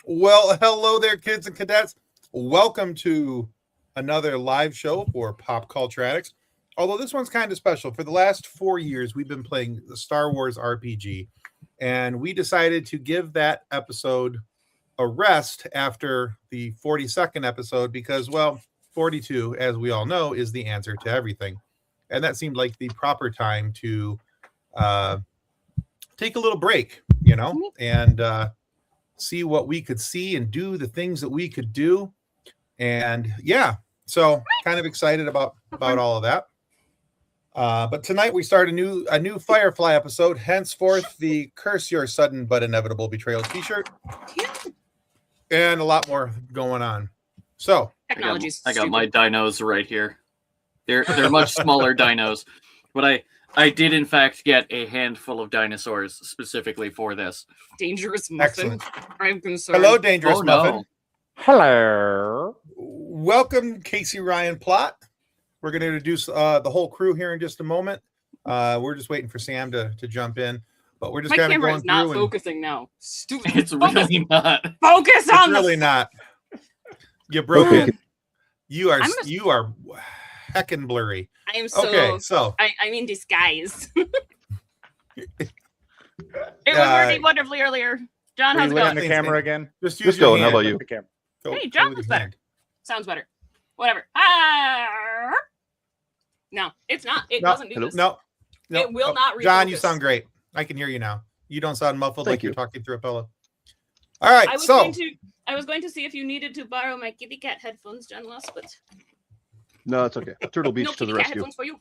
Well, hello there, kids and cadets. Welcome to another live show for Pop Culture Addicts. Although this one's kind of special. For the last 4 years, we've been playing the Star Wars RPG, and we decided to give that episode a rest after the 42nd episode because, well, 42, as we all know, is the answer to everything. And that seemed like the proper time to take a little break, and see what we could see and do the things that we could do. And yeah, so kind of excited about all of that. But tonight we start a new Firefly episode, henceforth the Curse Your Sudden But Inevitable Betrayal t-shirt. And a lot more going on. So I got my dinos right here. They're much smaller dinos. But I did in fact get a handful of dinosaurs specifically for this. Dangerous Muffin. Excellent. I'm concerned. Hello, Dangerous Muffin. No. Hello. Welcome, Casey Ryan Plott. We're going to introduce the whole crew here in just a moment. We're just waiting for Sam to jump in, but we're just kind of going through. My camera is not focusing now. Stupid. It's really not. Focus on It's really not. You broke it. You are heckin' blurry. I am so. Okay, so I'm in disguise. It was working wonderfully earlier. John, how's it Looking going? at the camera again. just Just going. going. How about you? Hey, John with was your better. hand. Sounds better. Whatever. No, it's not. It doesn't do this. No. It will not refocus. John, you sound great. I can hear you now. You don't sound muffled Thank like you. you're talking through a pillow. All right, I was going to see if you needed to borrow my kitty cat headphones, John Loss, but No, it's okay. Turtle Beach no to the kitty cat rescue. headphones for you.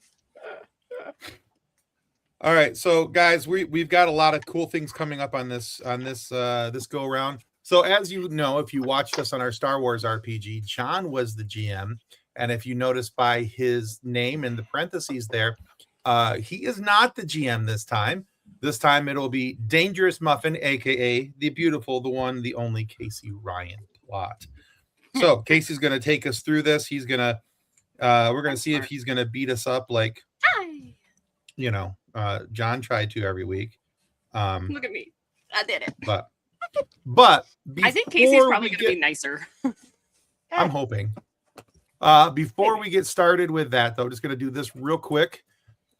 All right, so guys, we've got a lot of cool things coming up on this go around. So as you know, if you watched us on our Star Wars RPG, John was the GM, and if you notice by his name in the parentheses there, he is not the GM this time. This time it'll be Dangerous Muffin, aka the beautiful, the one, the only Casey Ryan Plott. So Casey's going to take us through this. He's gonna we're going to see if he's going to beat us up like John tried to every week. Look at me. I did it. But I think Casey's probably going to be nicer. I'm hoping. Before we get started with that, though, just going to do this real quick.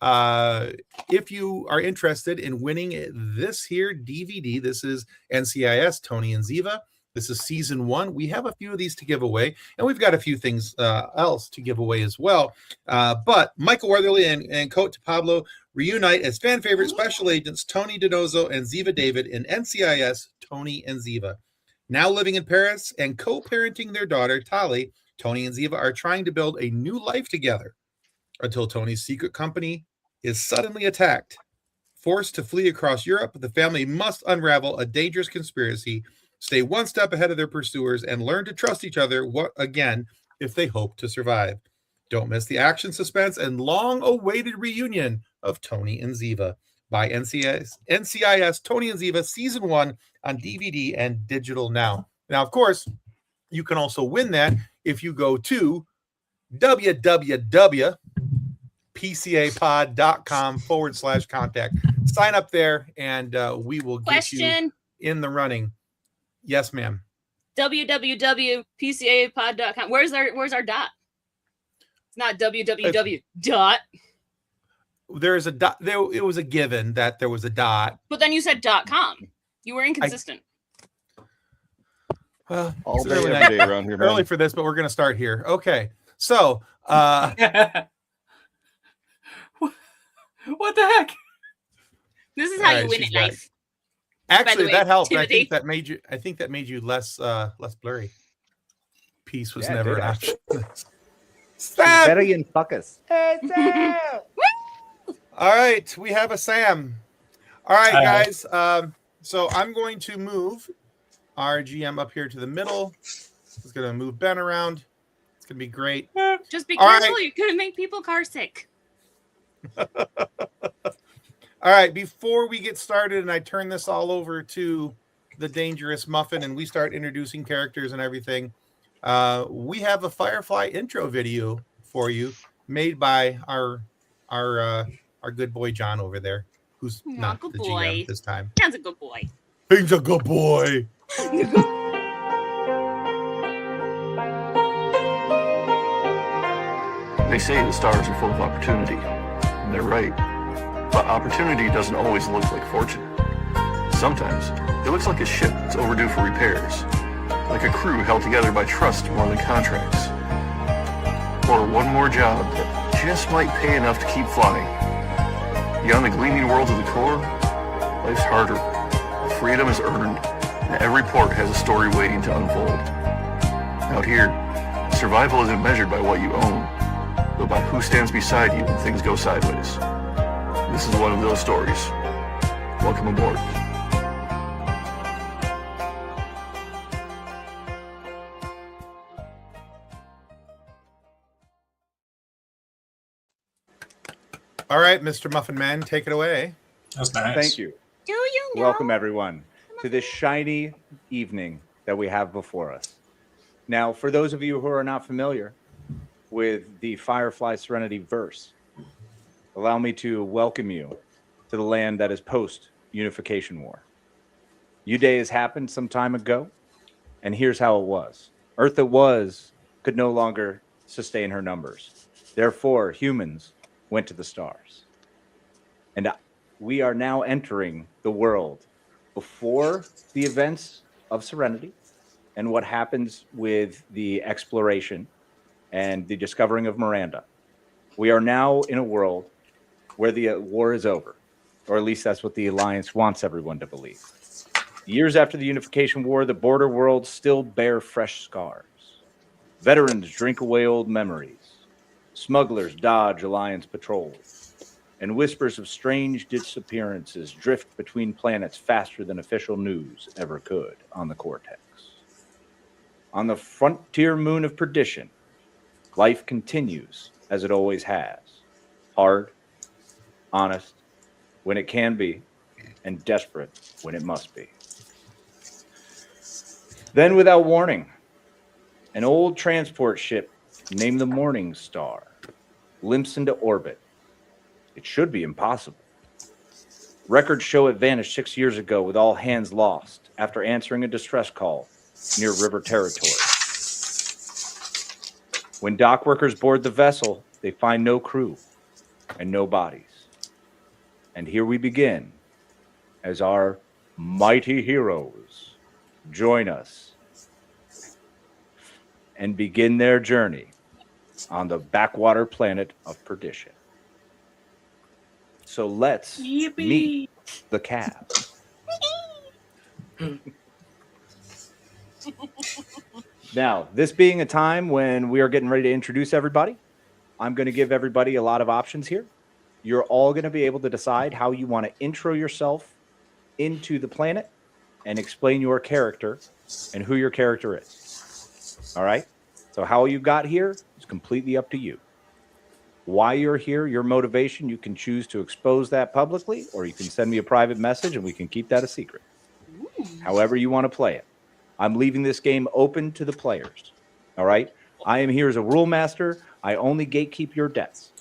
If you are interested in winning this here DVD, this is NCIS Tony and Ziva. This is season 1. We have a few of these to give away, and we've got a few things else to give away as well. But Michael Weatherly and Cote Pablo reunite as fan favorite special agents Tony Donoso and Ziva David in NCIS Tony and Ziva. Now living in Paris and co-parenting their daughter Tali, Tony and Ziva are trying to build a new life together until Tony's secret company is suddenly attacked. Forced to flee across Europe, the family must unravel a dangerous conspiracy, stay one step ahead of their pursuers, and learn to trust each other again if they hope to survive. Don't miss the action, suspense, and long-awaited reunion of Tony and Ziva by NCIS Tony and Ziva Season 1 on DVD and digital now. Now, of course, you can also win that if you go to www.pcapod.com/contact. Sign up there, and we will get you in the running. Yes, ma'am. www.pcapod.com. Where's our dot? It's not www dot. There's a dot. It was a given that there was a dot. But then you said .com. You were inconsistent. All day, every day around here, man. Early for this, but we're going to start here. Okay. So, What the heck? This is how you win at life. Actually, way, that helped. Timothy. I think that made you less blurry. Peace was Yeah, never it an did, option. Sam! Betty and Fuckus. Hey, Sam! All right, we have a Sam. All right, guys. So I'm going to move our GM up here to the middle. He's going to move Ben around. It's going to be great. Just be All careful. right. You're going to make people car sick. All right, before we get started and I turn this all over to the Dangerous Muffin and we start introducing characters and everything, we have a Firefly intro video for you made by our good boy John over there, who's not good the boy. GM this time. John's a good boy. He's a good boy. They say the stars are full of opportunity, and they're right. But opportunity doesn't always look like fortune. Sometimes it looks like a ship that's overdue for repairs, like a crew held together by trust more than contracts, or one more job that just might pay enough to keep flying. Beyond the gleaming worlds of the core, life's harder. Freedom is earned, and every port has a story waiting to unfold. Out here, survival isn't measured by what you own, but by who stands beside you when things go sideways. This is one of those stories. Welcome aboard. All right, Mr. Muffin Man, take it away. That was nice. Thank you. Do you know? Welcome, everyone, to this shiny evening that we have before us. Now, for those of you who are not familiar with the Firefly Serenity verse, allow me to welcome you to the land that is post-Unification War. U-Day has happened some time ago, and here's how it was. Earth that was could no longer sustain her numbers. Therefore, humans went to the stars. And we are now entering the world before the events of Serenity and what happens with the exploration and the discovering of Miranda. We are now in a world where the war is over, or at least that's what the Alliance wants everyone to believe. Years after the Unification War, the border worlds still bear fresh scars. Veterans drink away old memories. Smugglers dodge Alliance patrols. And whispers of strange disappearances drift between planets faster than official news ever could on the Cortex. On the frontier moon of perdition, life continues as it always has. Hard, honest, when it can be, and desperate when it must be. Then, without warning, an old transport ship named the Morning Star limps into orbit. It should be impossible. Records show it vanished 6 years ago with all hands lost after answering a distress call near river territory. When dock workers board the vessel, they find no crew and no bodies. And here we begin as our mighty heroes join us and begin their journey on the backwater planet of perdition. So let's meet the cast. Now, this being a time when we are getting ready to introduce everybody, I'm going to give everybody a lot of options here. You're all going to be able to decide how you want to intro yourself into the planet and explain your character and who your character is. All right? So how you got here is completely up to you. Why you're here, your motivation, you can choose to expose that publicly, or you can send me a private message and we can keep that a secret. However you want to play it. I'm leaving this game open to the players. All right? I am here as a rule master. I only gatekeep your debts.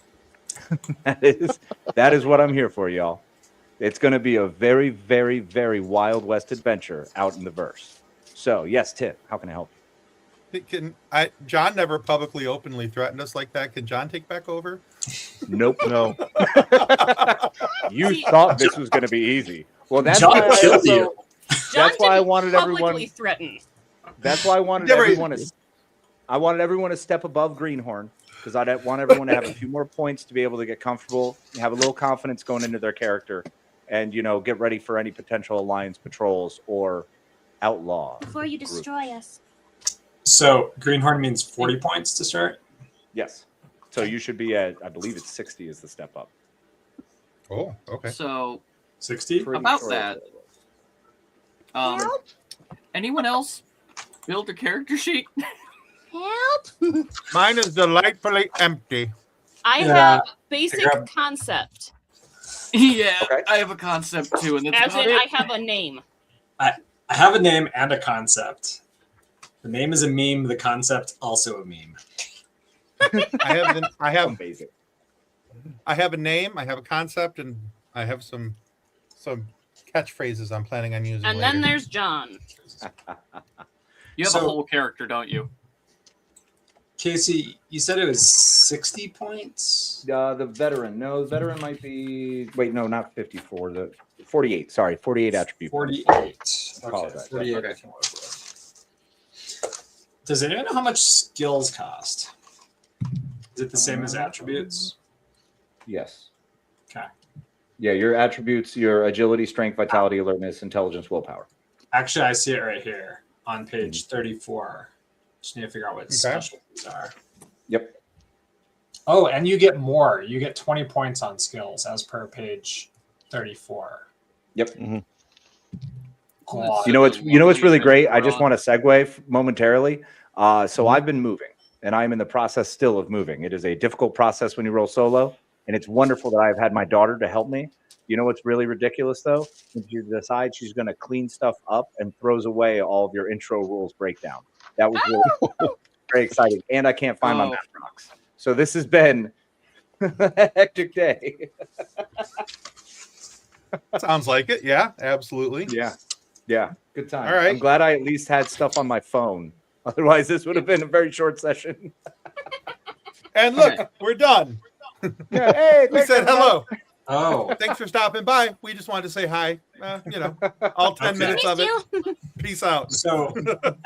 that is what I'm here for, y'all. It's going to be a very, very, very Wild West adventure out in the verse. So, yes, Tim, how can I help you? John never publicly, openly threatened us like that. Can John take back over? Nope. No. You thought this was going to be easy. Well, that's John why killed you. That's why I wanted everyone. Threatened. That's why I wanted everyone to. I wanted everyone to step above Greenhorn because I want everyone to have a few more points to be able to get comfortable, have a little confidence going into their character, and get ready for any potential Alliance patrols or outlaw. Before you destroy us. So Greenhorn means 40 points to start? Yes. So you should be at, I believe it's 60 is the step up. Oh, okay. So 60? about that. Anyone else build a character sheet? Help! Mine is delightfully empty. I Yeah. have basic Grab- concept. Yeah, Okay. I have a concept too, and that's As about in, it. I have a name. I have a name and a concept. The name is a meme, the concept also a meme. I have Amazing. I have a name, I have a concept, and I have some catchphrases I'm planning on using. And later. then there's John. You have So- a whole character, don't you? Casey, you said it was 60 points? The veteran. No, the veteran might be. Wait, no, not 54. The 48. Sorry, 48 attribute. 48. I apologize. Okay, 48. Okay. Does anyone know how much skills cost? Is it the same as attributes? Yes. Okay. Yeah, your attributes, your agility, strength, vitality, alertness, intelligence, willpower. Actually, I see it right here on page 34. Just need to figure out what specialties are. Yep. Oh, and you get more. You get 20 points on skills as per page 34. Yep. God. You know what's really great? I just want to segue momentarily. So I've been moving, and I'm in the process still of moving. It is a difficult process when you roll solo, and it's wonderful that I've had my daughter to help me. You know what's really ridiculous, though? When you decide she's going to clean stuff up and throws away all of your intro rules breakdown. That was really very exciting. And I can't find my math rocks. So this has been a hectic day. Sounds like it. Yeah, absolutely. Yeah. Good time. All right. I'm glad I at least had stuff on my phone. Otherwise, this would have been a very short session. And look, we're done. Yeah, hey, We said hello. Oh, Thanks for stopping by. We just wanted to say hi. All 10 Okay. minutes of Thank it. you. Peace out. so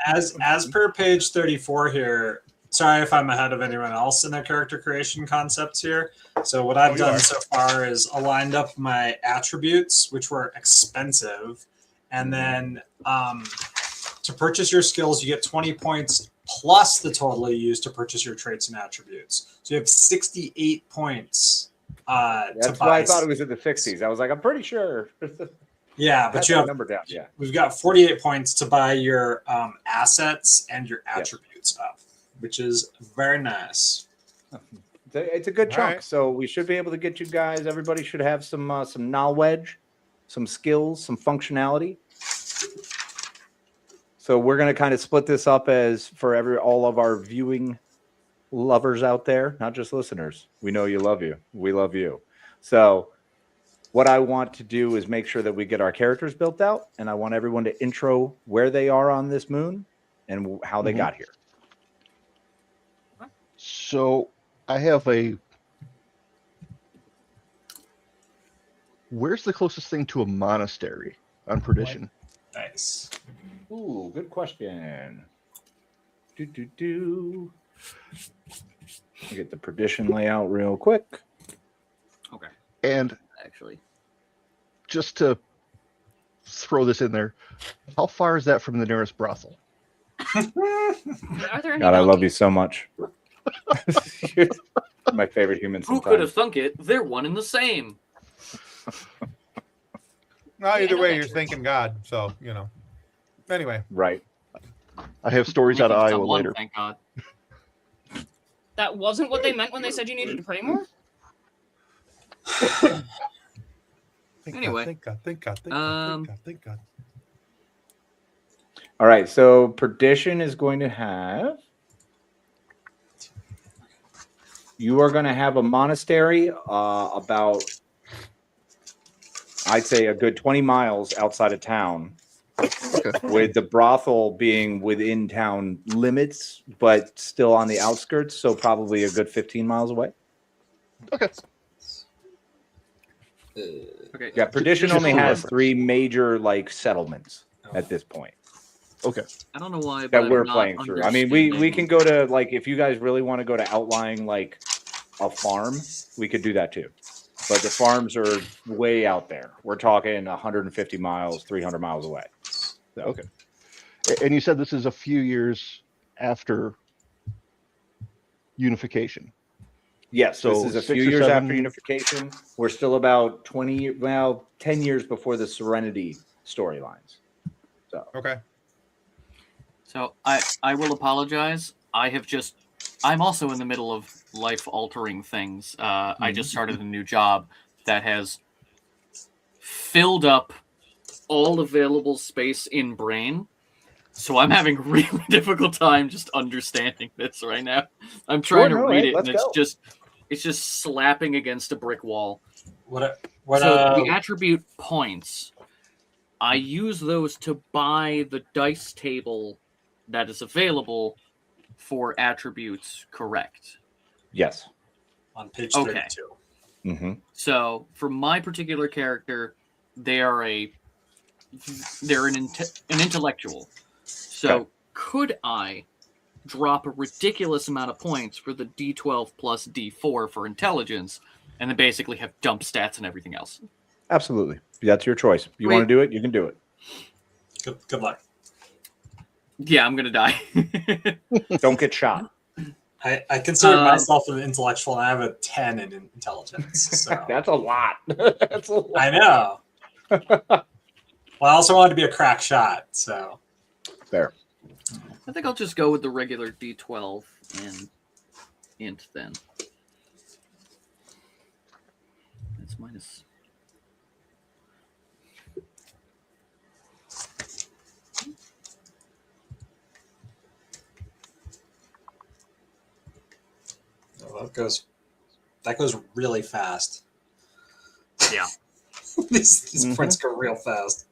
as per page 34 here, sorry if I'm ahead of anyone else in their character creation concepts here. So what I've done so far is aligned up my attributes, which were expensive. And then to purchase your skills, you get 20 points plus the total you use to purchase your traits and attributes. So you have 68 points. That's why I thought it was in the 60s. I was like, I'm pretty sure. Yeah, but That's you that have number down. Yeah. we've got 48 points to buy your assets and your attributes up, which is very nice. It's a good All chunk. right. So we should be able to get you guys. Everybody should have some knowledge, some skills, some functionality. So we're going to kind of split this up as for all of our viewing lovers out there, not just listeners. We know you love you. We love you. So what I want to do is make sure that we get our characters built out, and I want everyone to intro where they are on this moon and how they got here. So I have where's the closest thing to a monastery on Perdition? Nice. Ooh, good question. Let me get the Perdition layout real quick. Okay. And Actually, just to throw this in there, how far is that from the nearest brothel? Are there any God, I love you donkeys? so much. You're my favorite human who could have sometimes. thunk it? They're one and the same. Well, either Yeah, way, no you're picture. thinking God. So, Anyway. Right. I have stories out of Lincoln's Iowa done one, later. Thank God. That wasn't what they meant when they said you needed to pray more? Anyway. Thank God. Thank God. Thank God. All right. So Perdition is going to have. You are going to have a monastery about, I'd say, a good 20 miles outside of town, with the brothel being within town limits, but still on the outskirts. So probably a good 15 miles away. Okay. Okay. Yeah, Perdition Just only for has reference. 3 major settlements at this point Okay. I don't know why, but that I'm we're not playing through. I mean, we understanding- can go to, like, if you guys really want to go to outlying like a farm, we could do that too. But the farms are way out there. We're talking 150 miles, 300 miles away. So, Okay. And you said this is a few years after unification. Yes, So this is a 6 few or years 7 after unification. We're still about 10 years before the Serenity storylines. So, Okay. So I will apologize. I'm also in the middle of life altering things. I just started a new job that has filled up all available space in brain. So I'm having a really difficult time just understanding this right now. I'm trying to read it, and it's just slapping against a brick wall. What So the attribute points, I use those to buy the dice table that is available for attributes correct? Yes. On page Okay. 32. Mm-hmm. So for my particular character, they're an intellectual. So Okay. could I drop a ridiculous amount of points for the D12 plus D4 for intelligence, and then basically have dump stats and everything else? Absolutely. That's your choice. You Wait. want to do it, you can do it. Good luck. Yeah, I'm gonna die. Don't get shot. I consider myself an intellectual, and I have a 10 in intelligence. So. That's a lot. That's a lot. I know. Well, I also wanted to be a crack shot, so. Fair. I think I'll just go with the regular D12 and int then. That's minus. Oh, that goes really fast. Yeah. these points go real fast.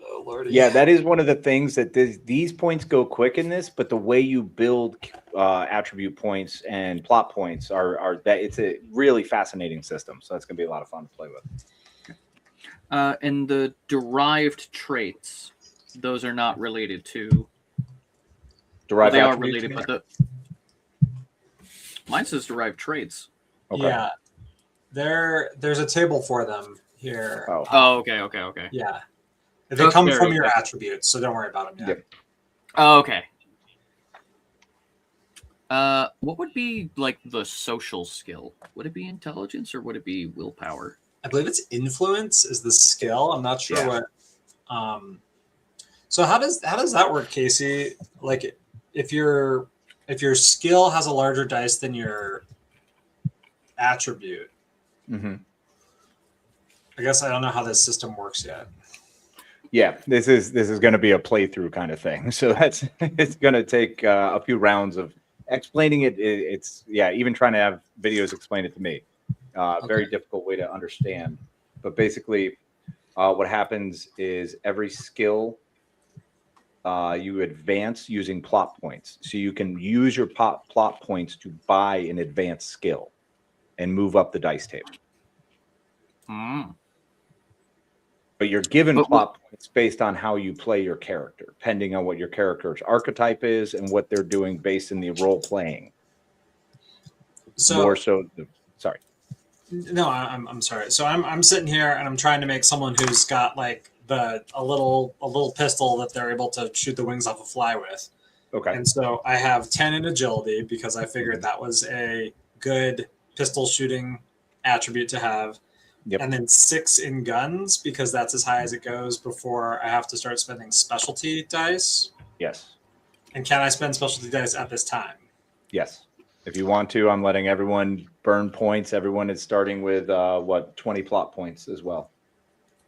Oh lordy. Yeah, that is one of the things that these points go quick in this, but the way you build attribute points and plot points are that it's a really fascinating system. So that's gonna be a lot of fun to play with. And the derived traits, those are not related to. Derived They are attributes, related, you but mean? mine says derived traits. Okay. Yeah. There's a table for them here. Oh. Oh, okay. Yeah. They come Okay, from your okay. attributes, so don't worry about them yet. Yep. Oh, okay. What would be like the social skill? Would it be intelligence or would it be willpower? I believe it's influence is the skill. I'm not sure Yeah. what. So how does that work, Casey? Like, if your skill has a larger dice than your attribute, Mm-hmm. I guess I don't know how this system works yet. Yeah, this is going to be a playthrough kind of thing. So it's going to take a few rounds of explaining it. It's even trying to have videos explain it to me. Very difficult way to understand. But basically, what happens is every skill you advance using plot points. So you can use your plot points to buy an advanced skill and move up the dice table. Mm. But you're given But plot points based on how you play your character, depending on what your character's archetype is and what they're doing based in the role playing. So More so, sorry. no, I'm sorry. So I'm sitting here and I'm trying to make someone who's got like a little pistol that they're able to shoot the wings off a fly with. Okay. And so I have 10 in agility because I figured that was a good pistol shooting attribute to have. Yep. And then 6 in guns because that's as high as it goes before I have to start spending specialty dice. Yes. And can I spend specialty dice at this time? Yes. If you want to, I'm letting everyone burn points. Everyone is starting with 20 plot points as well.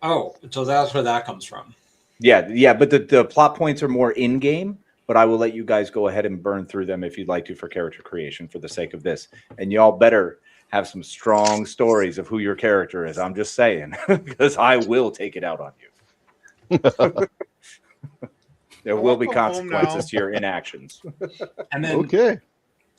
Oh, so that's where that comes from. Yeah, but the plot points are more in game, but I will let you guys go ahead and burn through them if you'd like to for character creation for the sake of this. And y'all better have some strong stories of who your character is. I'm just saying, because I will take it out on you. There will be consequences to your inactions. And then Okay.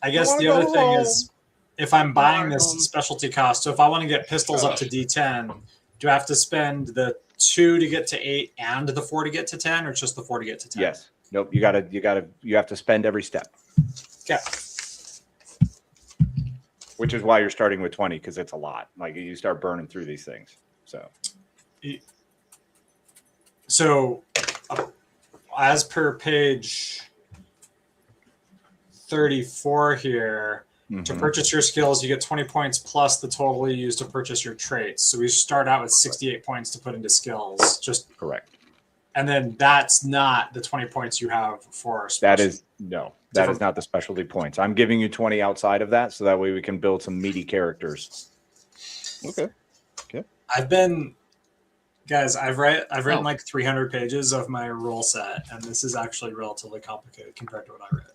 I guess the other thing is if I'm buying this specialty cost, so if I want to get pistols up to D10, do I have to spend the 2 to get to 8 and the 4 to get to 10, or just the 4 to get to 10? Yes. Nope. You have to spend every step. Okay. Which is why you're starting with 20, because it's a lot. Like you start burning through these things. So as per page 34 here, to purchase your skills, you get 20 points plus the total you use to purchase your traits. So we start out with 68 points to put into skills. Just correct. And then that's not the 20 points you have for That is not the specialty points. I'm giving you 20 outside of that, so that way we can build some meaty characters. Okay. I've written like 300 pages of my rule set, and this is actually relatively complicated compared to what I read.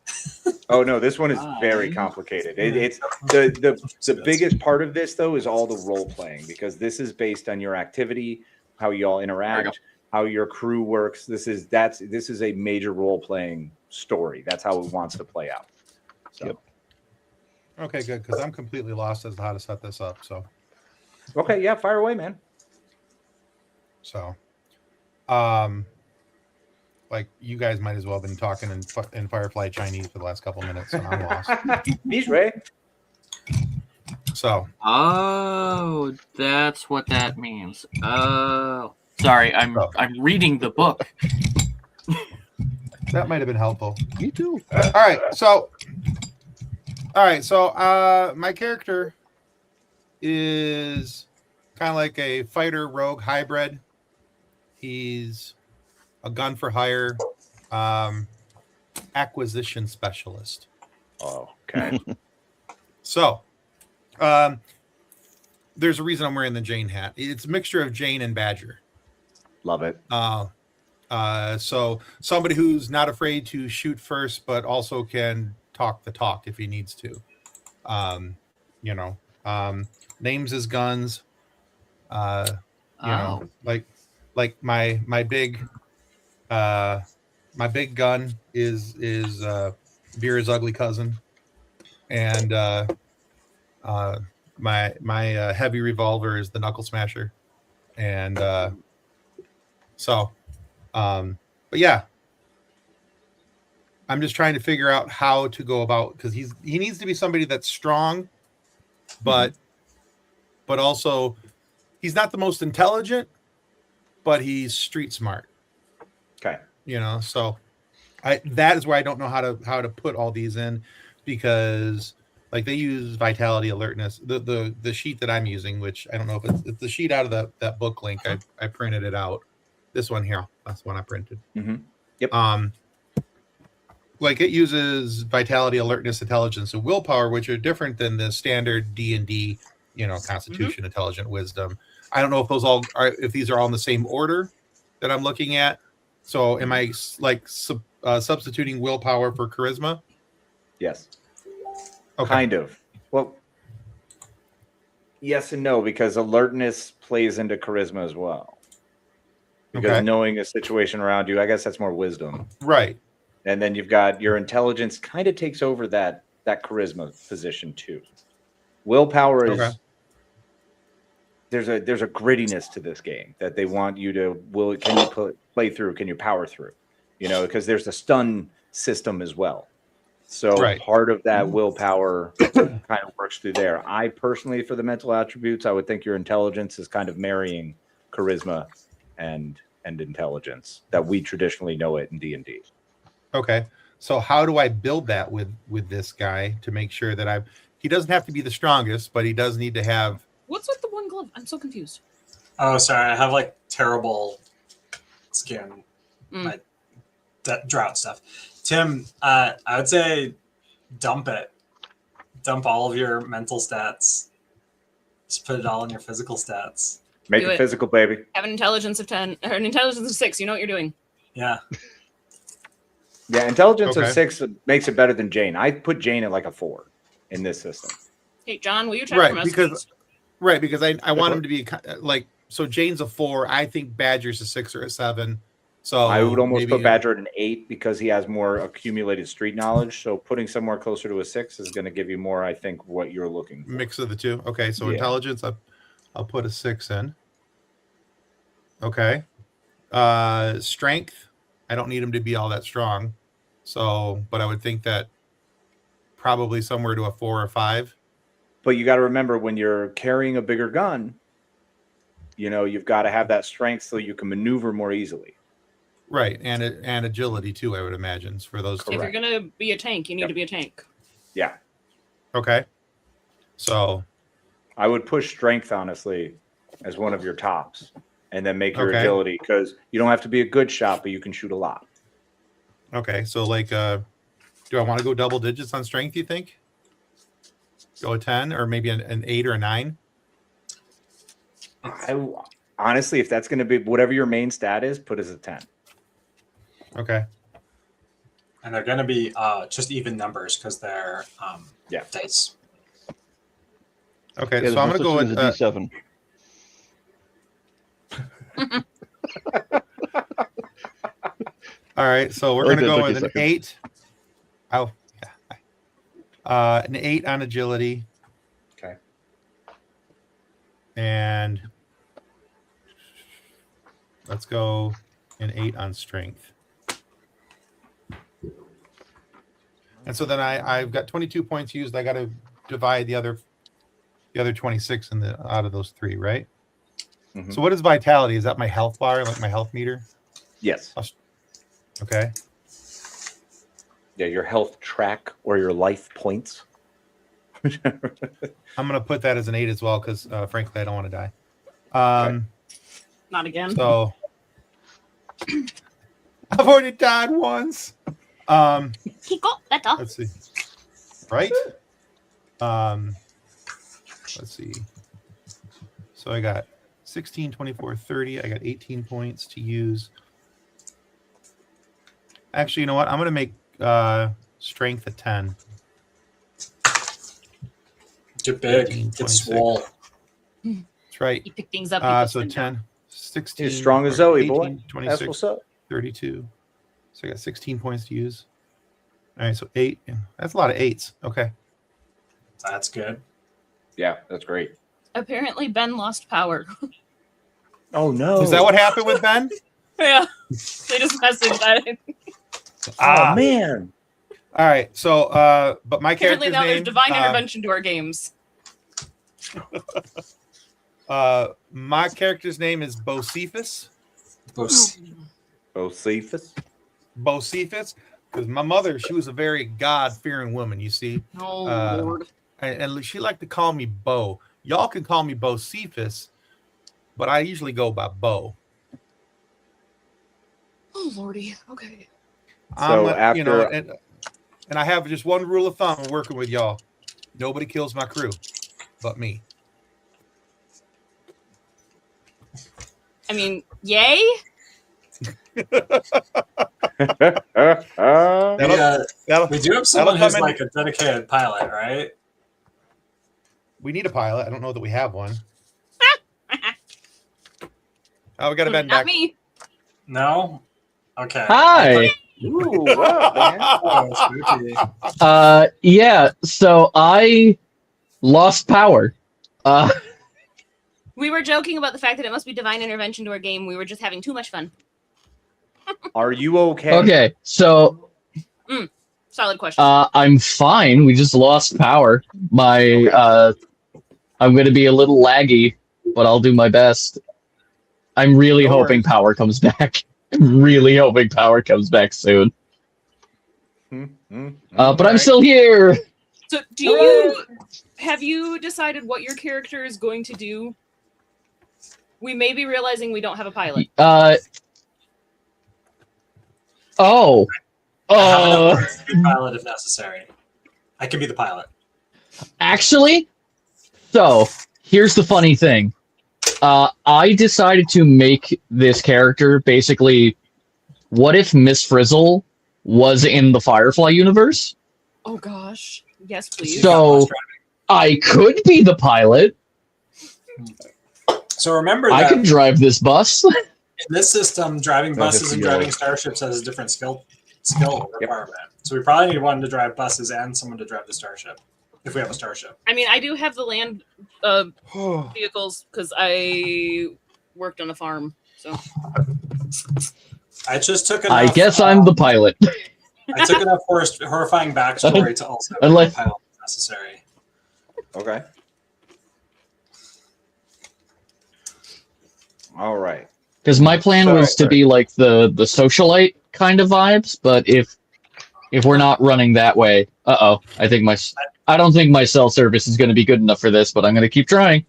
Oh no, this one is very complicated. It's the biggest part of this though is all the role playing, because this is based on your activity, how you all interact. how your crew works. This is a major role playing story. That's how it wants to play out. So. Yep. Okay, good, because I'm completely lost as to how to set this up. So, Okay, yeah, fire away, man. so, like you guys might as well have been talking in Firefly Chinese for the last couple minutes, and I'm lost. He's Ray. So, Oh, that's what that means. Oh, sorry, I'm reading the book. that might have been helpful. Me too. All right, so my character is kind of like a fighter rogue hybrid. He's a gun for hire acquisition specialist. Oh, okay. So, there's a reason I'm wearing the Jane hat. It's a mixture of Jane and Badger. Love it. So somebody who's not afraid to shoot first, but also can talk the talk if he needs to. Names his guns. Like my big gun is Vera's ugly cousin, and my heavy revolver is the Knuckle Smasher, and but yeah, I'm just trying to figure out how to go about, because he needs to be somebody that's strong, but also he's not the most intelligent, but he's street smart. Okay. So that is where I don't know how to put all these in, because like they use vitality, alertness. The sheet that I'm using, which I don't know if it's the sheet out of that book link. I printed it out. This one here, that's the one I printed. Mm-hmm. Yep. Like it uses vitality, alertness, intelligence, and willpower, which are different than the standard D&D, Constitution, intelligent, wisdom. I don't know if these are all in the same order that I'm looking at. So am I like substituting willpower for charisma? Yes. Okay. Kind of. Well, yes and no, because alertness plays into charisma as well. Because knowing a situation around you, I guess that's more wisdom. Right. And then you've got your intelligence kind of takes over that charisma position too. Willpower is there's a grittiness to this game that they want you to can you play through, can you power through? Because there's a stun system as well. So part of that willpower kind of works through there. I personally, for the mental attributes, I would think your intelligence is kind of marrying charisma and intelligence that we traditionally know it in D&D. Okay. So how do I build that with this guy to make sure that he doesn't have to be the strongest, but he does need to have. What's with the one glove? I'm so confused. Oh, sorry. I have like terrible skin, that drought stuff. Tim, I would say dump it. Dump all of your mental stats. Just put it all in your physical stats. Make it physical, baby. Have an intelligence of 10 or an intelligence of 6. You know what you're doing. Yeah. Yeah, intelligence of 6 makes it better than Jane. I put Jane at like a 4 in this system. Hey, John, will you check for messages? Because I want him to be like, so Jane's a 4. I think Badger's a 6 or a 7. So I would almost put Badger at an 8 because he has more accumulated street knowledge. So putting somewhere closer to a 6 is going to give you more, I think, what you're looking for. Mix of the two. Okay, so intelligence, I'll put a 6 in. Okay. Strength, I don't need him to be all that strong. So, but I would think that probably somewhere to a 4 or 5. But you got to remember, when you're carrying a bigger gun, you've got to have that strength so you can maneuver more easily. Right, and agility too, I would imagine, for those two. If you're gonna be a tank, you need to be a tank. Yeah. Okay. So I would push strength, honestly, as one of your tops, and then make your agility, because you don't have to be a good shot, but you can shoot a lot. Okay, so like, do I want to go double digits on strength, you think? Go a 10 or maybe an 8 or a 9? Honestly, if that's going to be whatever your main stat is, put as a 10. Okay. And they're going to be just even numbers because they're dice. Okay, so I'm going to go with a D7. All right, so we're Oh, it gonna did. go Took you with a an second. 8. Oh, yeah. An 8 on agility. Okay. And let's go an 8 on strength. And so then I've got 22 points used. I got to divide the other 26 out of those 3, right? Mhm. So what is vitality? Is that my health bar, like my health meter? Yes. Okay. Yeah, your health track or your life points. I'm gonna put that as an 8 as well because frankly I don't want to die. Okay. Not again. So I've already died once. He got better. Let's see. Right? Let's see. So I got 16, 24, 30. I got 18 points to use. Actually, you know what? I'm going to make strength a 10. Get big. 15, Get 26. swole. That's right. You pick things up. you put So them down. 10, 16. You're strong as Zoe, 18, boy. That's 26, what's up. 32. So I got 16 points to use. All right, so 8. That's a lot of 8s. Okay. That's good. Yeah, that's great. Apparently, Ben lost power. Oh no! Is that what happened with Ben? Yeah. They just messaged that. Oh man! All right. So, but my Apparently, character's now there's name. divine intervention to our games. My character's name is Bocephus. Bocephus. Bocephus, because my mother, she was a very God-fearing woman. You see, Oh, Lord. and she liked to call me Bo. Y'all can call me Bocephus, but I usually go by Bo. Oh, Lordy. Okay. So you know, after- and I have just one rule of thumb when working with y'all: nobody kills my crew, but me. I mean, yay? That'll We do have someone come who's in- like a dedicated pilot, right? We need a pilot. I don't know that we have one. Oh, we got a Ben Not back. me. No? Okay. Hi. Ooh, what up, man? Oh, spooky. Yeah. So I lost power. We were joking about the fact that it must be divine intervention to our game. We were just having too much fun. Are you okay? Okay. So Solid question. I'm fine. We just lost power. I'm going to be a little laggy, but I'll do my best. I'm really No hoping worries. power comes back. I'm really hoping power comes back soon. But I'm still here. So, have you decided what your character is going to do? We may be realizing we don't have a pilot. I have enough points to be pilot if necessary. I can be the pilot. Actually, so here's the funny thing. I decided to make this character basically, what if Miss Frizzle was in the Firefly universe? Oh gosh. Yes, please. So I could be the pilot. So remember I that could drive this bus. in this system, driving Not buses just and the driving starships has a different skill requirement. So we probably need one to drive buses and someone to drive the starship, if we have a starship. I mean, I do have the land vehicles because I worked on a farm. So I just took enough. I guess I'm the pilot. I took enough horrifying backstory to also be Unless- a pilot if necessary. Okay. All right. Because my plan was to be like the socialite kind of vibes, but if we're not running that way, I don't think my cell service is going to be good enough for this, but I'm going to keep trying.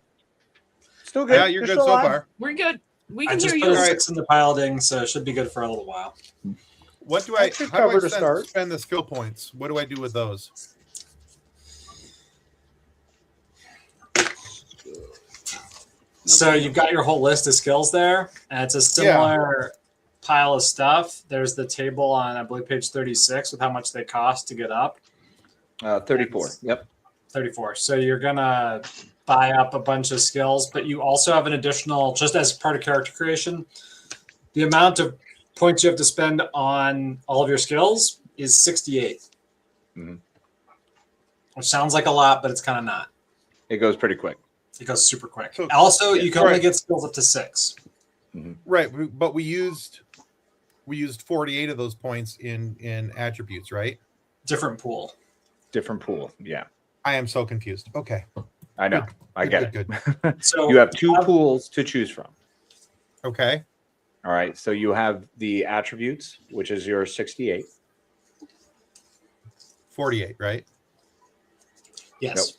Still good. Yeah, you're good so far. we're good. We I can just hear put you. a 6 in the piloting, so it should be good for a little while. What do I? That should How do cover I to spend, start. spend the skill points? What do I do with those? So you've got your whole list of skills there, and it's a similar pile of stuff. There's the table on, I believe, page 36 with how much they cost to get up. 34. Yep. 34. So you're gonna buy up a bunch of skills, but you also have an additional, just as part of character creation, the amount of points you have to spend on all of your skills is 68. Mhm. Which sounds like a lot, but it's kind of not. It goes pretty quick. It goes super quick. So- Also, you can only Right. get skills up to 6. Right, but we used 48 of those points in attributes, right? Different pool. Different pool. Yeah, I am so confused. Okay. I know. I get it. Good. So You have 2 pools to choose from. Okay. All right. So you have the attributes, which is your 68. 48, right? yes.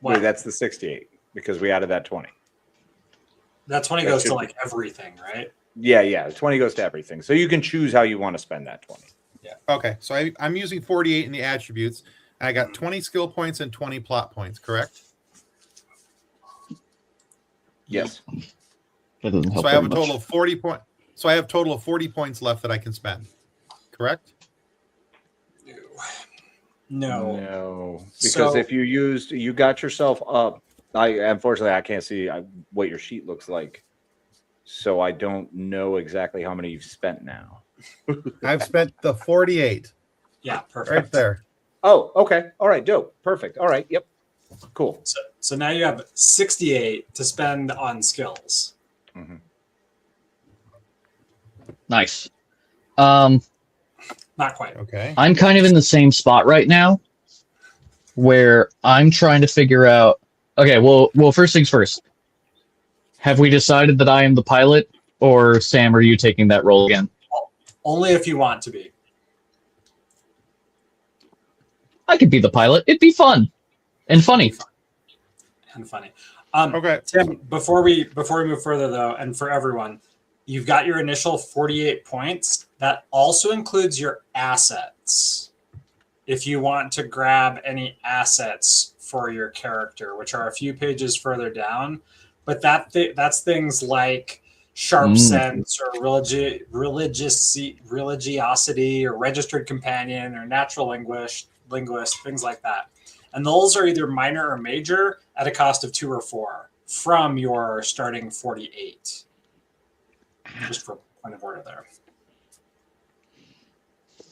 Wait, What? that's the 68 because we added that 20. That 20 that goes should to be- like everything, right? Yeah. 20 goes to everything. So you can choose how you want to spend that 20. Okay. So I'm using 48 in the attributes. And I got 20 skill points and 20 plot points, correct? Yes. That doesn't help So I have a very total much. of 40 points. So I have a total of 40 points left that I can spend. Correct? No. No. Because So- if you got yourself up. Unfortunately, I can't see what your sheet looks like. So I don't know exactly how many you've spent now. I've spent the 48 Yeah, perfect. right there. Oh, okay. All right. Dope. Perfect. All right. Yep. Cool. So now you have 68 to spend on skills. Nice. Not quite. Okay. I'm kind of in the same spot right now where I'm trying to figure out. Okay, well, first things first. Have we decided that I am the pilot, or Sam, are you taking that role again? Only if you want to be. I could be the pilot. It'd be fun and funny. And funny. Okay. Tim, before we move further though, and for everyone, you've got your initial 48 points. That also includes your assets. If you want to grab any assets for your character, which are a few pages further down, but that's things like sharp sense or religiosity or registered companion or natural linguist, things like that. And those are either minor or major at a cost of 2 or 4 from your starting 48. Just for point of order there.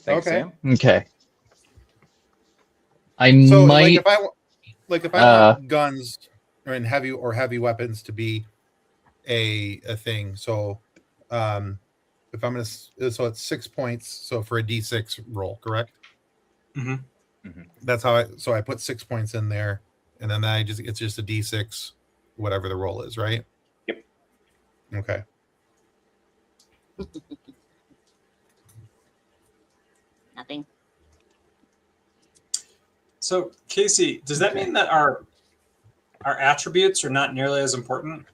Thanks, Okay. Sam. Okay. I So might. if I want guns and heavy weapons to be a thing. So if I'm so it's 6 points. So for a D6 roll, correct? Mhm. That's how I put 6 points in there, and then it's just a D6, whatever the roll is, right? Yep. Okay. Nothing. So Casey, does that mean that our attributes are not nearly as important?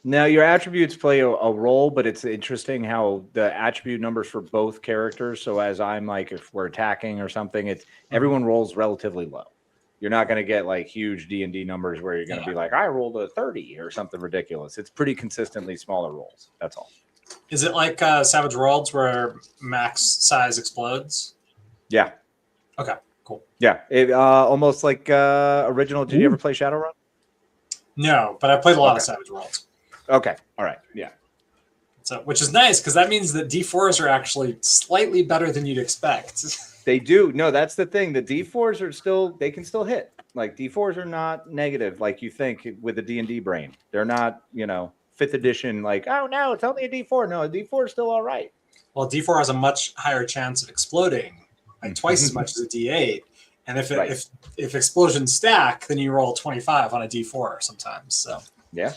Now, your attributes play a role, but it's interesting how the attribute numbers for both characters. So as I'm like, if we're attacking or something, it's everyone rolls relatively low. You're not going to get like huge D&D numbers where you're going to be like, I rolled a 30 or something ridiculous. It's pretty consistently smaller rolls. That's all. Is it like Savage Worlds where max size explodes? Yeah. Okay, cool. Yeah. It almost like original. Did you ever play Shadowrun? No, but I played a lot of Okay. Savage Worlds. Okay. All right. Yeah. So, which is nice because that means that D4s are actually slightly better than you'd expect. They do. No, that's the thing. The D4s are still, they can still hit. Like D4s are not negative like you think with the D&D brain. They're not, 5th edition, like, oh no, it's only a D4. No, a D4 is still all right. Well, D4 has a much higher chance of exploding, like twice as much as a D8. And if explosions stack, then you roll 25 on a D4 sometimes. So Yeah.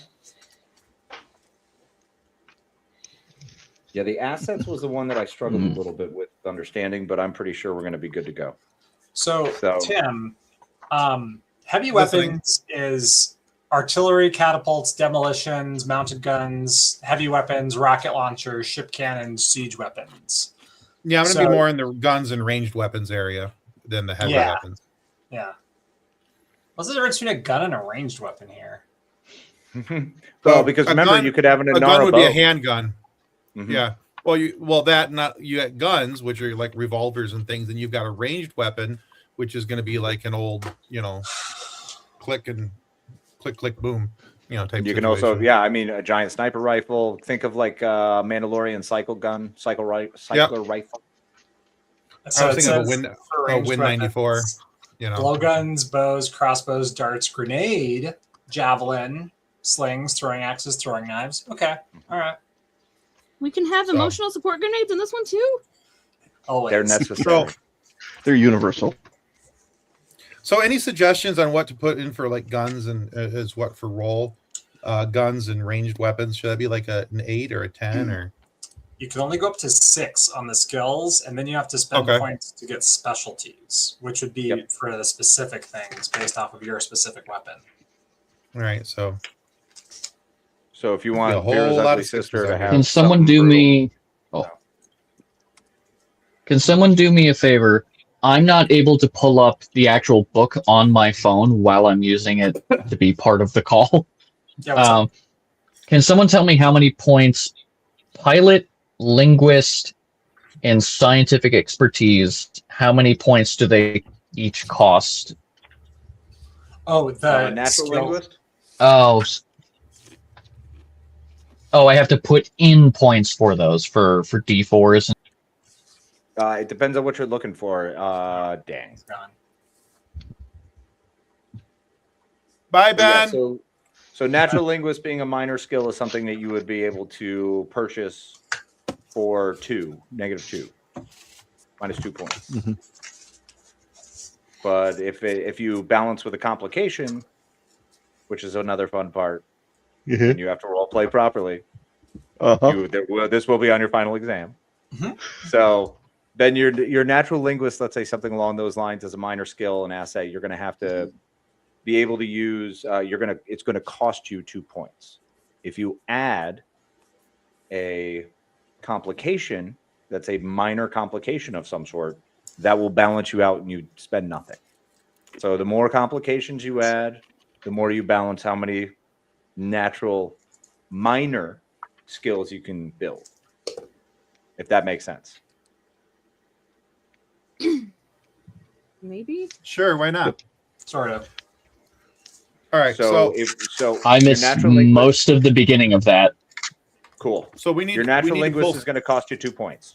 Yeah, the assets was the one that I struggled a little bit with understanding, but I'm pretty sure we're going to be good to go. So Tim, heavy Listening. weapons is artillery, catapults, demolitions, mounted guns, heavy weapons, rocket launchers, ship cannons, siege weapons. Yeah, I'm gonna So- be more in the guns and ranged weapons area than the heavy Yeah. weapons. Yeah. What's the difference between a gun and a ranged weapon here? Well, because a remember, gun- you could have an A gun Inara would be a bow. handgun. Mhm. Yeah. You got guns, which are like revolvers and things, and you've got a ranged weapon, which is going to be like an old, click, boom. type. You can also, I mean, a giant sniper rifle. Think of like Mandalorian cycler rifle. So I was thinking of for a ranged Win 94. weapons, blowguns, bows, crossbows, darts, grenade, javelin, slings, throwing axes, throwing knives. Okay, all right. We can have emotional support grenades in this one too. Always. They're necessary. They're universal. So, any suggestions on what to put in for like guns and as what for roll? Guns and ranged weapons. Should that be like an 8 or a 10 or? You can only go up to 6 on the skills, and then you have to spend points to get specialties, which would be for the specific things based off of your specific weapon. All right, so if you want a whole Bear's lot ugly of sister to have, Can someone do me? Can someone do me a favor? I'm not able to pull up the actual book on my phone while I'm using it to be part of the call. Yeah, can someone tell me how many points pilot, linguist, and scientific expertise, how many points do they each cost? Oh, the natural linguist? Oh, I have to put in points for those for D4s. It depends on what you're looking for. Dang. Bye, Ben. So natural linguist being a minor skill is something that you would be able to purchase for -2 -2 points. Mm-hmm. But if you balance with a complication, which is another fun part, and you have to role play properly, this will be on your final exam. So then your natural linguist, let's say something along those lines, as a minor skill and asset, you're going to have to be able to use. It's going to cost you 2 points. If you add a complication, that's a minor complication of some sort, that will balance you out and you spend nothing. So the more complications you add, the more you balance how many natural minor skills you can build, if that makes sense. Maybe. Sure, why not? Sort of. All right, So I missed most of the beginning of that. Cool. So we need your natural we need linguist is going to cost you 2 points.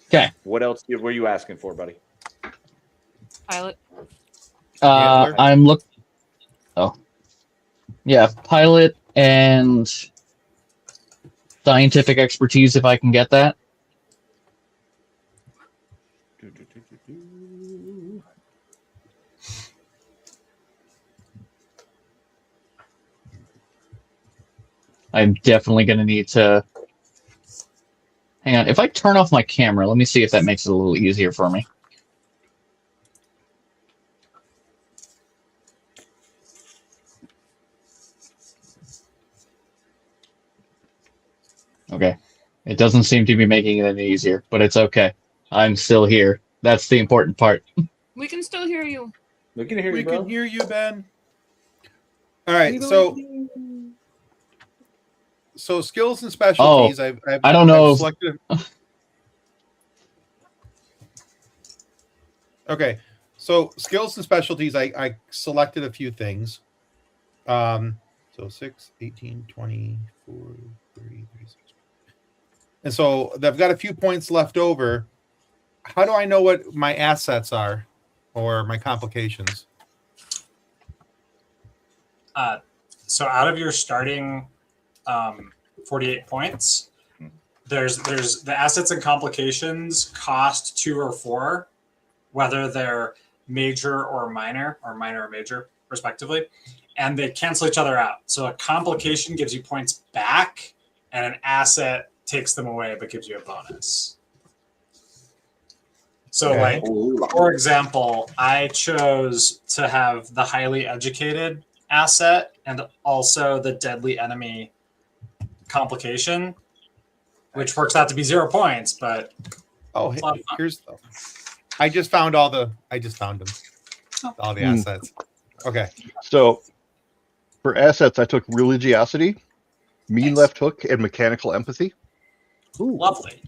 Okay. What else were you asking for, buddy? Pilot. I'm look. Oh, yeah, pilot and scientific expertise, if I can get that. I'm definitely going to need to. Hang on. If I turn off my camera, let me see if that makes it a little easier for me. Okay. It doesn't seem to be making it any easier, but it's okay. I'm still here. That's the important part. We can still hear you. We can hear we you, bro. can hear you, Ben. All right, so skills and specialties. I don't know. Selected... Okay, so skills and specialties. I selected a few things. So 6, 18, 24, 30, 36. And so I've got a few points left over. How do I know what my assets are or my complications? So out of your starting 48 points, there's the assets and complications cost 2 or 4, whether they're major or minor or major, respectively, and they cancel each other out. So a complication gives you points back, and an asset takes them away but gives you a bonus. So, like, for example, I chose to have the highly educated asset and also the deadly enemy complication, which works out to be 0 points, but here's I just found all the assets. Okay. So for assets, I took religiosity, mean left hook, and mechanical empathy. Ooh. Lovely.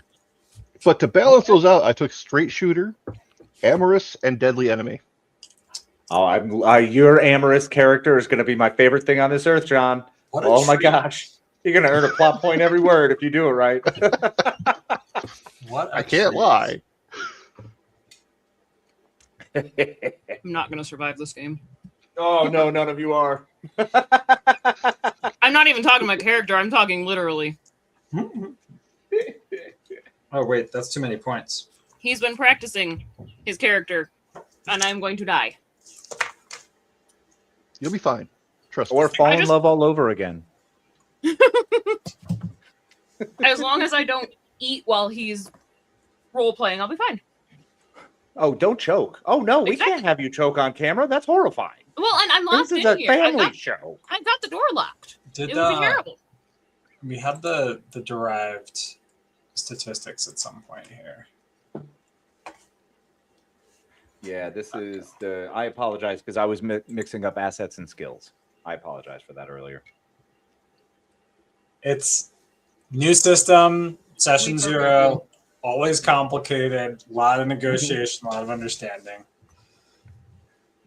But to balance those out, I took straight shooter, amorous, and deadly enemy. Oh, your amorous character is going to be my favorite thing on this earth, John. Oh my gosh. You're going to earn a plot point every word if you do it right. I can't lie. I'm not going to survive this game. Oh, no, none of you are. I'm not even talking my character. I'm talking literally. Oh, wait, that's too many points. He's been practicing his character, and I'm going to die. You'll be fine. Trust me. Or fall in love all over again. As long as I don't eat while he's role-playing, I'll be fine. Oh, don't choke. Oh, no, we Exactly. can't have you choke on camera. That's horrifying. Well, and I'm locked This is in a here. family show. I got the door locked. Did It would be terrible. we had the derived statistics at some point here? Yeah, this is the... I apologize because I was mixing up assets and skills. I apologize for that earlier. It's new system, session 0, always complicated, a lot of negotiation, a lot of understanding.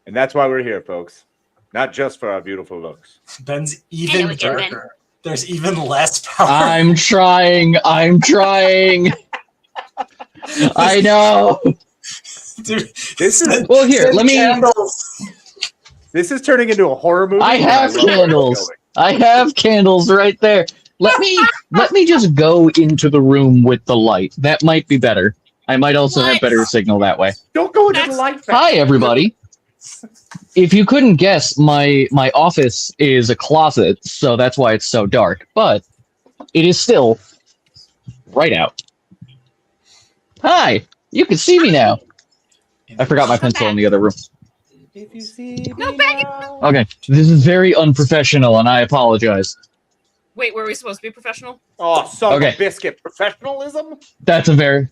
And that's why we're here, folks. Not just for our beautiful looks. Ben's I know even what you're darker. There's even less power. I'm trying. I know. Dude, This is... Well, here, let me. This is turning into a horror movie. I and have love where it's candles. going. I have candles right there. Let me just go into the room with the light. That might be better. I might also have better signal that way. Don't go into the light. Hi, everybody. If you couldn't guess, my office is a closet, so that's why it's so dark. But it is still right out. Hi, you can see me now. I forgot my pencil in the other room. If you see No, back. Okay, this is very unprofessional, and I apologize. Wait, were we supposed to be professional? Oh, son Okay. of a biscuit. Professionalism? That's That's when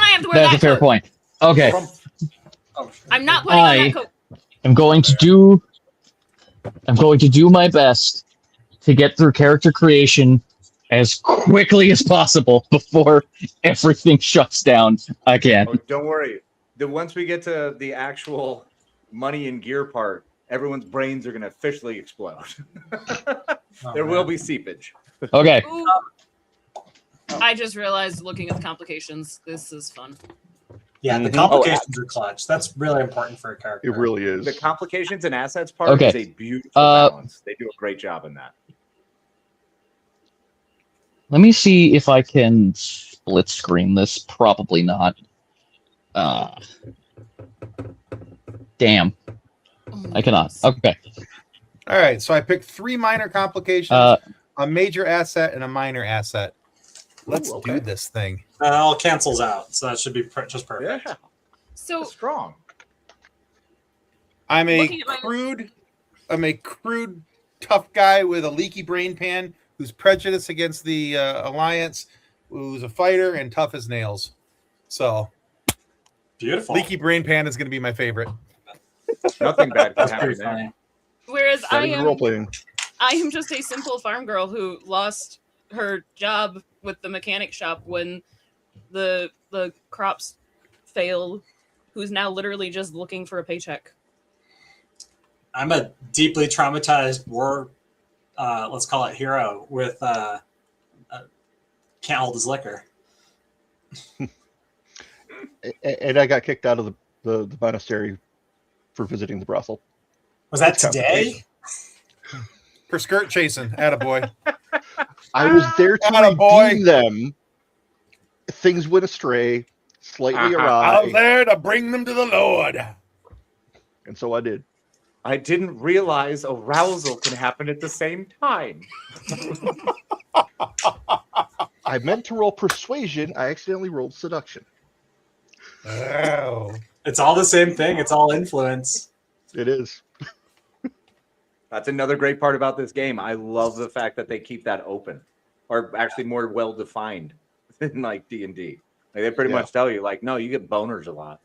I have to wear a that fair coat. point. Okay, I'm not putting on that coat. I'm going to do my best to get through character creation as quickly as possible before everything shuts down again. Oh, don't worry. Once we get to the actual money and gear part, everyone's brains are going to officially explode. There will be seepage. Okay. Ooh. I just realized, looking at the complications, this is fun. Yeah, the complications are clutch. That's really important for a character. It really is. The complications and assets part Okay. is a beautiful balance. They do a great job in that. Let me see if I can split screen this. Probably not. Damn. I cannot. Okay. All right, so I picked 3 minor complications, a major asset, and a minor asset. Let's do this thing. That all cancels out, so that should be just perfect. Yeah, So strong. I'm a Looking at my- crude, tough guy with a leaky brain pan who's prejudiced against the Alliance, who's a fighter and tough as nails. So, Beautiful. leaky brain pan is going to be my favorite. Nothing bad can That's happen pretty there. funny. whereas I am Role playing. just a simple farm girl who lost her job with the mechanic shop when the crops failed, who's now literally just looking for a paycheck. I'm a deeply traumatized war, let's call it hero, with can't hold his liquor. And I got kicked out of the monastery for visiting the brothel. Was that today? For skirt chasing, attaboy. I was there to Attaboy. redeem them. Things went astray, slightly awry, Out there to bring them to the Lord. and so I did. I didn't realize arousal can happen at the same time. I meant to roll persuasion. I accidentally rolled seduction. Oh. It's all the same thing. It's all influence. It is. That's another great part about this game. I love the fact that they keep that open, or actually more well defined than like D&D. Like they pretty much tell you, like, no, you get boners a lot,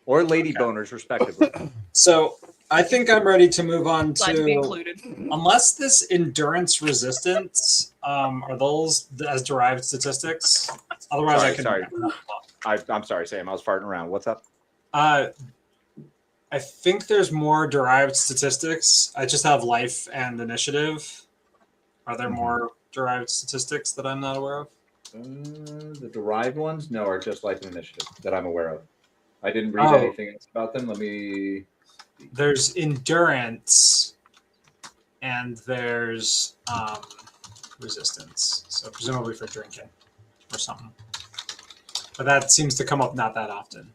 or lady boners, respectively. So I think I'm ready to move on Glad to be to, included. unless this endurance resistance, are those as derived statistics? Otherwise, I can. Sorry. I'm sorry, Sam. I was farting around. What's up? I think there's more derived statistics. I just have life and initiative. Are there more derived statistics that I'm not aware of? The derived ones, no, are just life and initiative that I'm aware of. I didn't read anything else about them. Let me. There's endurance, and there's resistance. So presumably for drinking or something. But that seems to come up not that often.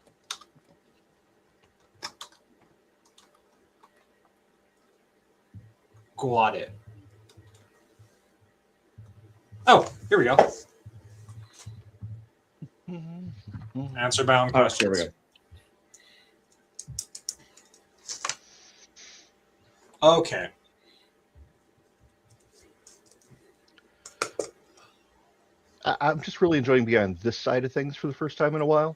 Got it. Oh, here we go. Answer my own questions. Here we go. Okay. I'm just really enjoying being on this side of things for the first time in a while.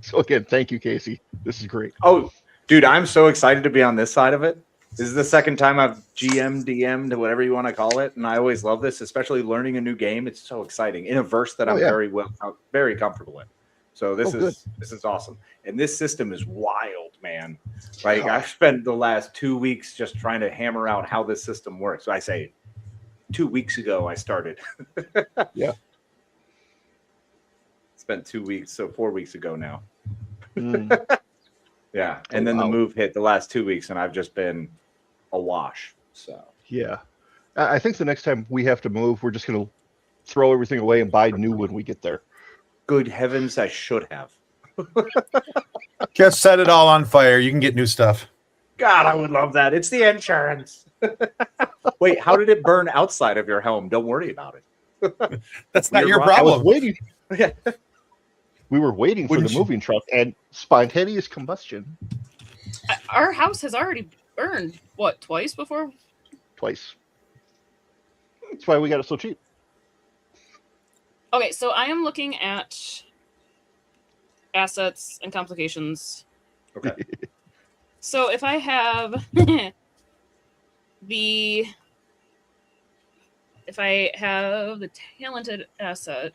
So again, thank you, Casey. This is great. Oh, dude, I'm so excited to be on this side of it. This is the second time I've DM'd, whatever you want to call it, and I always love this, especially learning a new game. It's so exciting in a verse that I'm very comfortable in. So this is awesome, and this system is wild, man. Like I've spent the last 2 weeks just trying to hammer out how this system works. So I say, 2 weeks ago I started. Yeah. Spent 2 weeks, so 4 weeks ago now. Mm. Yeah, and then the move hit the last 2 weeks, and I've just been awash. So Yeah. I think the next time we have to move, we're just going to throw everything away and buy new when we get there. good heavens, I should have. Just set it all on fire. You can get new stuff. God, I would love that. It's the insurance. Wait, how did it burn outside of your home? Don't worry about it. That's not your I problem. was waiting. Yeah. We were waiting for the moving truck and spontaneous combustion. Our house has already burned, what, twice before? Twice. That's why we got it so cheap. Okay, so I am looking at assets and complications. Okay. So if I have if I have the talented asset,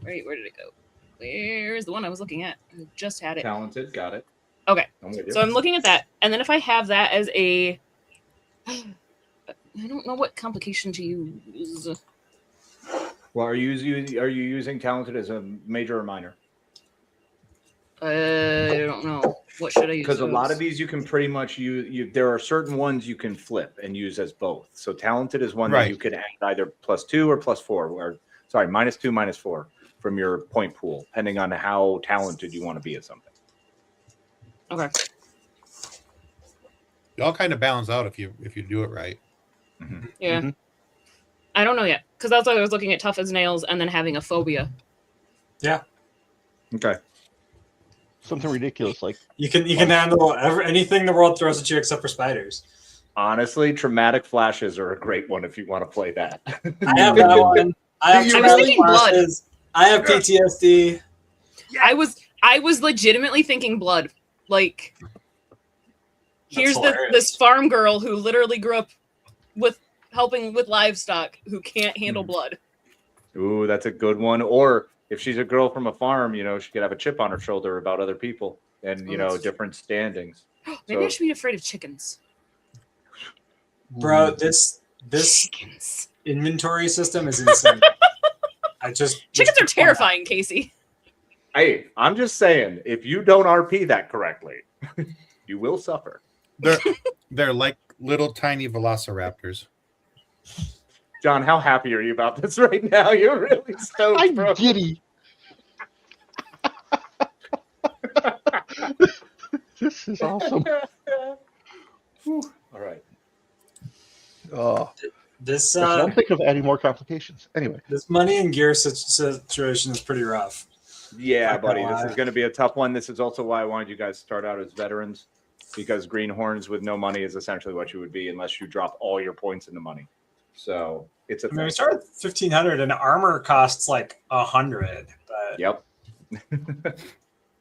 wait, where did it go? Where's the one I was looking at? I just had it. Talented, got it. Okay, I'm with you. so I'm looking at that, and then if I have that as a, I don't know what complication to use. Well, are you using talented as a major or minor? I don't know. What should I use? Because a lot of these you can pretty much use. There are certain ones you can flip and use as both. So talented is one that you can add either +2 or +4, or sorry, -2, -4 from your point pool, depending on how talented you want to be at something. Okay. It all kind of balance out if you do it right. Mm-hmm. Yeah. Mm-hmm. I don't know yet, because that's why I was looking at tough as nails and then having a phobia. Yeah. Okay. Something ridiculous like You can handle anything the world throws at you except for spiders. Honestly, traumatic flashes are a great one if you want to play that. I have that one. I have was traumatic thinking blood. flashes. I have PTSD. I was legitimately thinking blood. Like, here's this farm girl who literally grew up with helping with livestock who can't handle blood. Ooh, that's a good one. Or if she's a girl from a farm, she could have a chip on her shoulder about other people and, different standings. Maybe I should be afraid of chickens. Bro, this Chickens. inventory system is insane. Chickens are terrifying, Casey. Hey, I'm just saying, if you don't RP that correctly, you will suffer. They're like little tiny velociraptors. John, how happy are you about this right now? You're really stoked, I'm bro. giddy. This is awesome. All right. Oh, This I'm thinking of adding more complications. Anyway, this money and gear situation is pretty rough. Yeah, Not buddy, gonna this lie. is going to be a tough one. This is also why I wanted you guys to start out as veterans, because greenhorns with no money is essentially what you would be unless you drop all your points into money. So it's a I mean, we thing. start with 1,500 and armor costs like 100. But Yep.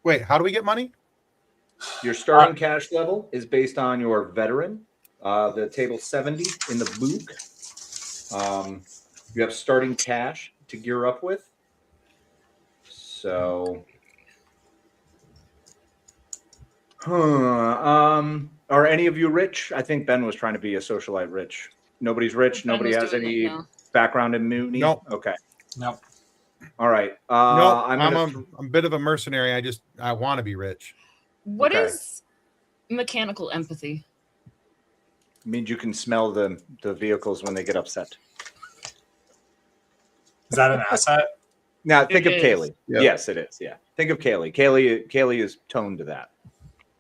Wait, how do we get money? Your starting cash level is based on your veteran. The table 70 in the book. You have starting cash to gear up with. So Are any of you rich? I think Ben was trying to be a socialite rich. Nobody's rich. Ben Nobody was has doing any it, no. background in Mooney. Nope. Okay. Nope. All right. No, I'm I'm gonna. a bit of a mercenary. I want to be rich. What Okay. is mechanical empathy? Means you can smell the vehicles when they get upset. Is that an asset? Now think It of is. Kaylee. Yeah. Yes, it is. Yeah. Think of Kaylee. Kaylee is toned to that.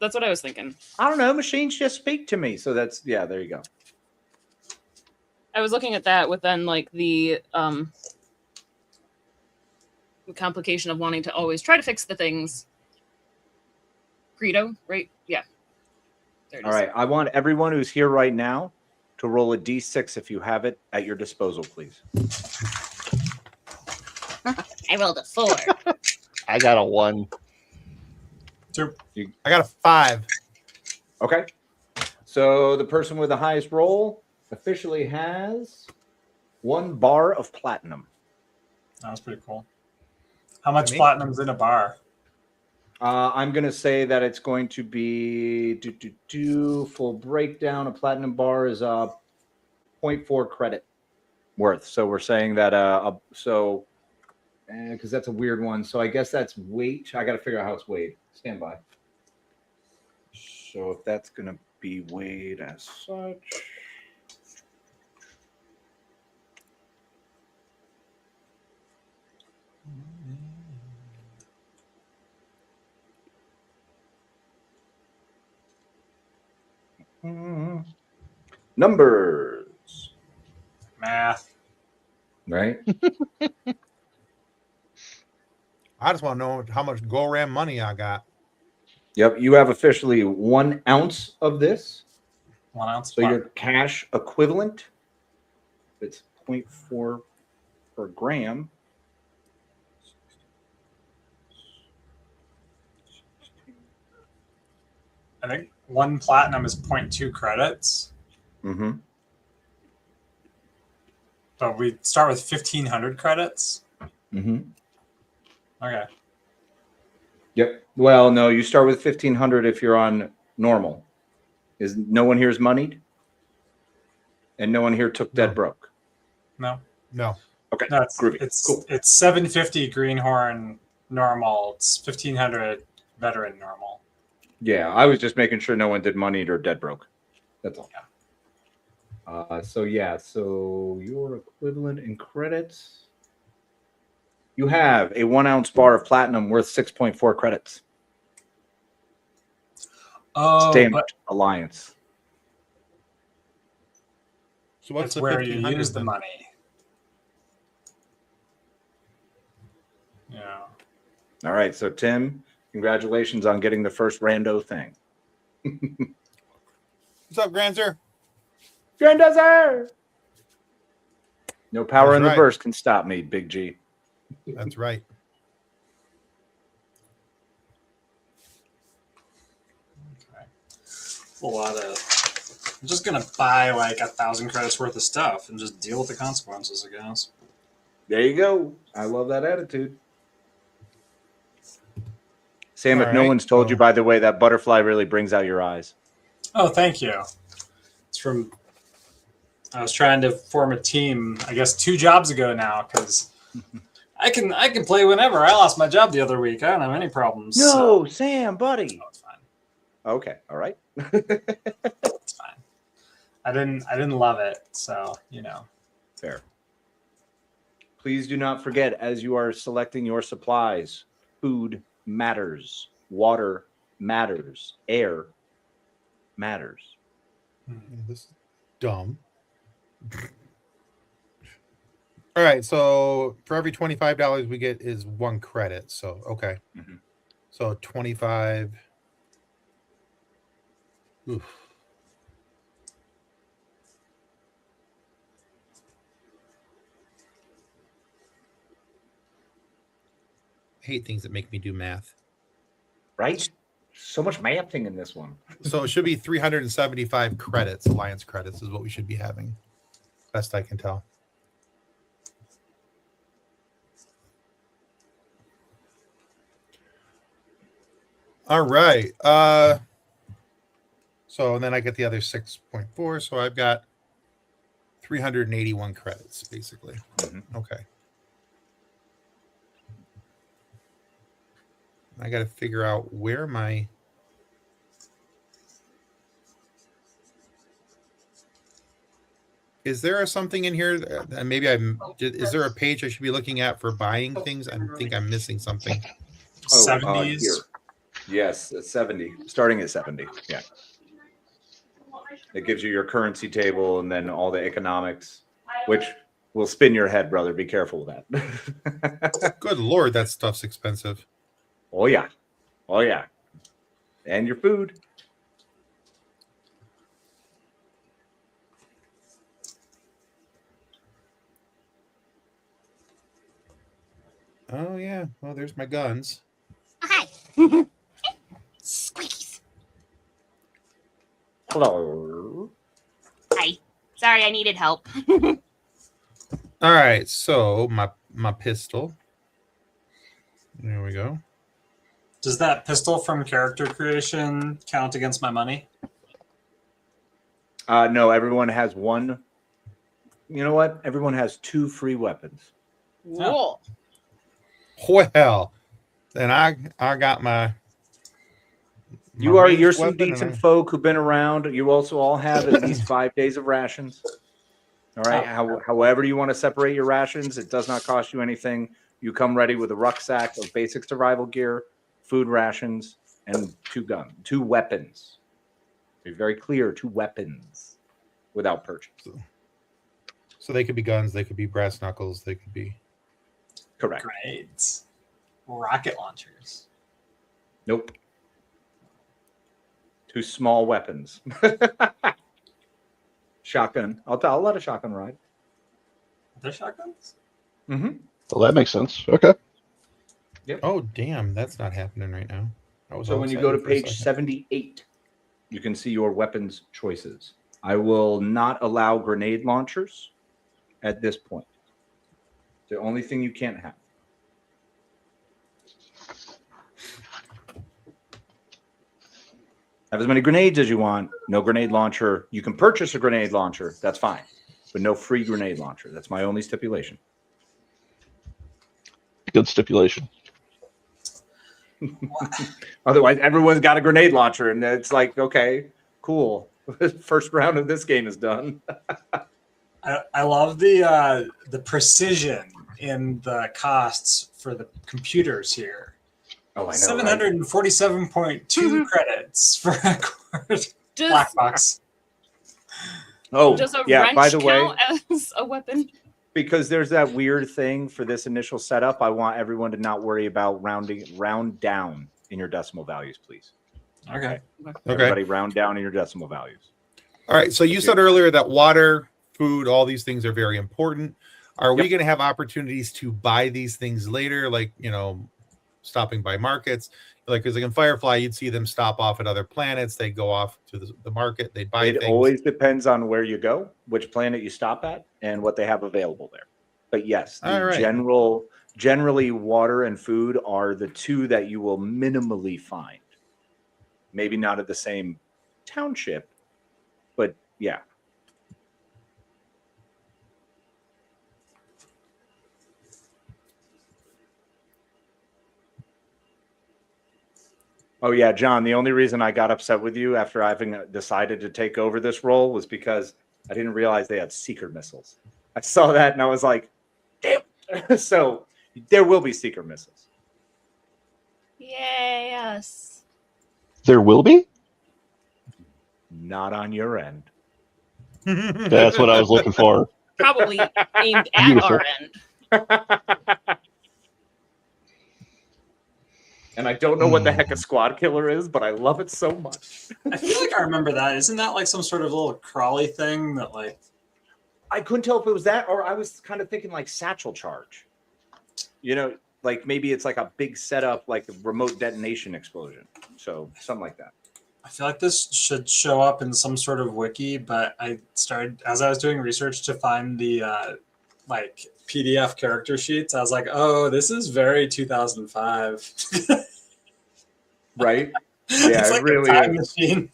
That's what I was thinking. I don't know. Machines just speak to me. So that's there you go. I was looking at that with then like the complication of wanting to always try to fix the things. Greedo, right? Yeah. There it All is. right. I want everyone who's here right now to roll a d6 if you have it at your disposal, please. I rolled a 4. I got a 1. I got a 5. Okay. So the person with the highest roll officially has 1 bar of platinum. That was pretty cool. How much Me? platinum's in a bar? I'm going to say that it's going to be full breakdown. A platinum bar is 0.4 credit worth. So we're saying that because that's a weird one. So I guess that's weight. I got to figure out how it's weighed. Stand by. So if that's going to be weighed as such. Numbers, Math. right? I just want to know how much Goram money I got. Yep, you have officially 1 ounce of this. 1 ounce. So your cash equivalent, it's 0.4 per gram. I think 1 platinum is 0.2 credits, Mm-hmm. but we start with 1,500 credits. Mm-hmm. Okay. Yep. Well, no, you start with 1,500 if you're on normal. Is no one here is moneyed? And no one here took dead broke. No. No. Okay. No, it's groovy. it's Cool. it's 750 greenhorn normal. It's 1,500 veteran normal. Yeah, I was just making sure no one did moneyed or dead broke. That's all. So your equivalent in credits. You have a 1 ounce bar of platinum worth 6.4 credits. Oh, Stamped but Alliance. So what's that's the where you 1,500 use the then? money. Yeah. All right, so Tim, congratulations on getting the first rando thing. What's up, Granzer? Grandizer! No power That's in the right. verse can stop me, Big G. That's right. Okay. A lot of. I'm just gonna buy like 1,000 credits worth of stuff and just deal with the consequences, I guess. There you go. I love that attitude. Sam, All if no right, one's told so- you, by the way, that butterfly really brings out your eyes. Oh, thank you. It's from. I was trying to form a team, I guess 2 jobs ago now, because I can play whenever. I lost my job the other week. I don't have any problems. No, Sam, buddy. So it's fine. Okay, all right. It's fine. I didn't love it, so Fair. Please do not forget, as you are selecting your supplies, food matters, water matters, air matters. Yeah, this is dumb. All right, so for every $25 we get is 1 credit. So okay. Mhm. So 25. Oof. I hate things that make me do math. Right? So much mathing in this one. So it should be 375 credits, alliance credits is what we should be having. Best I can tell. All right. So and then I get the other 6.4. So I've got 381 credits, basically. Okay. I got to figure out where my... Is there something in here that maybe is there a page I should be looking at for buying things? I think I'm missing something. 70s. Here. Yes, it's 70. Starting at 70. Yeah. It gives you your currency table and then all the economics, which will spin your head, brother. Be careful with that. Good Lord, that stuff's expensive. Oh, yeah. Oh, yeah. And your food. Oh, yeah. Well, there's my guns. Hi. Squeakies. Hello. Hi. Sorry, I needed help. All right. So my pistol. There we go. Does that pistol from character creation count against my money? No, everyone has one. You know what? Everyone has 2 free weapons. Cool. Well, then I got my You're ranged some weapon decent and folk who've been around. You also all have at least 5 days of rations. All right. However you want to separate your rations, it does not cost you anything. You come ready with a rucksack of basic survival gear, food rations, and 2 weapons. Be very clear, 2 weapons without purchase. So they could be guns, they could be brass knuckles, they could be... Correct. Great. Rocket launchers. Nope. 2 small weapons. Shotgun. I'll let a shotgun ride. Are there shotguns? Mm-hmm. Well, that makes sense. Okay. Oh, damn, that's not happening right now. So when you go to page 78, you can see your weapons choices. I will not allow grenade launchers at this point. The only thing you can't have. Have as many grenades as you want. No grenade launcher. You can purchase a grenade launcher. That's fine. But no free grenade launcher. That's my only stipulation. Good stipulation. Otherwise, everyone's got a grenade launcher. And it's like, okay, cool. First round of this game is done. I love the precision in the costs for the computers here. Oh, I know. 747.2 credits for a black box. Oh, Does a yeah. wrench By the way, count as a weapon? because there's that weird thing for this initial setup, I want everyone to not worry about round down in your decimal values, please. Okay. Everybody round down in your decimal values. All right. So you said earlier that water, food, all these things are very important. Are we Yep. going to have opportunities to buy these things later? Like, stopping by markets, like, because like in Firefly, you'd see them stop off at other planets. They'd go off to the market. They'd buy It things. always depends on where you go, which planet you stop at, and what they have available there. But yes, All right. generally water and food are the 2 that you will minimally find. Maybe not at the same township, but yeah. Oh yeah, John, the only reason I got upset with you after having decided to take over this role was because I didn't realize they had seeker missiles. I saw that and I was like, damn. So there will be seeker missiles. Yay, us. There will be? Not on your end. That's what I was looking for. Probably aimed at Beautiful. our end. And I don't know what the heck a squad killer is, but I love it so much. I feel like I remember that. Isn't that like some sort of little crawly thing that like... I couldn't tell if it was that or I was kind of thinking like satchel charge. Like maybe it's like a big setup, like a remote detonation explosion. So something like that. I feel like this should show up in some sort of wiki, but I started, as I was doing research to find the like PDF character sheets, I was like, oh, this is very 2005. Right? It's Yeah, like it really a time is. machine.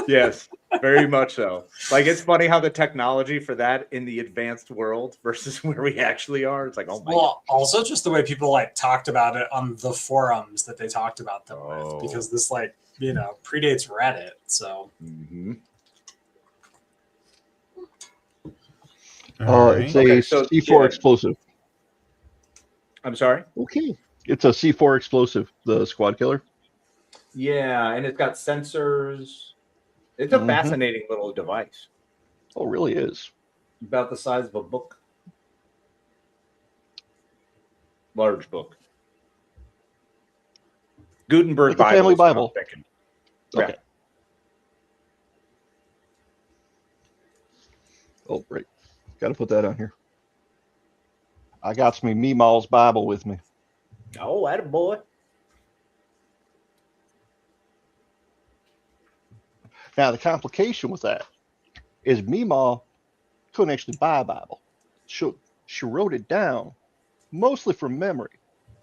Yes, very much so. Like, it's funny how the technology for that in the advanced world versus where we actually are. It's like, oh my God. Well, also just the way people like talked about it on the forums that they talked about them with, because this like, you know, predates Reddit. So It's a C4 explosive. I'm sorry? Okay. It's a C4 explosive, the squad killer. Yeah, and it's got sensors. It's a fascinating little device. Oh, it really is. About the size of a book. Large book. Gutenberg Like a Bible. family is what I'm Bible. thinking. Okay. Yeah. Oh, right. Got to put that on here. I got me Meemaw's Bible with me. Oh, attaboy. Now, the complication with that is Meemaw couldn't actually buy a Bible. She wrote it down, mostly from memory.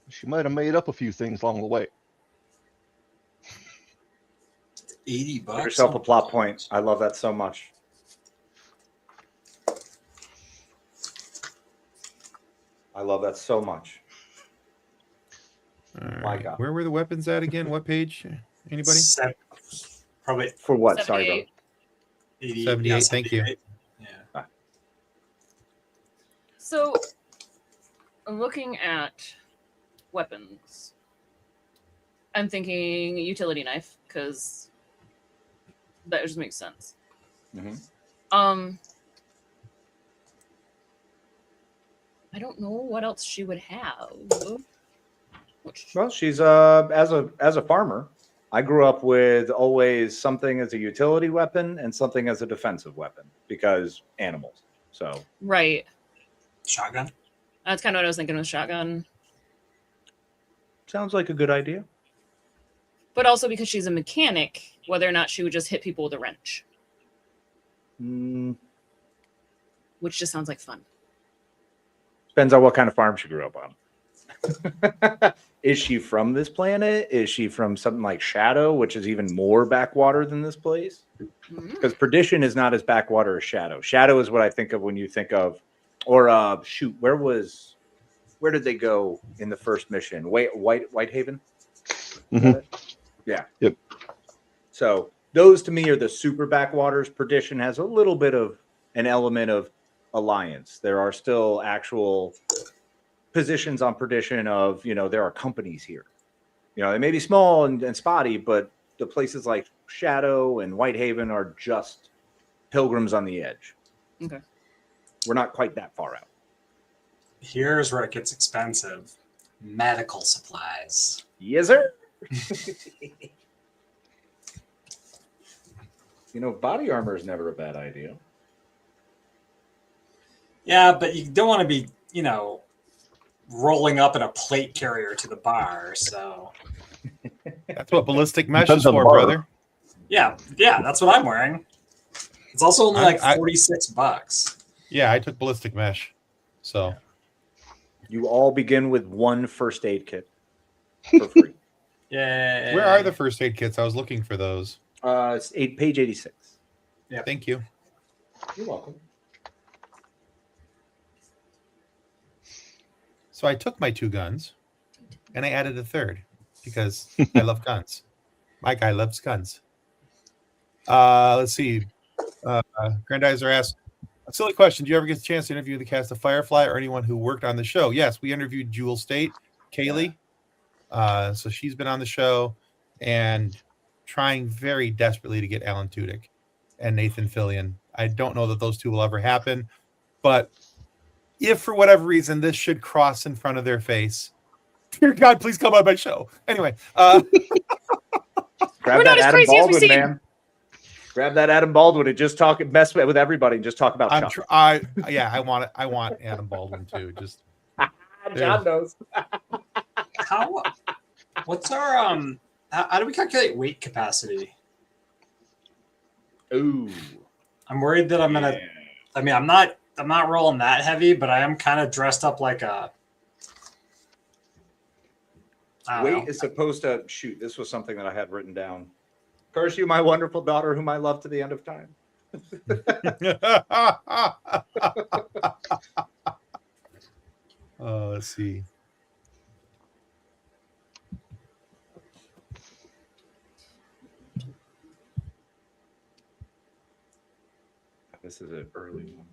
She might have made up a few things along the way. $80. Give yourself a plot point. I love that so much. I love that so much. All My right. God. Where were the weapons at again? What page? Anybody? Probably For what? Sorry, bro. 80, 78, thank you. Yeah. So, looking at weapons, I'm thinking utility knife because that just makes sense. I don't know what else she would have. Well, she's as a farmer. I grew up with always something as a utility weapon and something as a defensive weapon because animals. So Right. Shotgun. That's kind of what I was thinking with shotgun. sounds like a good idea. But also because she's a mechanic, whether or not she would just hit people with a wrench, which just sounds like fun. Depends on what kind of farm she grew up on. Is she from this planet? Is she from something like Shadow, which is even more backwater than this place? Because Perdition is not as backwater as Shadow. Shadow is what I think of when you think of, or shoot, where did they go in the first mission? Whitehaven? Yeah. Yep. So those to me are the super backwaters. Perdition has a little bit of an element of alliance. There are still actual positions on Perdition of, there are companies here. They may be small and spotty, but the places like Shadow and Whitehaven are just pilgrims on the edge. Okay. We're not quite that far out. Here's where it gets expensive. Medical supplies. Yes, sir. Body armor is never a bad idea. Yeah, but you don't want to be, rolling up in a plate carrier to the bar. So That's what ballistic mesh Depends is on the for, bar. brother. yeah, that's what I'm wearing. It's also only like $46. Yeah, I took ballistic mesh. So You all begin with one first aid kit for free. Yeah. where are the first aid kits? I was looking for those. It's page 86. Yeah. Thank you. You're welcome. So I took my 2 guns and I added a third because I love guns. My guy loves guns. Let's see. Grandizer asks, a silly question. Do you ever get a chance to interview the cast of Firefly or anyone who worked on the show? Yes, we interviewed Jewel State, Kaylee. So she's been on the show and trying very desperately to get Alan Tudyk and Nathan Fillion. I don't know that those two will ever happen, but if for whatever reason this should cross in front of their face, dear God, please come on my show. Anyway, grab We're that not as Adam crazy as we Baldwin, seem. man. Grab that Adam Baldwin and just mess with everybody and just talk about Chuck. I want Adam Baldwin too. Just John knows. What's our how do we calculate weight capacity? Ooh. I'm worried that I'm gonna I'm not rolling that heavy, but I am kind of dressed up like a Weight is supposed to shoot. This was something that I had written down. Curse you, my wonderful daughter, whom I love to the end of time. Let's see. This is an early one.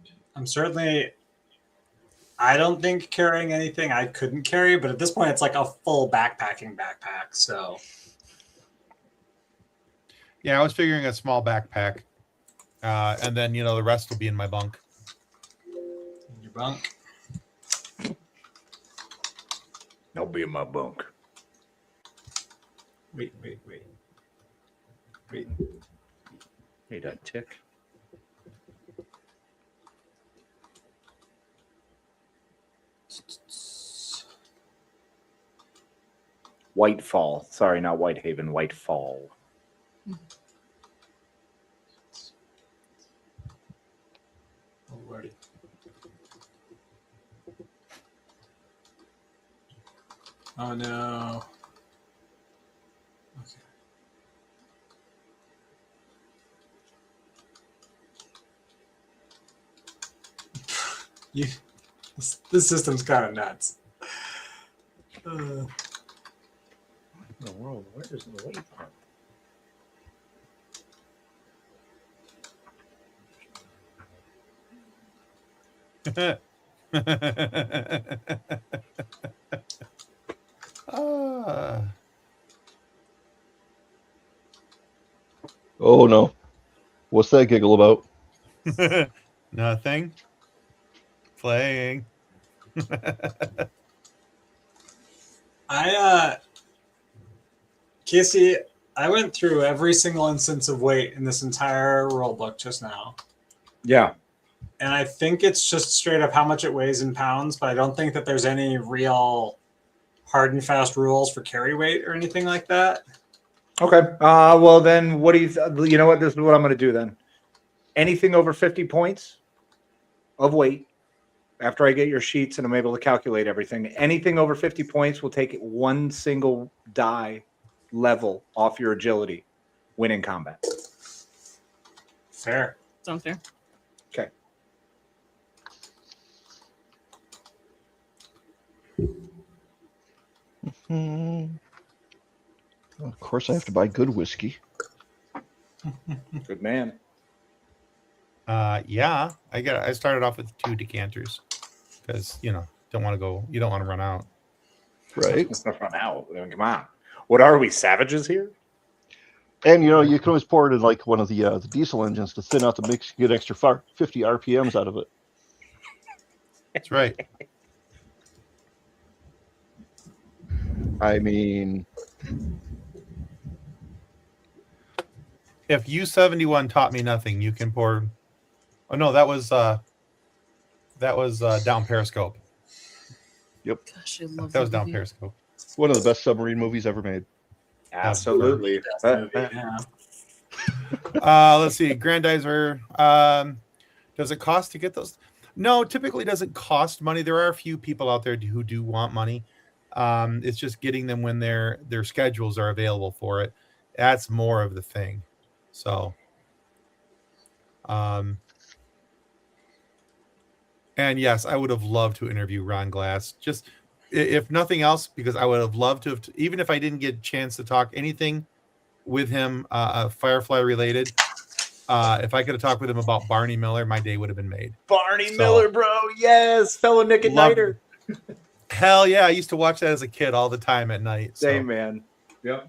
I don't think carrying anything I couldn't carry, but at this point it's like a full backpack. So Yeah, I was figuring a small backpack. And then, the rest will be in my bunk. your bunk. I'll be in my bunk. Wait. Hey, that tick. Whitefall. Sorry, not Whitehaven. Whitefall. Alrighty. Oh no. Okay. This system's kind of nuts. Oh, whoa, where is the weight part? Oh no. What's that giggle about? Nothing. Playing. Casey, I went through every single instance of weight in this entire rule book just now. Yeah. And I think it's just straight up how much it weighs in pounds, but I don't think that there's any real hard and fast rules for carry weight or anything like that. Okay. Well, then what do you know what? This is what I'm going to do then. Anything over 50 points of weight, after I get your sheets and I'm able to calculate everything, anything over 50 points will take one single die level off your agility when in combat. Fair. Sounds fair. Okay. Of course, I have to buy good whiskey. Good man. Yeah, I started off with 2 decanters because you don't want to run out. Right. Let's not run out. I mean, come on. What are we, savages here? And you can always pour it in like one of the diesel engines to thin out the mix, get extra 50 RPMs out of it. That's right. I mean, If U71 taught me nothing, you can pour. Oh no, that was Down Periscope. yep, Gosh, I love That was Down movie. Periscope. one of the best submarine movies ever made. Absolutely. Yeah. Let's see. Grandizer. Does it cost to get those? No, typically it doesn't cost money. There are a few people out there who do want money. It's just getting them when their schedules are available for it. That's more of the thing. So, and yes, I would have loved to interview Ron Glass. Just if nothing else, because I would have loved to have, even if I didn't get a chance to talk anything with him, Firefly related. If I could have talked with him about Barney Miller, my day would have been made. Barney Miller, bro. Yes. Fellow Nick at Love- Nighter. Hell yeah, I used to watch that as a kid all the time at night. So, Same, man. Yep.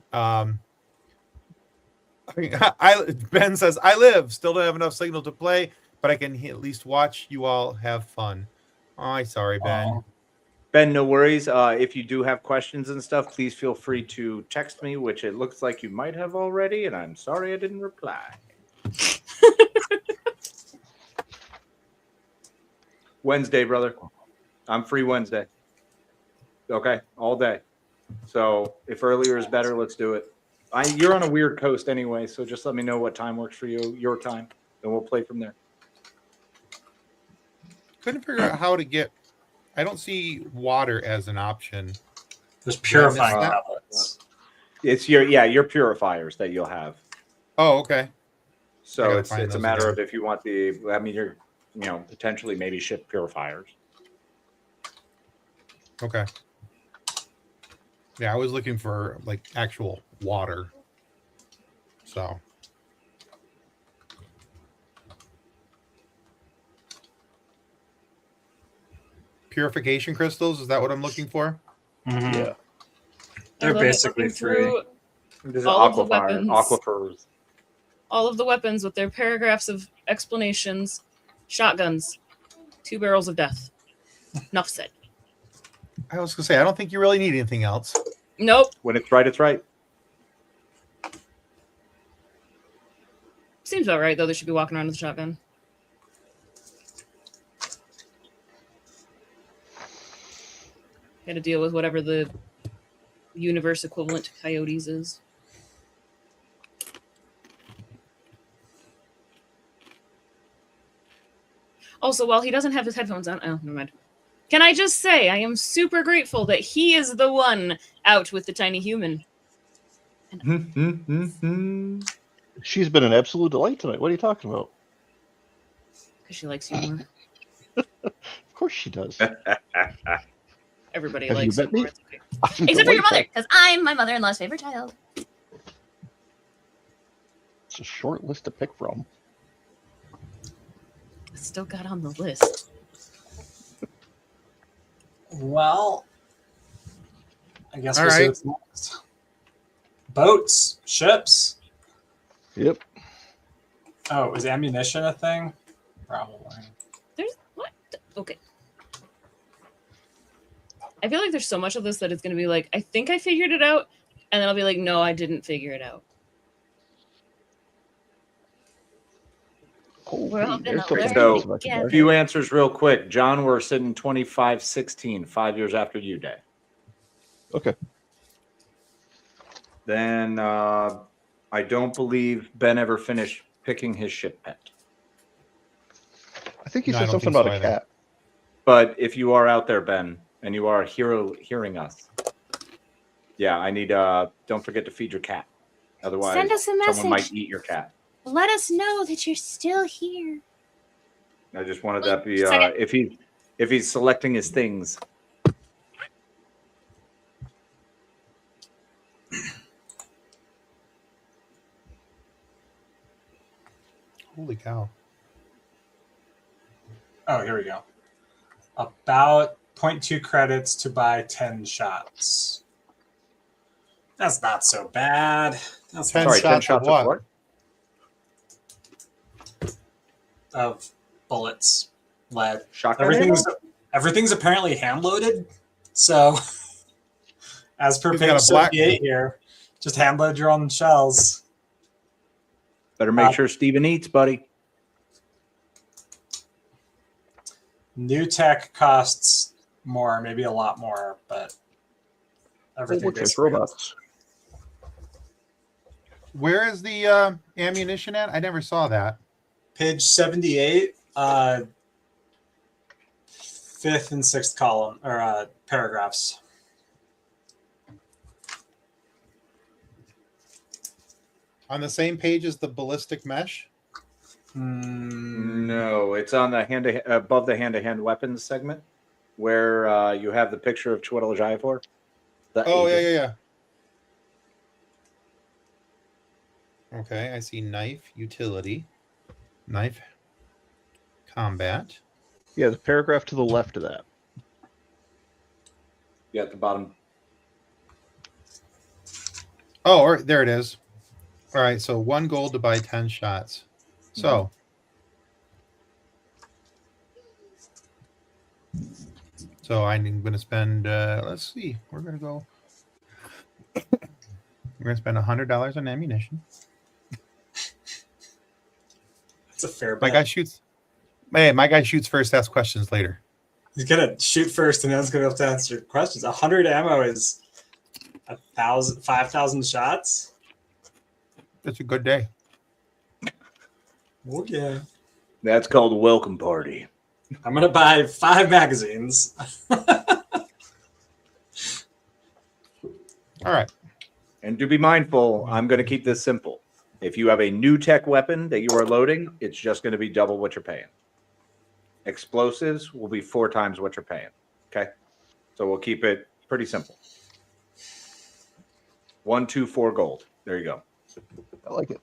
Ben says, I live, still don't have enough signal to play, but I can at least watch you all have fun. Oh, sorry, Ben. Ben, no worries. If you do have questions and stuff, please feel free to text me, which it looks like you might have already, and I'm sorry I didn't reply. Wednesday, brother. I'm free Wednesday. Okay, all day. So if earlier is better, let's do it. You're on a weird coast anyway, so just let me know what time works for you, your time, and we'll play from there. Couldn't figure out how to get. I don't see water as an option. There's purifying Yeah, tablets. It's your purifiers that you'll have. Oh, okay. I So gotta it's find a those matter again. of if you want the. I mean, you're potentially maybe ship purifiers. Okay. Yeah, I was looking for like actual water. So. Purification crystals, is that what I'm looking for? Mhm. Yeah. They're And then basically looking free. through This is all of the aquifers. all of the weapons with their paragraphs of explanations. Shotguns, 2 barrels of death. Enough said. I was gonna say I don't think you really need anything else. Nope. When it's right, it's right. Seems about right though. They should be walking around with a shotgun. Got to deal with whatever the universe equivalent to coyotes is. Also, while he doesn't have his headphones on, oh, never mind. Can I just say I am super grateful that he is the one out with the tiny human. She's been an absolute delight tonight. What are you talking about? Because she likes humor. Of course she does. Everybody Have you likes met me? humor. It's okay. I'm Except for your mother, delightful. because I'm my mother-in-law's favorite child. It's a short list to pick from. It's still got on the list. Well, I guess All we'll see right. what's next. Boats, ships. Yep. Oh, is ammunition a thing? Probably. There's what? Okay. I feel like there's so much of this that it's going to be like, I think I figured it out. And then I'll be like, no, I didn't figure it out. We're all There's gonna something learn else about you together. guys. Few answers real quick. John, we're sitting 25-16, 5 years after you day. Okay. Then I don't believe Ben ever finished picking his ship pet. I think you No, I said don't something think about so a either. cat. But if you are out there, Ben, and you are hearing us, yeah, I need. Don't forget to feed your cat. Otherwise, Send us a someone might message. eat your cat. Let us know that you're still here. I just wanted that to be Second. if he's selecting his things. Holy cow. Oh, here we go. About 0.2 credits to buy 10 shots. That's not so bad. That's 10 Sorry, 10 shots of shots what? of what? of bullets, lead. Shotgun ammo? Everything's apparently hand loaded. So, as per We've got page a black- 78 here, just hand load your own shells. Better make sure Steven eats, buddy. New tech costs more, maybe a lot more, but everything Which is basically- robots. Where is the ammunition at? I never saw that. Page 78, 5th and 6th column or paragraphs. On the same page as the ballistic mesh? No, it's on the above the hand-to-hand weapons segment, where you have the picture of Chiwetel Ejiofor. The Oh, agent. yeah. Okay, I see knife, utility, knife, combat. Yeah, the paragraph to the left of that. Yeah, at the bottom. Oh, or, there it is. All right, so 1 gold to buy 10 shots. So, I'm going to spend, let's see, we're going to go, we're going to spend $100 on ammunition. That's a fair My bet. guy shoots, my guy shoots first, asks questions later. He's gonna shoot first, and then he's gonna have to answer questions. 100 ammo is 5,000 shots. It's a good day. Oh yeah. That's called a welcome party. I'm gonna buy 5 magazines. All right. And to be mindful, I'm going to keep this simple. If you have a new tech weapon that you are loading, it's just going to be double what you're paying. Explosives will be 4 times what you're paying. Okay. So we'll keep it pretty simple. 1, 2, 4 gold. There you go. I like it.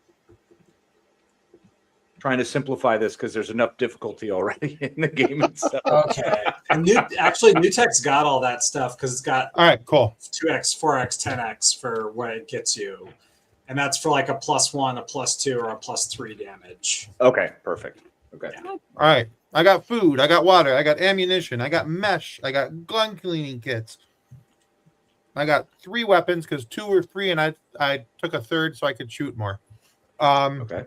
Trying to simplify this because there's enough difficulty already in the game itself. Okay. And new tech's got all that stuff because it's got All right, cool. 2x, 4x, 10x for what it gets you. And that's for like a +1, a +2, or a +3 damage. Okay, perfect. Okay. Yeah. All right. I got food. I got water. I got ammunition. I got mesh. I got gun cleaning kits. I got 3 weapons because 2 were free, and I took a third so I could shoot more. Okay.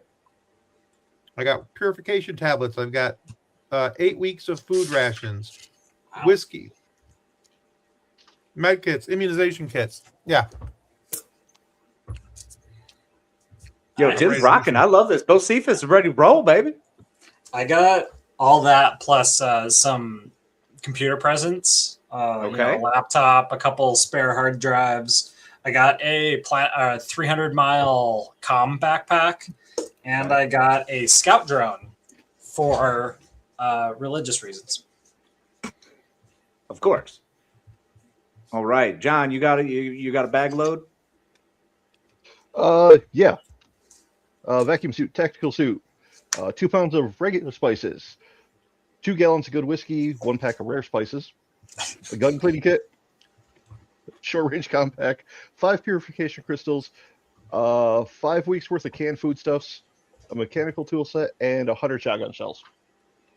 I got purification tablets. I've got 8 weeks of food rations, Wow. whiskey, med kits, immunization kits. Yeah. Yo, Tim's rocking. I love this. Bocephus is ready to roll, baby. I got all that plus some computer presents, Okay. a laptop, a couple spare hard drives. I got a 300-mile comm backpack, and I got a scout drone for religious reasons. Of course. All right, John, you got a bag load? Yeah. Vacuum suit, tactical suit, 2 pounds of regular spices, 2 gallons of good whiskey, 1 pack of rare spices, a gun cleaning kit, short range compact, 5 purification crystals, 5 weeks worth of canned foodstuffs, a mechanical tool set, and 100 shotgun shells.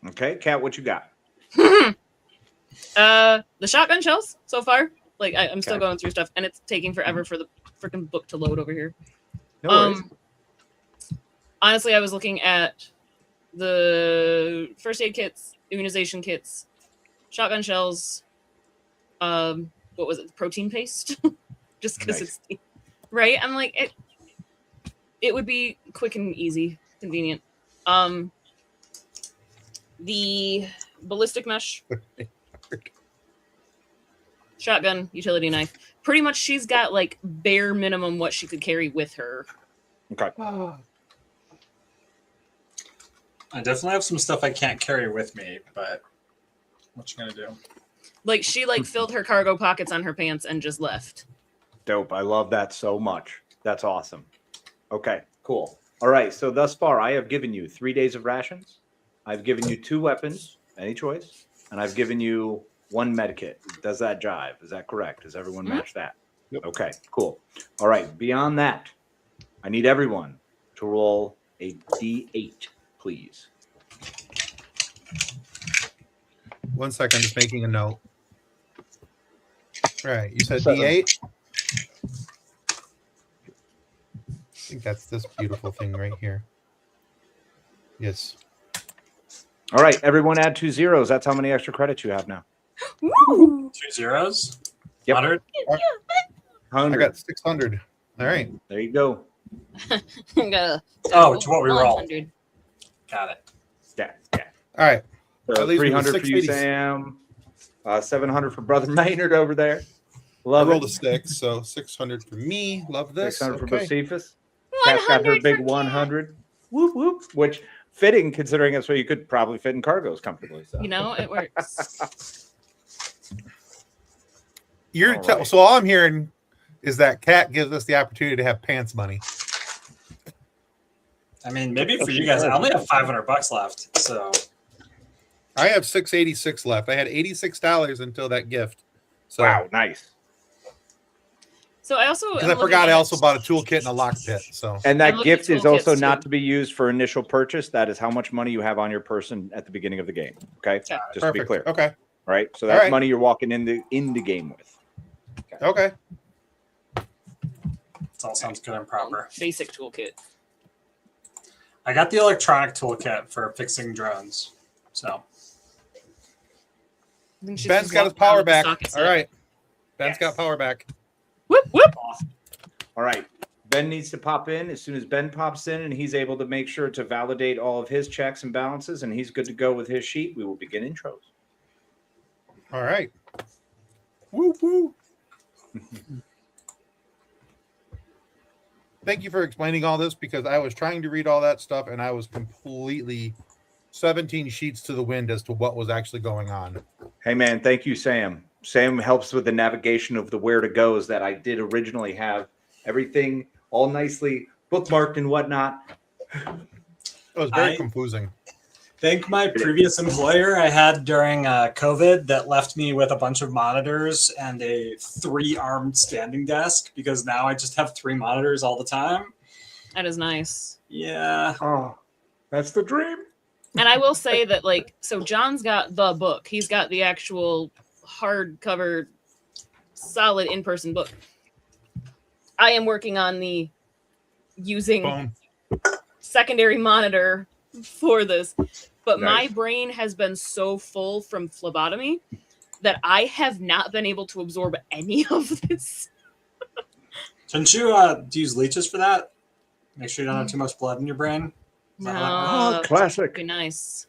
Okay, Kat, what you got? The shotgun shells so far. Like I'm still Okay. going through stuff, and it's taking forever for the freaking book to load over here. No worries. Honestly, I was looking at the first aid kits, immunization kits, shotgun shells. What was it? Protein paste. Just because Nice. it's right. I'm like it would be quick and easy, convenient. The ballistic mesh, shotgun, utility knife. Pretty much, she's got like bare minimum what she could carry with her. Okay. I definitely have some stuff I can't carry with me, but what you gonna do? Like she filled her cargo pockets on her pants and just left. Dope. I love that so much. That's awesome. Okay, cool. All right, so thus far, I have given you 3 days of rations. I've given you 2 weapons, any choice, and I've given you 1 med kit. Does that jive? Is that correct? Does everyone match that? Yep. Okay, cool. All right, beyond that, I need everyone to roll a D8, please. 1 second, just making a note. All right, you said 7. D8. I think that's this beautiful thing right here. Yes. All right, everyone add 2 zeros. That's how many extra credits you have now. Woo! 2 zeros? Yep. 100? I 100. got 600. All right. There you go. Oh, it's what we roll. 100. Got it. Yeah. All right. So That leaves me with 300 for you, 680. Sam. 700 for Brother Maynard over there. I Love rolled it. a 6, so 600 for me. Love this. 600 for Okay. Bocephus. Kat's got her 100 big for 100. Whoop, whoop. Which fitting, considering that's where you could probably fit in cargos comfortably. So. You know, it works. You're All right. So all I'm hearing is that Kat gives us the opportunity to have pants money. I mean, maybe for you guys, I only have $500 left, so I have 686 left. I had $86 until that gift. So Wow, nice. So I also because I forgot I also bought a toolkit and a lock pit. So And I'm that looking gift at is also toolkits, not too. to be used for initial purchase. That is how much money you have on your person at the beginning of the game. Okay, Okay. just to be perfect. clear. Okay. All right, so All that's right. money you're walking in the game with. Okay. it all sounds good and proper. basic toolkit. I got the electronic toolkit for fixing drones. So I think she's Ben's just got his walking around power with the back. socket set. All right. Ben's Yes. got power back. Whoop whoop. All right. Ben needs to pop in. As soon as Ben pops in and he's able to make sure to validate all of his checks and balances and he's good to go with his sheet, we will begin intros. All right. Woo woo. thank you for explaining all this, because I was trying to read all that stuff and I was completely 17 sheets to the wind as to what was actually going on. Hey, man, thank you, Sam. Sam helps with the navigation of the where to goes that I did originally have everything all nicely bookmarked and whatnot. It was very confusing. Thank my previous employer I had during COVID that left me with a bunch of monitors and a 3-armed standing desk, because now I just have 3 monitors all the time. That is nice. Yeah. Oh, that's the dream. And I will say that, like, so John's got the book. He's got the actual hardcover, solid in-person book. I am working on the using secondary monitor for this. But my brain has been so full from phlebotomy that I have not been able to absorb any of this. Shouldn't you use leeches for that? Make sure you don't have too much blood in your brain. No, classic. Be nice.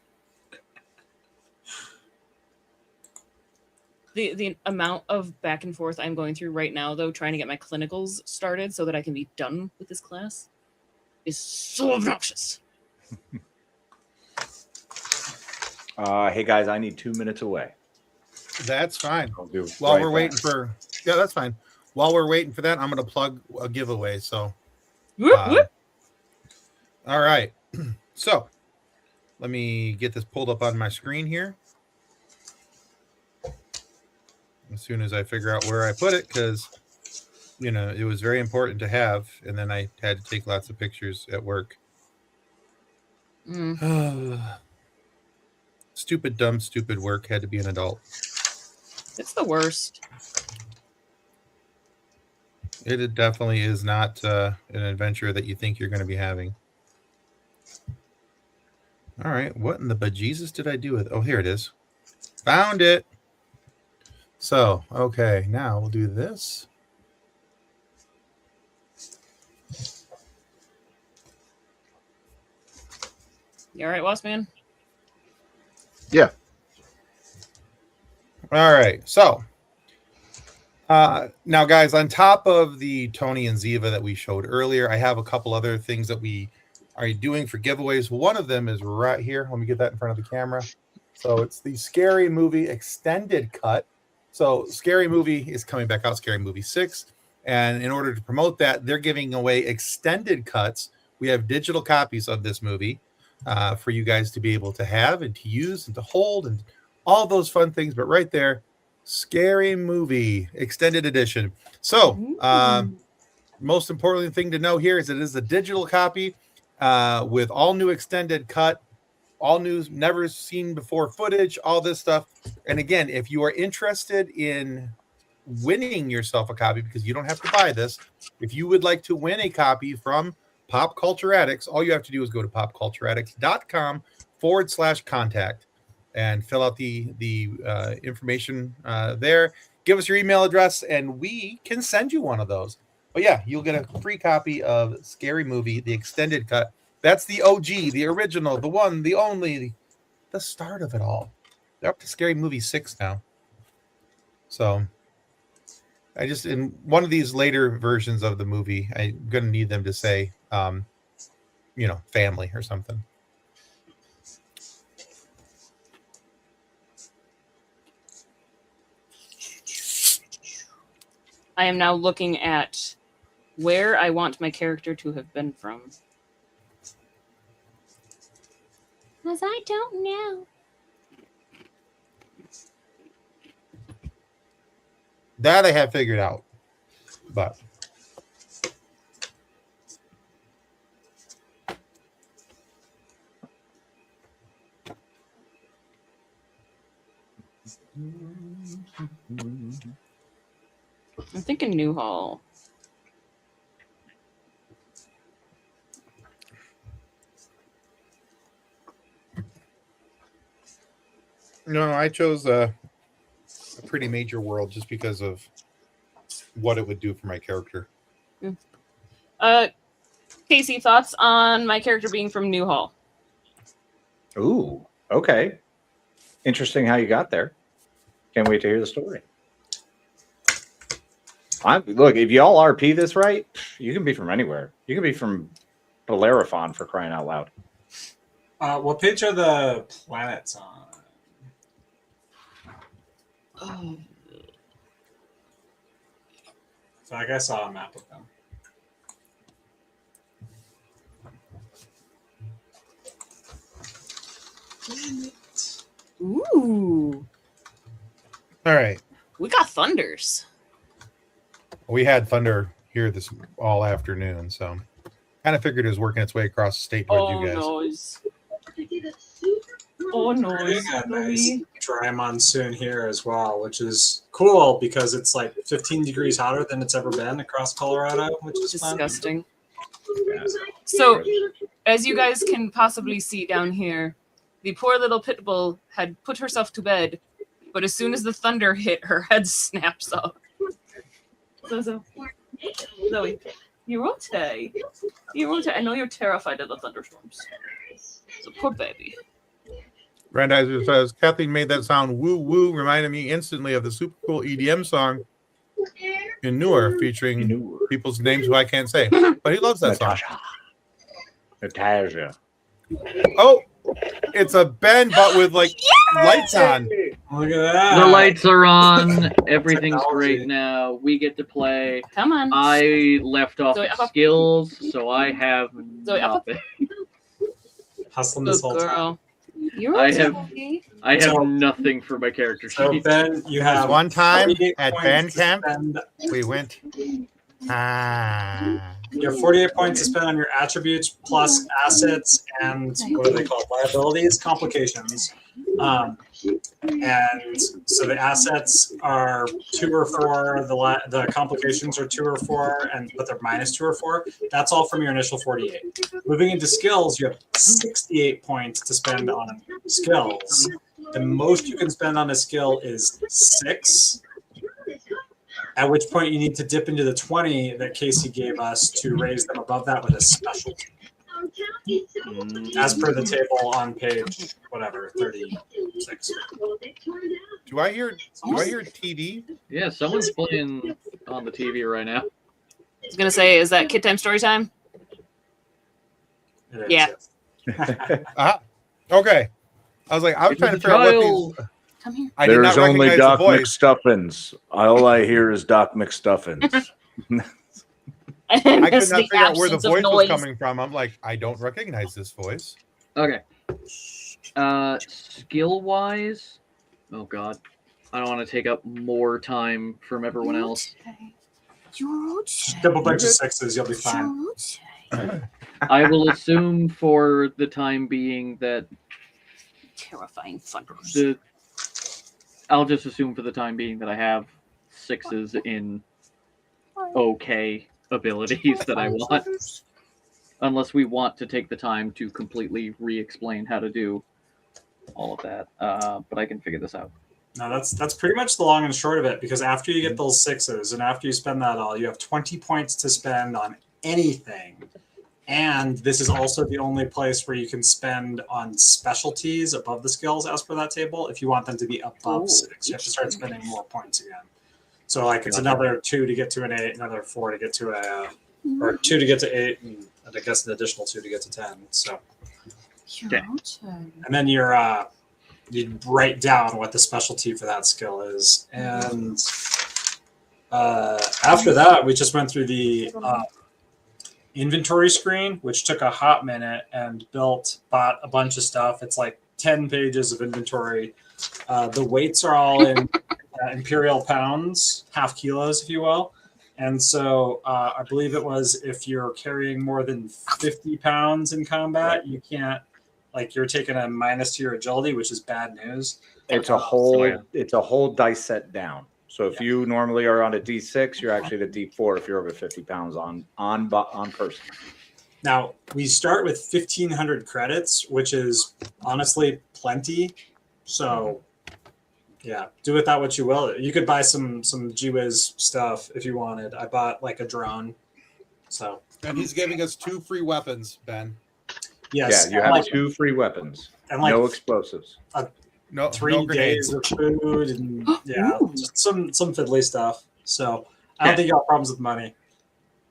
The amount of back and forth I'm going through right now, though, trying to get my clinicals started so that I can be done with this class, is so obnoxious. Hey guys, I need 2 minutes away. That's fine. I'll do While right we're back. waiting for, yeah, that's fine. While we're waiting for that, I'm going to plug a giveaway. So, Whoop, whoop. all right. So, let me get this pulled up on my screen here. As soon as I figure out where I put it, because, you know, it was very important to have, and then I had to take lots of pictures at work. Stupid, dumb, stupid work. Had to be an adult. It's the worst. It definitely is not an adventure that you think you're going to be having. All right. What in the bejesus did I do with? Oh, here it is. Found it. So, okay. Now we'll do this. You all right, Wasp Man? Yeah. All right. So, now, guys, on top of the Tony and Ziva that we showed earlier, I have a couple other things that we are doing for giveaways. One of them is right here. Let me get that in front of the camera. So it's the Scary Movie Extended Cut. So Scary Movie is coming back out, Scary Movie 6. And in order to promote that, they're giving away extended cuts. We have digital copies of this movie for you guys to be able to have and to use and to hold and all those fun things. But right there, Scary Movie Extended Edition. So most important thing to know here is it is a digital copy with all new extended cut, all new, never seen before footage, all this stuff. And again, if you are interested in winning yourself a copy, because you don't have to buy this, if you would like to win a copy from Pop Culture Addicts, all you have to do is go to popcultureaddicts.com/contact and fill out the information there. Give us your email address and we can send you one of those. But yeah, you'll get a free copy of Scary Movie, the extended cut. That's the OG, the original, the one, the only, the start of it all. They're up to Scary Movie 6 now. So I just, in one of these later versions of the movie, I'm going to need them to say, you know, family or something. I am now looking at where I want my character to have been from. Because I don't know. That I have figured out. But I'm thinking Newhall. no, I chose a pretty major world just because of what it would do for my character. Casey, thoughts on my character being from Newhall? Ooh, okay. Interesting how you got there. Can't wait to hear the story. Look, if y'all RP this right, you can be from anywhere. You can be from Bellerophon, for crying out loud. What page are the planets on? Oh, So I guess I saw a map of them. ooh, All right. we got thunders. We had thunder here this all afternoon, so kind of figured it was working its way across the state towards Oh, you guys. noise. Oh, noise. Getting a nice dry monsoon here as well, which is cool because it's like 15 degrees hotter than it's ever been across Colorado, which is fun. Disgusting. Yeah. So, as you guys can possibly see down here, the poor little pit bull had put herself to bed, but as soon as the thunder hit, her head snaps off. Zoe, you're okay. You're okay. I know you're terrified of the thunderstorms. So poor baby. Randizer says Kathleen made that sound woo woo, reminded me instantly of the super cool EDM song in Newer featuring people's names who I can't say, but he loves that song. Natasha. Oh, it's a Ben, but with like lights on. Look at that. The lights are on. Everything's great now. We get to play. Come on. I left off Zoe, of skills, so I have Zoe, nothing. Hustling this Good whole time. girl. You're I okay. have So- nothing for my character So sheet. Ben, you have One time 48 at points band to camp, spend. we went. You have 48 points to spend on your attributes plus assets and what are they called? Liabilities, complications. And so the assets are 2 or 4. The complications are 2 or 4, but they're minus 2 or 4. That's all from your initial 48. Moving into skills, you have 68 points to spend on skills. The most you can spend on a skill is 6. At which point you need to dip into the 20 that Casey gave us to raise them above that with a specialty. As per the table on page, whatever, 36. Do I hear TD? Yeah, someone's playing on the TV right now. I was gonna say, is that kid time story time? It is, Yeah. yes. Okay. I was like, I was It trying to was a figure out what Come these. here. I did There's not only recognize Doc the voice. McStuffins. All I hear is Doc McStuffins. I could not It's the figure out where the absence of voice was noise. coming from. I'm like, I don't recognize this voice. Okay. Skill wise, oh god, I don't want to take up more time from everyone else. You're okay. Double bunch of 6s, you'll be fine. You're okay. I will assume for the time being that Terrifying thunders. I'll just assume for the time being that I have 6s in okay abilities that I want. Unless we want to take the time to completely re-explain how to do all of that. But I can figure this out. No, that's pretty much the long and short of it, because after you get those 6s and after you spend that all, you have 20 points to spend on anything. And this is also the only place where you can spend on specialties above the skills as per that table if you want them to be above 6. You have to start spending more points again. So like it's another 2 to get to an 8, another 4 to get to or 2 to get to 8, and I guess an additional 2 to get to 10. So You're okay. and then you write down what the specialty for that skill is. And after that, we just went through the inventory screen, which took a hot minute, and bought a bunch of stuff. It's like 10 pages of inventory. The weights are all in imperial pounds, half kilos, if you will. And so I believe it was if you're carrying more than 50 pounds in combat, you can't, like, you're taking a minus to your agility, which is bad news. It's a whole dice set down. So if you normally are on a D6, you're actually at a D4 if you're over 50 pounds on person. Now, we start with 1,500 credits, which is honestly plenty. So, yeah, do with that what you will. You could buy some G-Wiz stuff if you wanted. I bought like a drone. So, And he's giving us 2 free weapons, Ben. yes. Yeah, you have 2 free weapons. And like no explosives. No, 3 no grenades. days of food and yeah, just some fiddly stuff. So I don't think you have problems with money. And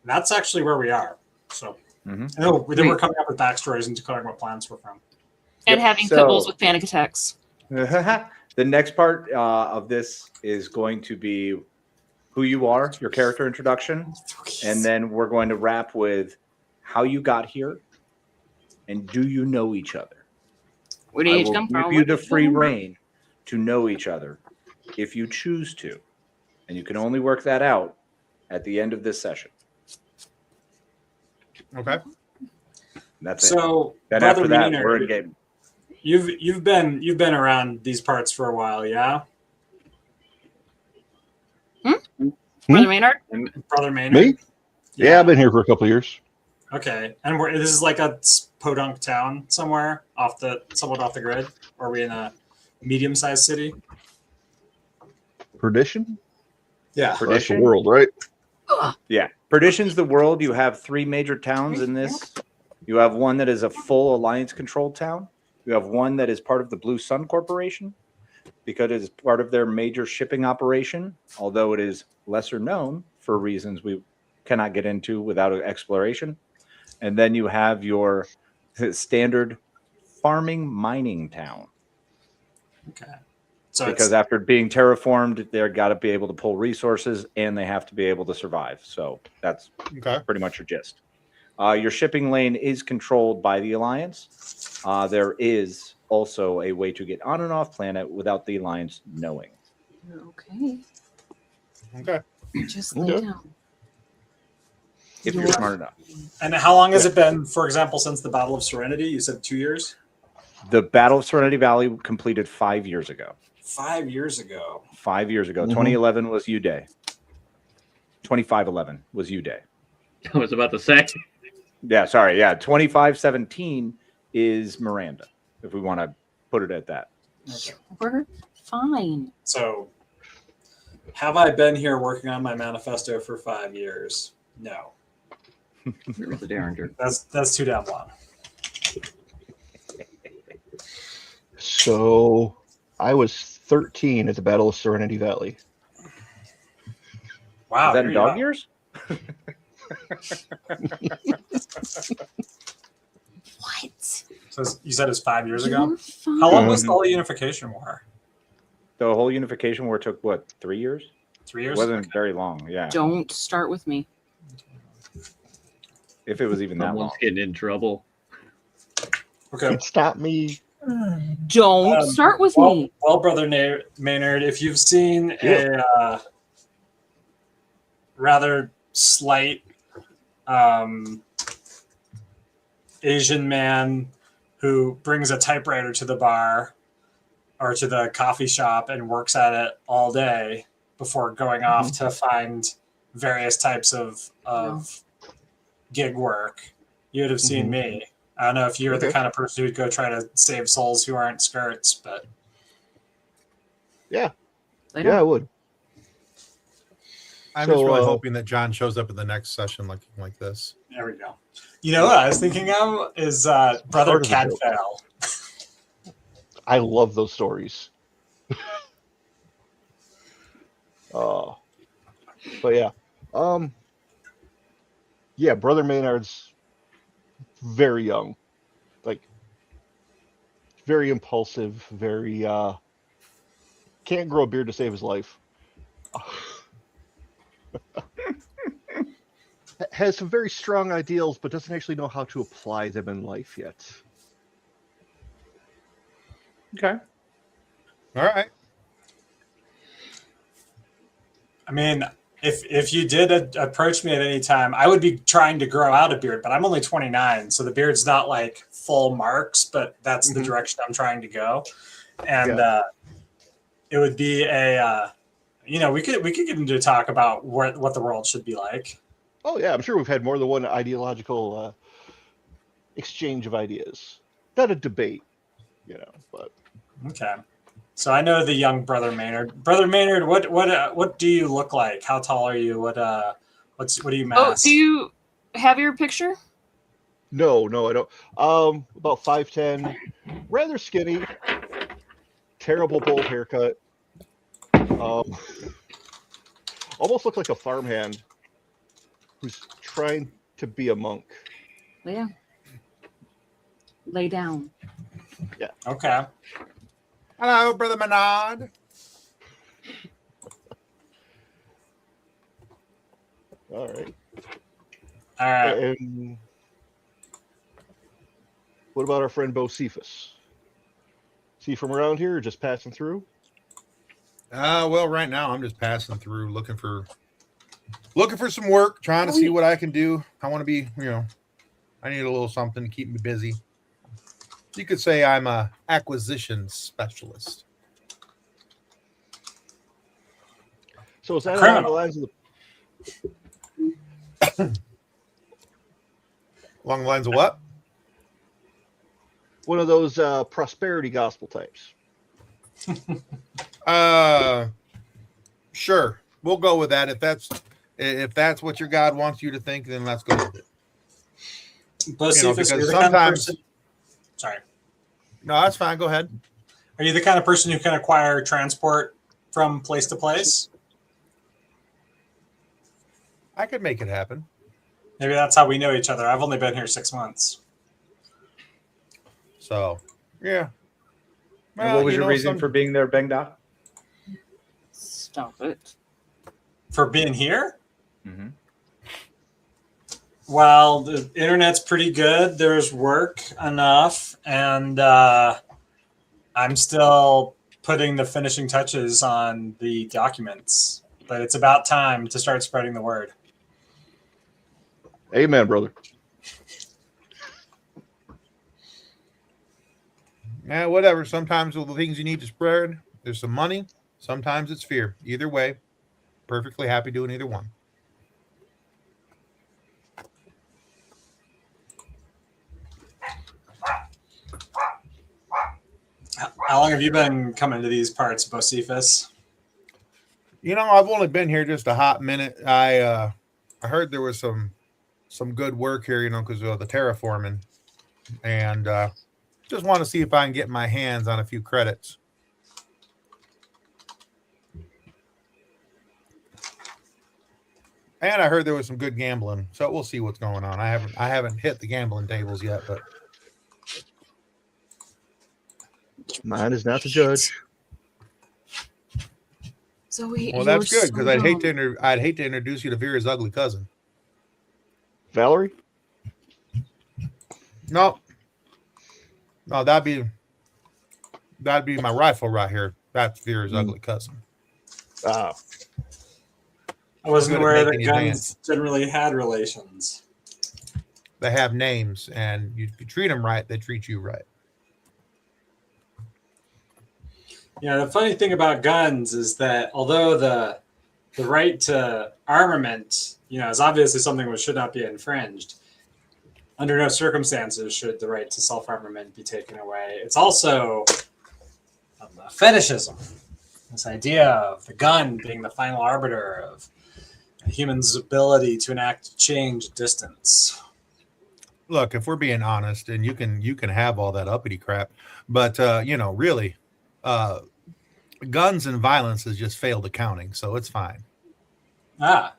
that's actually where we are. So, no, then we're coming up with backstories and declaring what planets we're from. And having pit bulls with panic attacks. The next part of this is going to be who you are, your character introduction, and then we're going to wrap with how you got here and do you know each other. Where do you come from? Give you the free reign to know each other if you choose to, and you can only work that out at the end of this session. Okay. That's so, it. Then after that, we're in game. You've been around these parts for a while, yeah? Brother Maynard? Brother Maynard? Me? Yeah, I've been here for a couple of years. Okay. And this is like a podunk town somewhere somewhat off the grid? Or are we in a medium-sized city? Perdition? Yeah. Well, that's the world, right? Yeah. Perdition's the world. You have 3 major towns in this. You have one that is a full Alliance-controlled town. You have one that is part of the Blue Sun Corporation because it is part of their major shipping operation, although it is lesser known for reasons we cannot get into without exploration. And then you have your standard farming mining town. Okay. So because after being terraformed, they're got to be able to pull resources and they have to be able to survive. So that's pretty much your gist. Your shipping lane is controlled by the Alliance. There is also a way to get on and off planet without the Alliance knowing. Okay. Okay. Just lay down. If you're smart enough. And how long has it been, for example, since the Battle of Serenity? You said 2 years? The Battle of Serenity Valley completed 5 years ago. 5 years ago. 5 years ago. 2011 was U Day. 2511 was U Day. I was about to say. Yeah, sorry. Yeah, 2517 is Miranda, if we want to put it at that. Okay. We're fine. So, have I been here working on my manifesto for 5 years? No. You're the Derringer. That's too damn long. So I was 13 at the Battle of Serenity Valley. Wow. Is that in dog years? What? So you said it was 5 years ago? How long was the whole Unification War? The whole Unification War took, what, 3 years? 3 years? It wasn't very long, yeah. Don't start with me. If it was even that long. Someone's getting in trouble. Okay. Stop me. Don't start with me. Well, Brother Maynard, if you've seen a rather slight Asian man who brings a typewriter to the bar or to the coffee shop and works at it all day before going off to find various types of gig work, you would have seen me. I don't know if you're the kind of person who'd go try to save souls who aren't skirts, but yeah, I would. I'm just really hoping that John shows up in the next session looking like this. There we go. You know what I was thinking of is Brother Cadfael. I love those stories. But yeah. Yeah, Brother Maynard's very young. Like very impulsive, very can't grow a beard to save his life. Has some very strong ideals, but doesn't actually know how to apply them in life yet. Okay. All right. I mean, if you did approach me at any time, I would be trying to grow out a beard, but I'm only 29, so the beard's not like full marks, but that's the direction I'm trying to go. And it would be a, we could get into talk about what the world should be like. Oh yeah, I'm sure we've had more than one ideological exchange of ideas. Not a debate, but okay. So I know the young Brother Maynard. Brother Maynard, what do you look like? How tall are you? What do you mass? Oh, do you have your picture? No, I don't. About 5'10", rather skinny, terrible bowl haircut. almost look like a farmhand who's trying to be a monk. Yeah. Lay down. Okay. Hello, Brother Menard. All right. All right. And what about our friend Bocephus? Is he from around here or just passing through? Well, right now I'm just passing through, looking for some work, trying to see what I can do. I want to be, I need a little something to keep me busy. You could say I'm a acquisition specialist. So is that along the lines of Along the lines of what? one of those prosperity gospel types? Sure. We'll go with that. If that's what your God wants you to think, then let's go with it. Bocephus, because you're the kind of sometimes- person. Sorry. No, that's fine. Go ahead. Are you the kind of person who can acquire transport from place to place? I could make it happen. Maybe that's how we know each other. I've only been here 6 months. So, yeah. And what was your reason for being there, Bengda? Stop it. For being here? Mm-hmm. Well, the internet's pretty good. There's work enough, and I'm still putting the finishing touches on the documents. But it's about time to start spreading the word. Amen, brother. Yeah, whatever. Sometimes the things you need to spread, there's some money. Sometimes it's fear. Either way, perfectly happy doing either one. How long have you been coming to these parts, Bocephus? I've only been here just a hot minute. I heard there was some good work here, because of the terraforming, and just want to see if I can get my hands on a few credits. And I heard there was some good gambling, so we'll see what's going on. I haven't hit the gambling tables yet, but Mine is not the judge. Zoe, well, that's you're good because so I'd hate to introduce you to Vera's ugly cousin. Valerie? No, that'd be my rifle right here. That's Vera's ugly cousin. Ah, I wasn't Good at aware that making you guns dance. generally had relations. They have names, and you treat them right, they treat you right. Yeah, the funny thing about guns is that although the right to armament, is obviously something which should not be infringed, under no circumstances should the right to self-armament be taken away. It's also a fetishism. This idea of the gun being the final arbiter of a human's ability to enact change at distance. Look, if we're being honest, and you can have all that uppity crap, but really, guns and violence has just failed accounting, so it's fine. A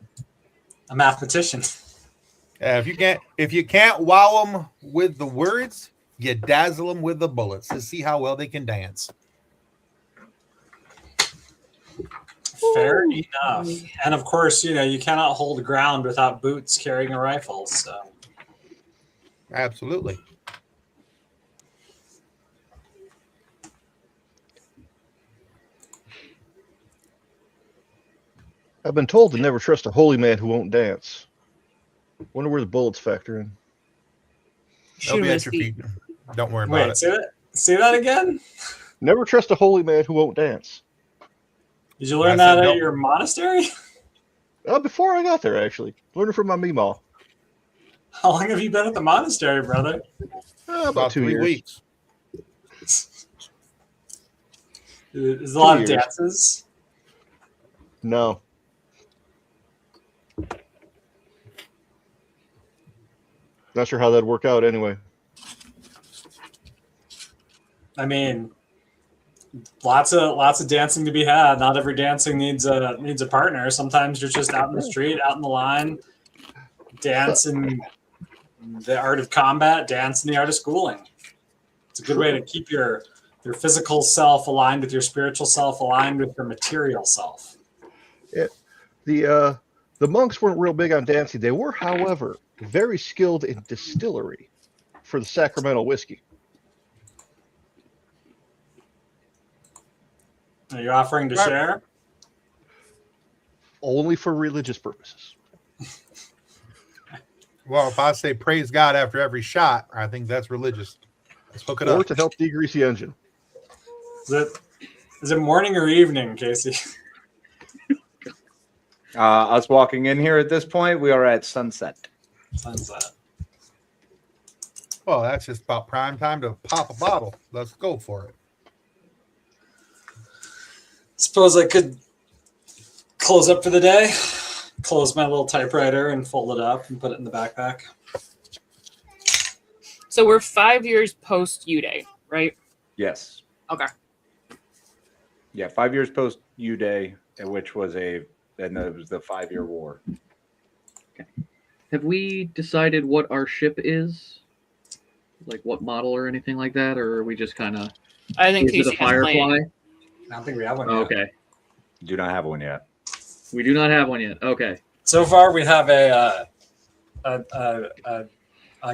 mathematician. If you can't wow them with the words, you dazzle them with the bullets to see how well they can dance. Fair enough. And of course, you cannot hold ground without boots carrying a rifle. So Absolutely. I've been told to never trust a holy man who won't dance. Wonder where the bullets factor in. They'll be at your feet. Don't worry about wait, it. say that again. Never trust a holy man who won't dance. Did you learn I said that at don't. your monastery? Before I got there, actually. Learning from my Meemaw. How long have you been at the monastery, brother? About 2 3 years. weeks. Is a lot of years. dances? No. Not sure how that'd work out anyway. I mean, lots of dancing to be had. Not every dancing needs a partner. Sometimes you're just out in the street, out in the line, dance in the art of combat, dance in the art of schooling. It's a good way to keep your physical self aligned with your spiritual self, aligned with your material self. The monks weren't real big on dancing. They were, however, very skilled in distillery for the Sacramento whiskey. Are you offering to share? Only for religious purposes. Well, if I say praise God after every shot, I think that's religious. Let's hook it Or up. to help degrease the engine. Is it morning or evening, Casey? Us walking in here at this point, we are at sunset. Sunset. Well, that's just about prime time to pop a bottle. Let's go for it. Suppose I could close up for the day, close my little typewriter and fold it up and put it in the backpack. So we're 5 years post U-Day, right? Yes. Okay. Yeah, 5 years post U-Day, which was it was the 5-year war. Okay. Have we decided what our ship is? Like what model or anything like that? Or are we just kind of... I think Is it a Casey has a Firefly? plan. I don't think we have one yet. Okay. Do not have one yet. We do not have one yet. Okay. So far, we have a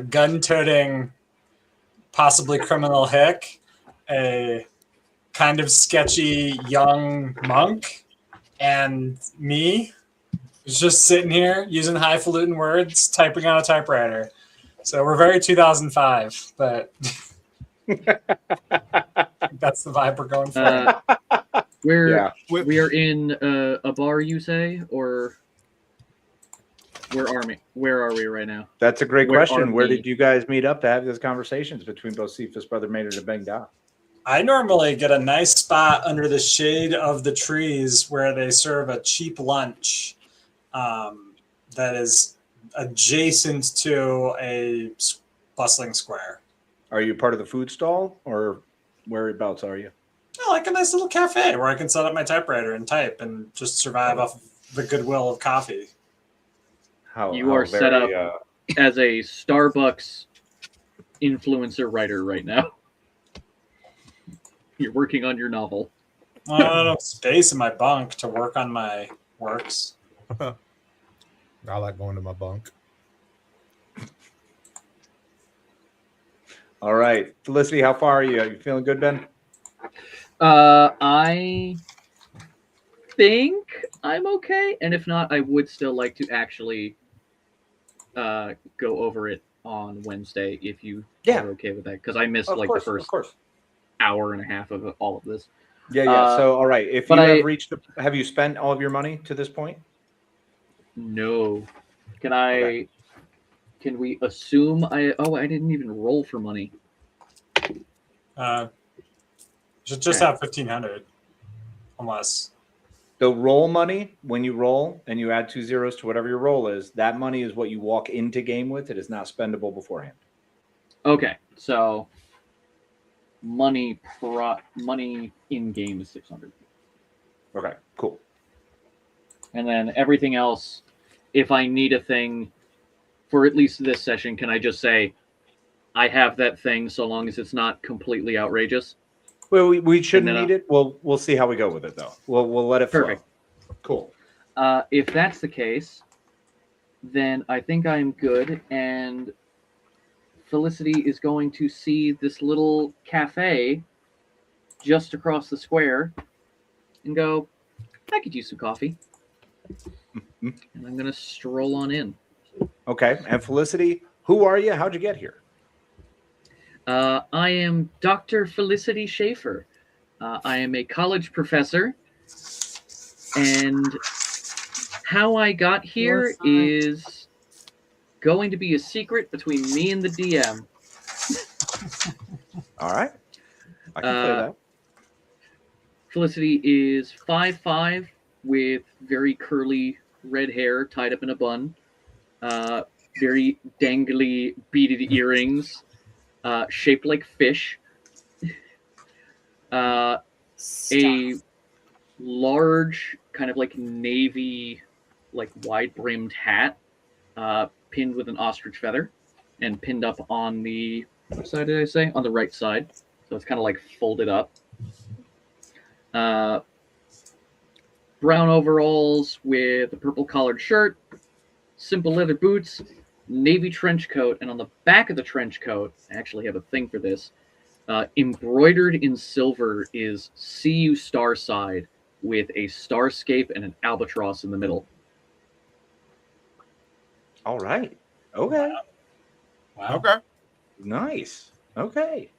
gun-toting, possibly criminal hick, a kind of sketchy young monk, and me, who's just sitting here using highfalutin words, typing on a typewriter. So we're very 2005, but that's the vibe we're going for. We are in a bar, you say, or where are we right now? That's a great Where question. are Where we? did you guys meet up to have these conversations between both Cephas, Brother Maynard, and Beng Da? I normally get a nice spot under the shade of the trees where they serve a cheap lunch that is adjacent to a bustling square. Are you part of the food stall, or whereabouts are you? I like a nice little cafe where I can set up my typewriter and type and just survive off the goodwill of coffee. You are set up as a Starbucks influencer writer right now. You're working on your novel. Well, I don't have enough space in my bunk to work on my works. I like going to my bunk. All right. Felicity, how far are you? Are you feeling good, Ben? I think I'm okay, and if not, I would still like to actually go over it on Wednesday if you are okay with that, because I missed the first hour and a half of all of this. Yeah. So, all right. If you have reached, have you spent all of your money to this point? No. Can we assume I didn't even roll for money. Should just have 1,500, unless the roll money, when you roll and you add 2 zeros to whatever your roll is, that money is what you walk into game with. It is not spendable beforehand. Okay, so money in game is 600. Okay, cool. And then everything else, if I need a thing for at least this session, can I just say I have that thing so long as it's not completely outrageous? Well, we shouldn't need it. We'll see how we go with it, though. We'll let it flow. Perfect. Cool. If that's the case, then I think I'm good. And Felicity is going to see this little cafe just across the square and go, I could use some coffee. And I'm going to stroll on in. Okay. And Felicity, who are you? How'd you get here? I am Dr. Felicity Schaefer. I am a college professor. And how I got here is going to be a secret between me and the DM. All right. I can play that. Felicity is 5'5", with very curly red hair tied up in a bun. Very dangly beaded earrings. Shaped like fish. a large kind of like navy, like wide-brimmed hat, pinned with an ostrich feather, and pinned up on the what side did I say? On the right side, so it's kind of like folded up. Brown overalls with a purple collared shirt, simple leather boots, navy trench coat, and on the back of the trench coat, I actually have a thing for this. Embroidered in silver is "See You Starside" with a starscape and an albatross in the middle. All right. Okay. Wow. Okay. Nice. Okay.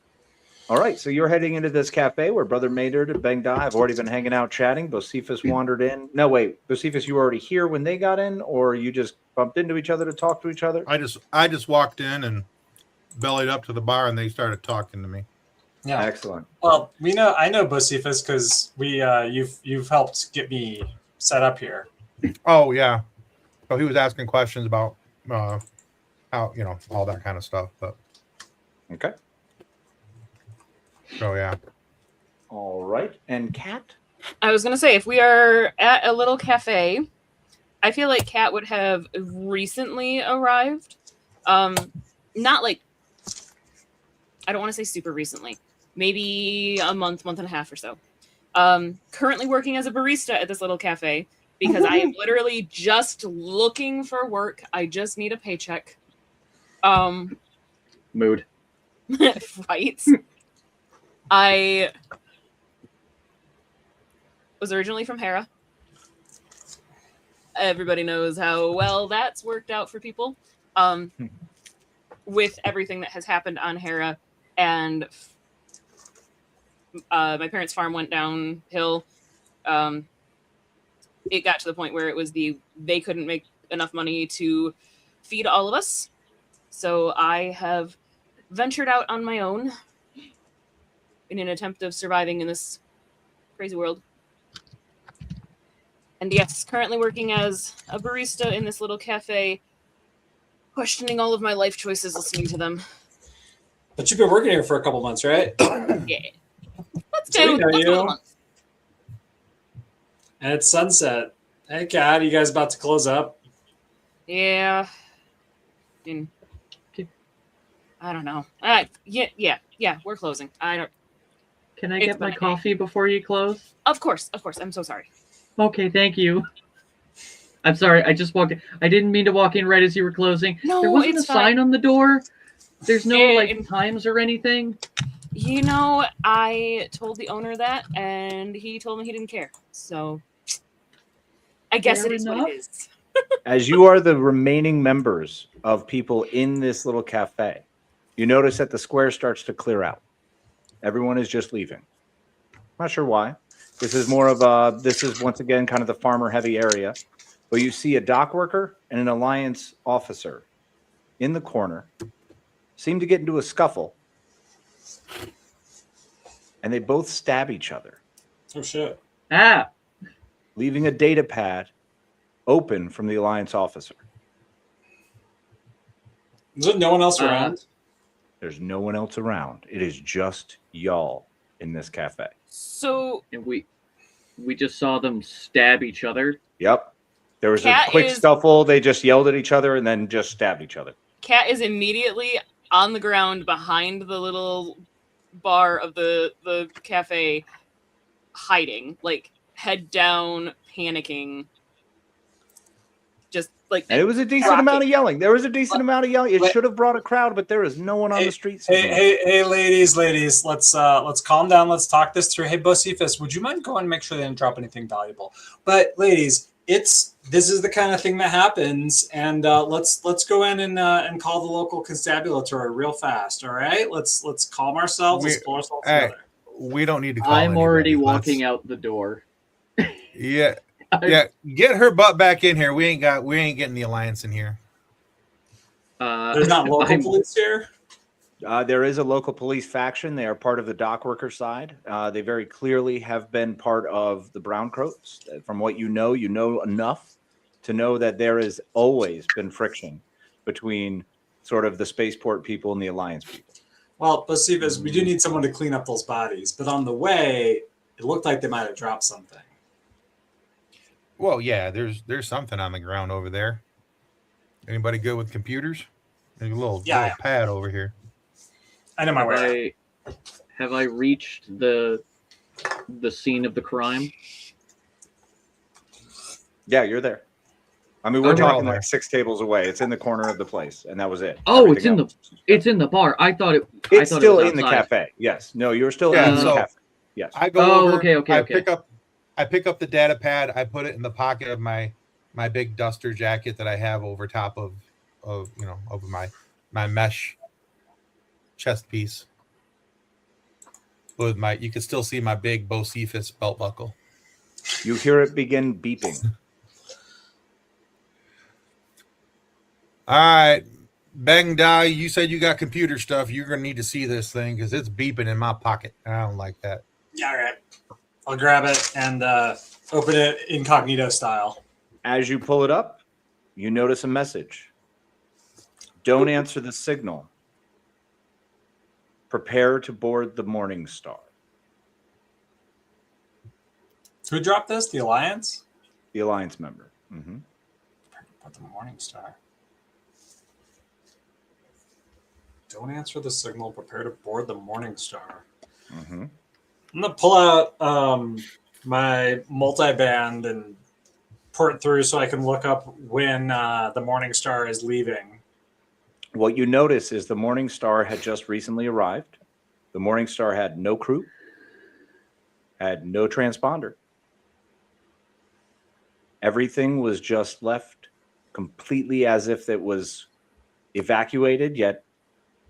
All right. So you're heading into this cafe where Brother Maynard and Beng Da have already been hanging out chatting. Bocephus wandered in. No, wait. Bocephus, you were already here when they got in, or you just bumped into each other to talk to each other? I just walked in and bellied up to the bar, and they started talking to me. Yeah. Excellent. Well, I know Bocephus because you've helped get me set up here. Oh yeah. So he was asking questions about how all that kind of stuff. But Okay. so yeah. All right. And Kat? I was gonna say, if we are at a little cafe, I feel like Kat would have recently arrived. Not like, I don't want to say super recently, maybe a month and a half or so. Currently working as a barista at this little cafe because I am literally just looking for work. I just need a paycheck. Mood. Right. I was originally from Hera. Everybody knows how well that's worked out for people. With everything that has happened on Hera, and my parents' farm went downhill. It got to the point where it was they couldn't make enough money to feed all of us. So I have ventured out on my own in an attempt of surviving in this crazy world. And yes, currently working as a barista in this little cafe, questioning all of my life choices, listening to them. But you've been working here for a couple months, right? Yeah. Let's So we go. know Let's go you. a month. And it's sunset. Hey, Kat, you guys about to close up? Yeah. I don't know. Yeah, we're closing. I don't. Can I It's get my Monday. coffee before you close? Of course. I'm so sorry. Okay, thank you. I'm sorry, I just walked in. I didn't mean to walk in right as you were closing. No, there wasn't a it's fine. sign on the door. There's no And- times or anything. I told the owner that, and he told me he didn't care. So I guess Fair it is enough. what it is. As you are the remaining members of people in this little cafe, you notice that the square starts to clear out. Everyone is just leaving. Not sure why. This is once again kind of the farmer heavy area. But you see a dock worker and an Alliance officer in the corner seem to get into a scuffle. And they both stab each other, Oh, shit. Ah, leaving a data pad open from the Alliance officer. Is there no one else around? There's no one else around. It is just y'all in this cafe. So And we just saw them stab each other. Yep. There was Kat a quick is- scuffle. They just yelled at each other and then just stabbed each other. Kat is immediately on the ground behind the little bar of the cafe, hiding, like head down, panicking. Just like And it was a decent Rocket. amount of yelling. There was a decent amount of yelling. It Let- should have brought a crowd, but there is no one on the streets. Hey, ladies, let's calm down. Let's talk this through. Hey, Bocephus, would you mind going and make sure they didn't drop anything valuable? But ladies, this is the kind of thing that happens, and let's go in and call the local constabulary real fast. All right, let's calm ourselves. Let's pull ourselves Hey, together. we don't need to call I'm already anybody. walking out the door. Yeah. Yeah, get her butt back in here. We ain't getting the Alliance in here. There's not local police here. There is a local police faction. They are part of the dock worker side. They very clearly have been part of the Brown Coats. From what you know enough to know that there has always been friction between sort of the spaceport people and the Alliance people. Well, Bocephus, we do need someone to clean up those bodies. But on the way, It looked like they might have dropped something. Well, yeah, there's something on the ground over there. Anybody good with computers? There's a little pad over here. I know my way. Have I reached the scene of the crime? Yeah, you're there. I mean, we're Okay. talking like 6 tables away. It's in the corner of the place, and that was it. Oh, Everything else- it's in the bar. I thought it. It's I thought still it was in the outside. cafe. Yes. No, you're still Yeah, in the so- cafe. Yes. I go Oh, over. okay. I pick up the data pad. I put it in the pocket of my big duster jacket that I have over top of over my mesh chest piece. With you can still see my big Bocephus belt buckle. You hear it begin beeping. All right, Bang Dai, you said you got computer stuff. You're gonna need to see this thing because it's beeping in my pocket. I don't like that. Yeah, all right. I'll grab it and open it incognito style. As you pull it up, you notice a message. Don't answer the signal. Prepare to board the Morning Star. Who dropped this? The Alliance? The Alliance member. Mm-hmm. Put the Morning Star. Don't answer the signal. Prepare to board the Morning Star. Mm-hmm. I'm gonna pull out my multiband and port through so I can look up when the Morning Star is leaving. What you notice is the Morning Star had just recently arrived. The Morning Star had no crew, had no transponder. Everything was just left completely as if it was evacuated, yet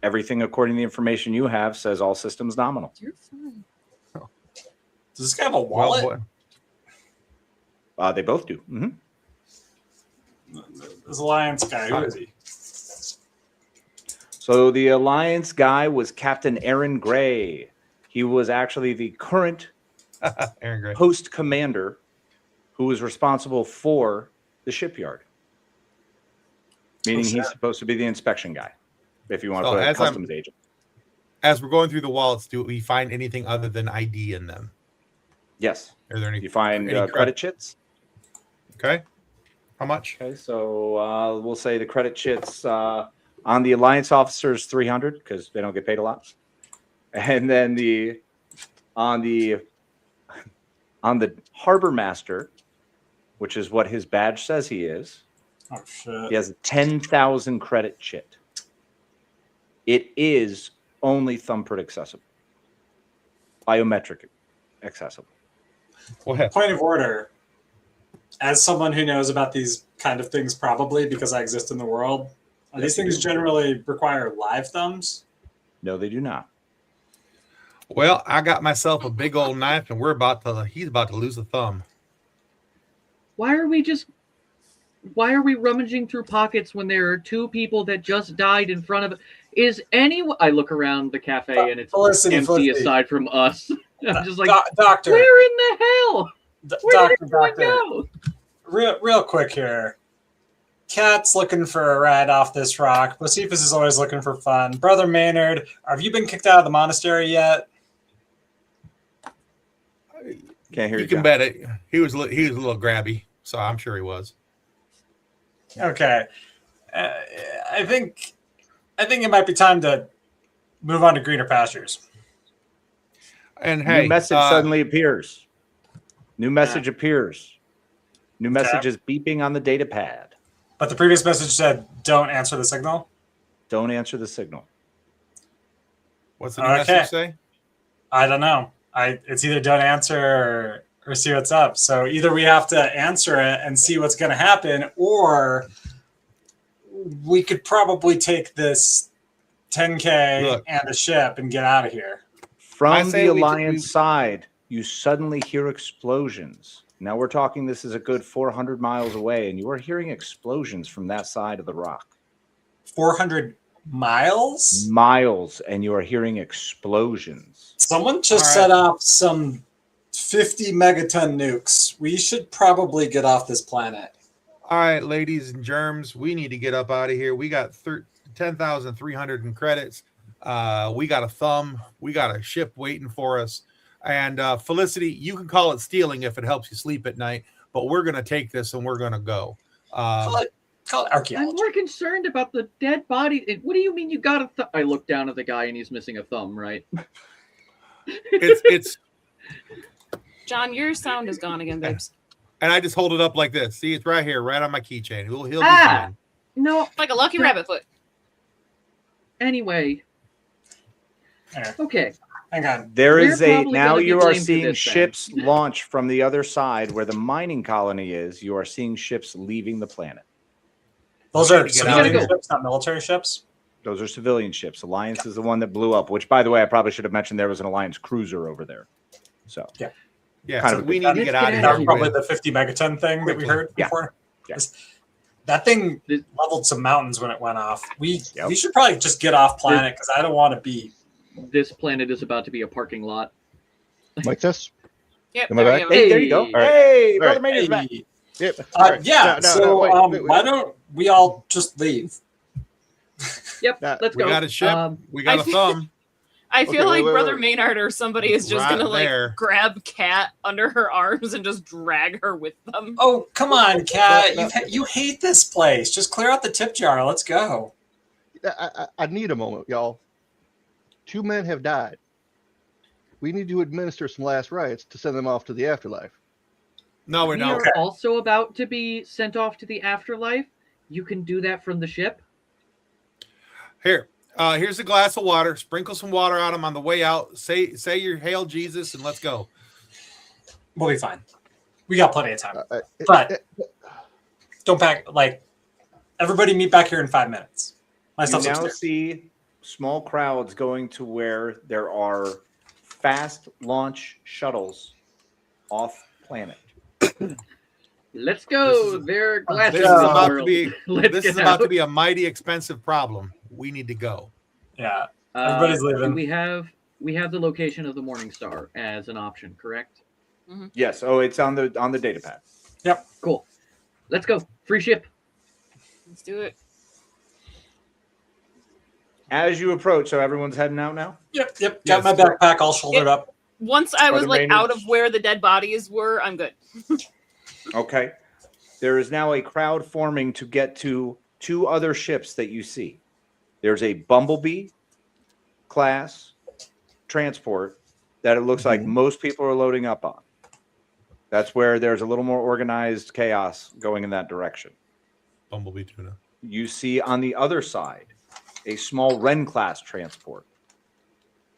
everything, according to the information you have, says all systems nominal. You're fine. Does this guy have a wallet? They both do. Mm-hmm. This Alliance guy, who is he? So the Alliance guy was Captain Aaron Gray. He was actually the current Aaron Gray. post commander who was responsible for the shipyard. Meaning he's supposed to be the inspection guy, if you want to So put a as I'm- customs agent. As we're going through the wallets, do we find anything other than ID in them? Yes. Are there any? You find any credit chits. Okay. How much? Okay, so we'll say the credit chits on the Alliance officers 300 because they don't get paid a lot, and then on the harbor master, which is what his badge says he is. Oh shit! He has a 10,000 credit chit. It is only thumbprint accessible, biometric accessible. Point of order. As someone who knows about these kind of things, probably because I exist in the world, these things generally require live thumbs. No, they do not. Well, I got myself a big old knife, and he's about to lose a thumb. Why are we rummaging through pockets when there are 2 people that just died in front of? Is anyone? I look around the cafe and it's empty aside from us. I'm just like, Doctor, where in the hell? Where did everyone go? Real quick here. Cat's looking for a ride off this rock. Bocephus is always looking for fun. Brother Maynard, have you been kicked out of the monastery yet? Can't hear you. Can bet it. He was a little grabby, so I'm sure he was. Okay, I think it might be time to move on to greener pastures. And hey, new message suddenly appears. New message appears. New message is beeping on the data pad. But the previous message said, "Don't answer the signal." Don't answer the signal. What's the new message say? I don't know. It's either don't answer or see what's up. So either we have to answer it and see what's going to happen, or we could probably take this 10K and a ship and get out of here. From the Alliance side, you suddenly hear explosions. Now we're talking, this is a good 400 miles away, and you are hearing explosions from that side of the rock. 400 miles? Miles, and you are hearing explosions. Someone just set off some 50 megaton nukes. We should probably get off this planet. All right, ladies and germs, we need to get up out of here. We got 10,300 in credits. We got a thumb. We got a ship waiting for us. And Felicity, you can call it stealing if it helps you sleep at night, but we're going to take this and we're going to go. Call it archaeology. I'm more concerned about the dead body. What do you mean you got a thumb? I look down at the guy and he's missing a thumb, right? It's John, your sound is gone again, babes. and I just hold it up like this. See, it's right here, right on my keychain. He'll be fine. No, Like a lucky rabbit foot. anyway. Okay. Hang on. There We're is a probably now gonna be you are blamed for seeing this then. ships launch from the other side where the mining colony is. You are seeing ships leaving the planet. Those are Get out of civilian here. ships, not military ships. Those are civilian ships. Alliance is the one that blew up, which, by the way, I probably should have mentioned there was an Alliance cruiser over there. So, Yeah, kind so of a we good need to Let's get out get of That here. was probably the 50 megaton thing that we heard Yeah. before. Yeah. That thing leveled some mountains when it went off. We Yep. should probably just get off planet because I don't want to be. This planet is about to be a parking lot. Like this? Yep, Am I there we back? go. hey, there you go. Hey. right. Hey, All Brother right. Mania's back. Yep. All right. Yeah. No, So wait. why don't we all just leave? Yep, Nah, let's We go. got a ship. We got I a thumb. I feel Okay, like wait, Brother wait. Maynard or somebody is just Right gonna like there. grab Kat under her arms and just drag her with them. Oh, come on, Kat. No. You hate this place. Just clear out the tip jar. Let's go. I need a moment, y'all. 2 men have died. We need to administer some last rites to send them off to the afterlife. No, we We don't. are also about to be sent off to the afterlife. You can do that from the ship. Here. Here's a glass of water. Sprinkle some water on them on the way out. Say your Hail Jesus and let's go. We'll be fine. We got plenty of time. It- But- it- Don't pack. Everybody meet back here in 5 minutes. My You stuff's now upstairs. see small crowds going to where there are fast launch shuttles off planet. Let's go. This is- There are glasses This is in the about to world. be Let's this get is about to out. be a mighty expensive problem. We need to go. Yeah. Everybody's leaving. We have the location of the Morning Star as an option, correct? Yes. Oh, it's on the data pad. Cool. Let's go. Free ship. Let's do it. As you approach, so everyone's heading out now. Yep. Got Yes. my backpack all shouldered up. Once I was Brother like Maynard. out of where the dead bodies were, I'm good. Okay. There is now a crowd forming to get to 2 other ships that you see. There's a Bumblebee class transport that it looks like most people are loading up on. That's where there's a little more organized chaos going in that direction. Bumblebee tuna. You see on the other side a small Wren class transport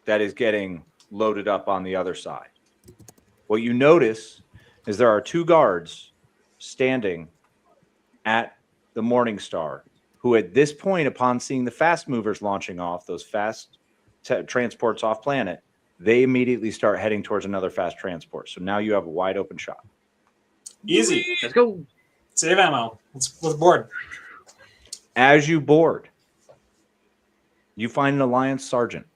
that is getting loaded up on the other side. What you notice is there are 2 guards standing at the Morning Star who at this point, upon seeing the fast movers launching off, those fast transports off planet, they immediately start heading towards another fast transport. So now you have a wide open shot. Easy. Let's go. Save ammo. Let's board. As you board, you find an Alliance sergeant.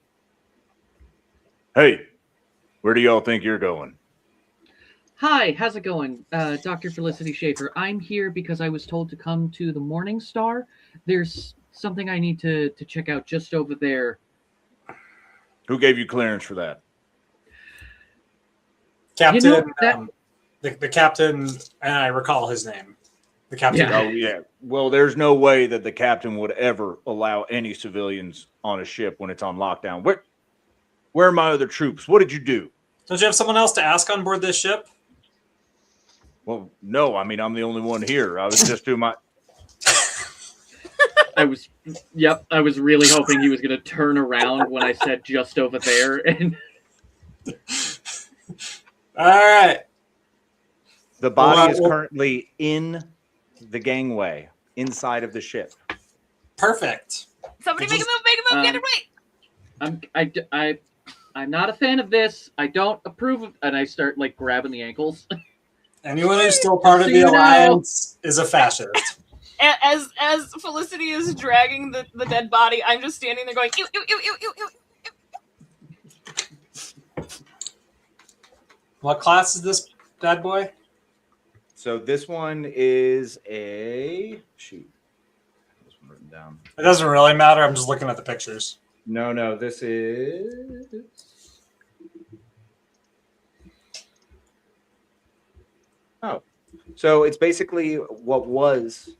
Hey, where do y'all think you're going? Hi, how's it going? Dr. Felicity Schaefer. I'm here because I was told to come to the Morning Star. There's something I need to check out just over there. Who gave you clearance for that? Captain. You know, that- The captain, and I recall his name. The captain. Yeah. Oh, yeah. Well, there's no way that the captain would ever allow any civilians on a ship when it's on lockdown. Where are my other troops? What did you do? Don't you have someone else to ask on board this ship? Well, no. I mean, I'm the only one here. I was just doing my... I was really hoping he was going to turn around when I said just over there. And All right. The body is Well, currently in the gangway inside of the ship. Perfect. Somebody make a move, get it right. I'm not a fan of this. I don't approve of, and I start like grabbing the ankles. Anyone who's still part of So the you know. Alliance is a fascist. As Felicity is dragging the dead body, I'm just standing there going, ew, ew, ew, ew, ew, ew. What class is this bad boy? So this one is a... Shoot. This one written down. It doesn't really matter. I'm just looking at the pictures. No, this is... Oh, so it's basically what was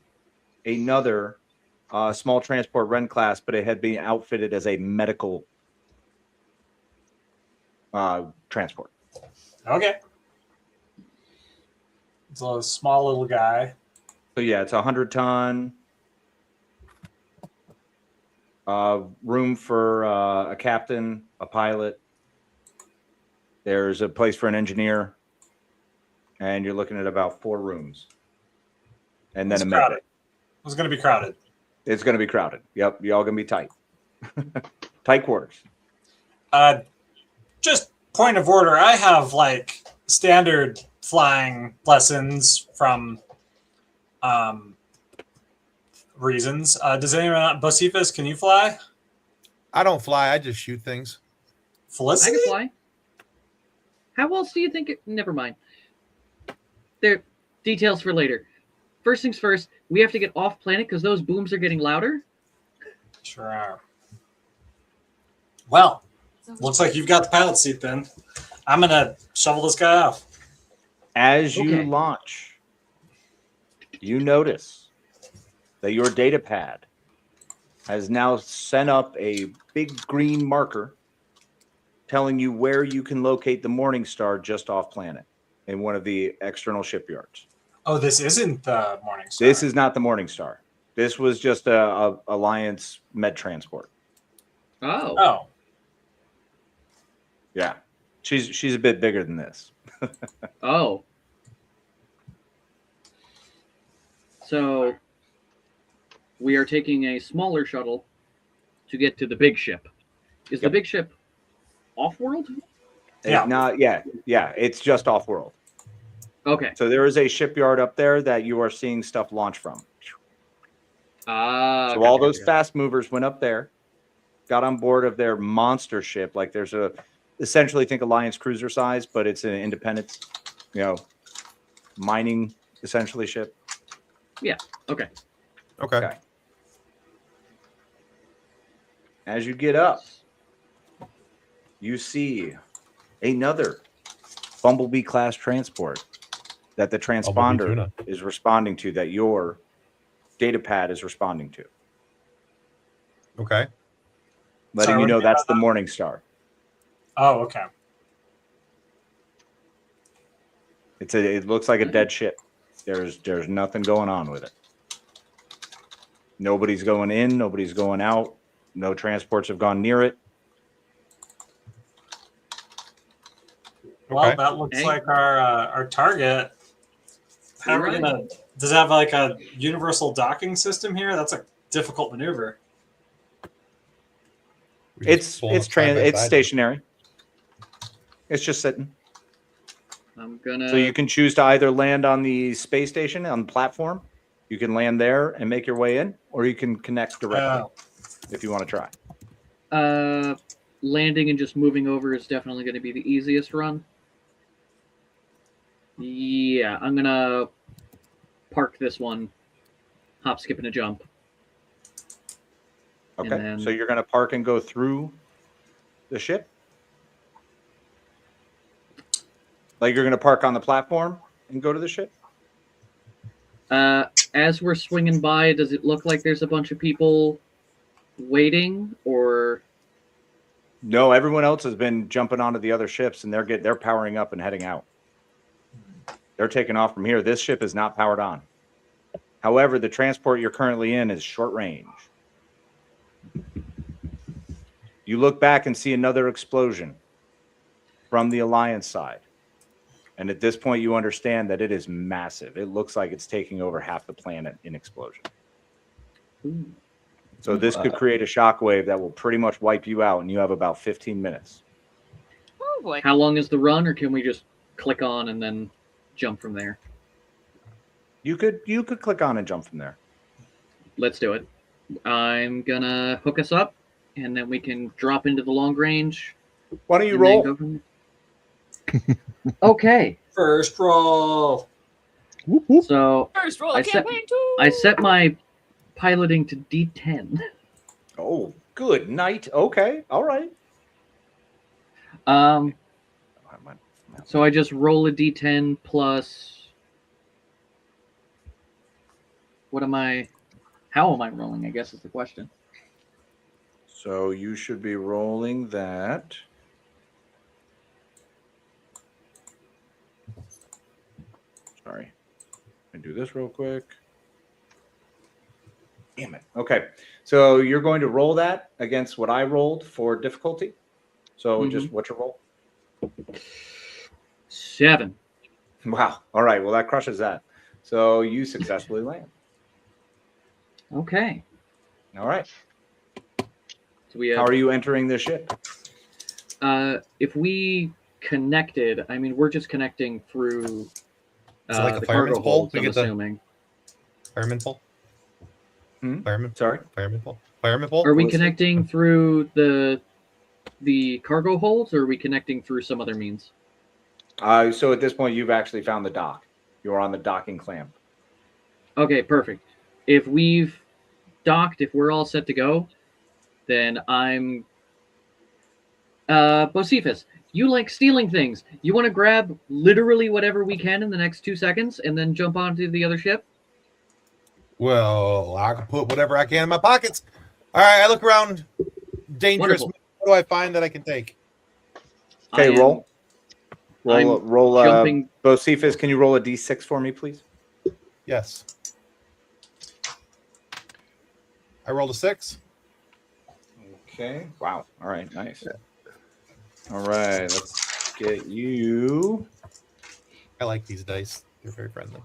another small transport Ren class, but it had been outfitted as a medical transport. Okay. It's a small little guy. So yeah, it's 100-ton. Room for a captain, a pilot. There's a place for an engineer, and you're looking at about 4 rooms, and then It's a crowded. med. It's going to be crowded. It's going to be crowded. Yep, y'all gonna be tight. Tight quarters. Just point of order. I have like standard flying lessons from reasons. Does anyone? Bocephus, can you fly? I don't fly. I just shoot things. I Felicity? can fly. How else do you think it? Never mind. There, details for later. First things first, we have to get off planet because those booms are getting louder. Sure are. Well, looks like you've got the pilot seat then. I'm going to shovel this guy off. As you Okay. launch, you notice that your data pad has now sent up a big green marker telling you where you can locate the Morning Star just off planet in one of the external shipyards. Oh, this isn't the Morning Star. This is not the Morning Star. This was just a Alliance med transport. Oh. Oh. Yeah, she's a bit bigger than this. Oh. So we are taking a smaller shuttle to get to the big ship. Is the Yep. big ship off-world? Yeah. Yeah. It's just off world. Okay. So there is a shipyard up there that you are seeing stuff launch from. So all those fast movers went up there, got on board of their monster ship. Like there's a, essentially think Alliance cruiser size, but it's an independent, mining essentially ship. Yeah. Okay. Okay. As you get up, you see another Bumblebee class transport that the transponder tuna. is responding to, that your data pad is responding to. Okay. Letting Sorry, you know what that's about the Morning Star. Oh, okay. It looks like a dead ship. There's nothing going on with it. Nobody's going in, nobody's going out. No transports have gone near it. Well, Okay. that looks Hey. like our target. How are we Right. gonna? Does it have like a universal docking system here? That's a difficult maneuver. We just pull them side by It's side. stationary. It's just sitting. I'm gonna. So you can choose to either land on the space station on the platform. You can land there and make your way in, or you can connect directly if you want to try. Landing and just moving over is definitely going to be the easiest run. Yeah, I'm gonna park this one. Hop, skip, and a jump. Okay. then- So you're going to park and go through the ship? Like you're going to park on the platform and go to the ship? As we're swinging by, does it look like there's a bunch of people waiting, or? No, everyone else has been jumping onto the other ships, and they're powering up and heading out. They're taking off from here. This ship is not powered on. However, the transport you're currently in is short range. You look back and see another explosion from the Alliance side. And at this point, you understand that it is massive. It looks like it's taking over half the planet in explosion. So this could create a shockwave that will pretty much wipe you out, and you have about 15 minutes. Oh boy. How long is the run, or can we just click on and then jump from there? You could click on and jump from there. Let's do it. I'm gonna hook us up, and then we can drop into the long range. Why don't you and then roll? go from there. Okay. First roll. Whoop, whoop. So First roll I of set- campaign 2. I set my piloting to D10. Oh, good night. Okay, all right. So I just roll a D10 plus What am I? How am I rolling? I guess is the question. So you should be rolling that. Sorry. Let me do this real quick. Damn it. Okay. So you're going to roll that against what I rolled for difficulty. So just what's your roll? 7. Wow. All right. Well, that crushes that. So you successfully land. Okay. All right. So we have, how are you entering the ship? If we connected, I mean, we're just connecting through like a the fireman's cargo pole? holds, We I'm get the- assuming. Fireman pole? Fireman pole? Fireman pole? Are we connecting through the cargo holds, or are we connecting through some other means? So at this point, you've actually found the dock. You're on the docking clamp. Okay, perfect. If we've docked, if we're all set to go, then I'm Bocephus, you like stealing things. You want to grab literally whatever we can in the next 2 seconds and then jump onto the other ship? Well, I can put whatever I can in my pockets. All right, I look around. Dangerous. Wonderful. What do I find that I can take? Okay, roll. I'm Roll. jumping. Bocephus, can you roll a d6 for me, please? Yes. I rolled a 6. Okay. Wow. All right. Nice. All right. Let's get you. I like these dice. They're very friendly.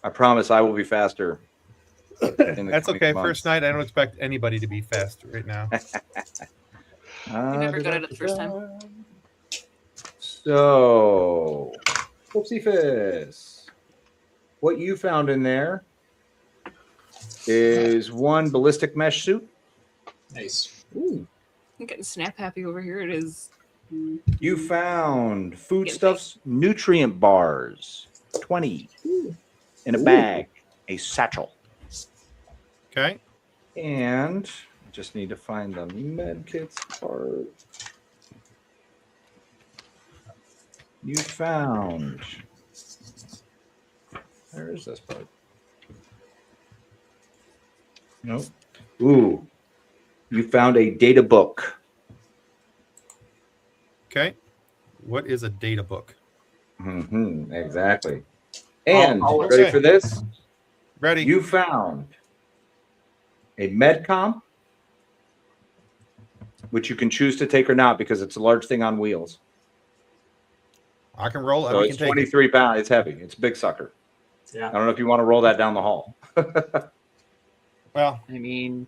I promise I will be faster. That's okay. First night, I don't expect anybody to be fast right now. You never got it the first time. So, Bocephus, what you found in there is one ballistic mesh suit. Nice. Ooh. I'm getting snap happy over here. It is. You found foodstuffs, nutrient bars, 20 in a bag, a satchel. Okay. And I just need to find the med kits part. You found. Where is this part? Nope. Ooh. You found a data book. Okay. What is a data book? Exactly. And okay. ready for this? Ready. You found a medcom, which you can choose to take or not because it's a large thing on wheels. I can roll it. So We it's can take 23 pounds. It's heavy. It's a big sucker. Yeah. I don't know if you want to roll that down the hall. Well, I mean,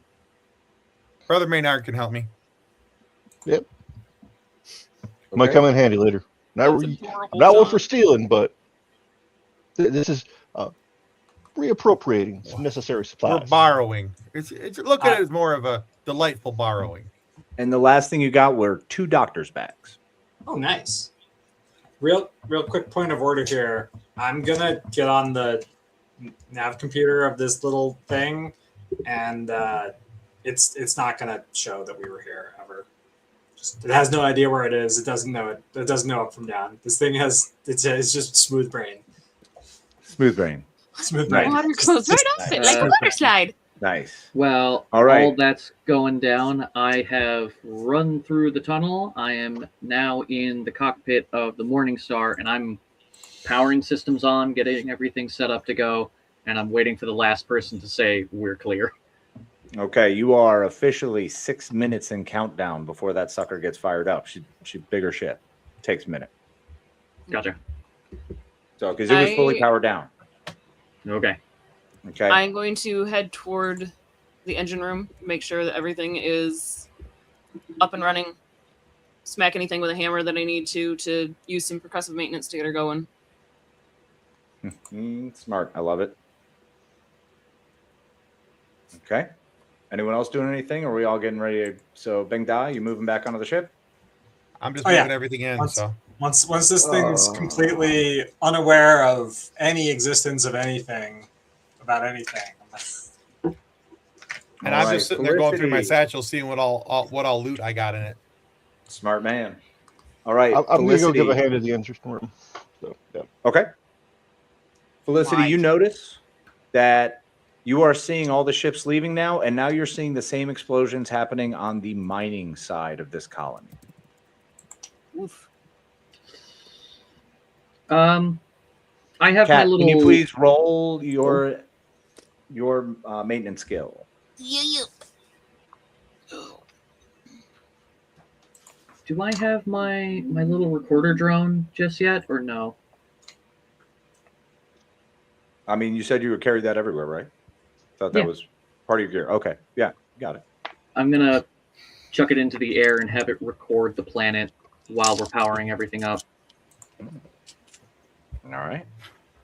Brother Maynard can help me. Yep. Might come in handy later. Not one for stealing, but this is reappropriating some necessary supplies. We're borrowing. It's look at it as more of a delightful borrowing. And the last thing you got were 2 doctor's bags. Oh, nice. Real quick point of order here. I'm gonna get on the nav computer of this little thing, and it's not gonna show that we were here ever. It has no idea where it is. It doesn't know it. It doesn't know up from down. This thing it's just smooth brain. Smooth brain. Smooth brain. Water goes right off it like a water slide. Nice. well, All right. all that's going down. I have run through the tunnel. I am now in the cockpit of the Morning Star, and I'm powering systems on, getting everything set up to go, and I'm waiting for the last person to say we're clear. Okay, you are officially 6 minutes in countdown before that sucker gets fired up. She bigger shit. Takes a minute. Gotcha. So, because it was fully powered down. Okay. Okay. I'm going to head toward the engine room, make sure that everything is up and running. Smack anything with a hammer that I need to use some percussive maintenance to get her going. Smart. I love it. Okay. Anyone else doing anything? Or are we all getting ready to... So, Beng Da, you moving back onto the ship? I'm just moving everything in. Once this thing's completely unaware of any existence of anything about anything. And I'm just sitting there going through my satchel, seeing what all loot I got in it. Smart man. All right. I'm going to go give a hand to the engine room. So, yeah. Okay. Felicity, you notice that You are seeing all the ships leaving now, and now you're seeing the same explosions happening on the mining side of this colony. Oof. I have Kat, my little. can you please roll your maintenance skill? Yeah. Do I have my little recorder drone just yet, or no? I mean, you said you would carry that everywhere, right? Thought that was part of your gear. Okay, yeah, got it. I'm gonna chuck it into the air and have it record the planet while we're powering everything up. All right.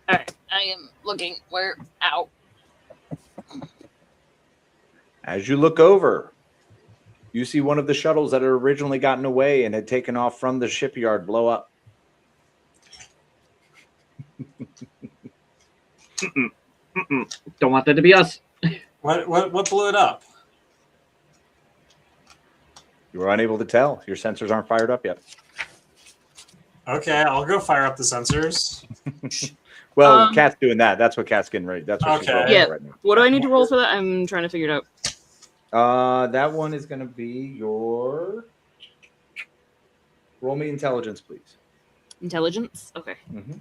All right, I am looking. Where? Ow. As you look over, you see one of the shuttles that had originally gotten away and had taken off from the shipyard blow up. Don't want that to be us. What blew it up? You were unable to tell. Your sensors aren't fired up yet. Okay, I'll go fire up the sensors. Well, Kat's doing that. That's what Kat's getting ready. That's what she's Okay. rolling Yeah. right now. What do I need to roll for that? I'm trying to figure it out. That one is going to be your... Roll me intelligence, please. Intelligence? Okay. Mm-hmm.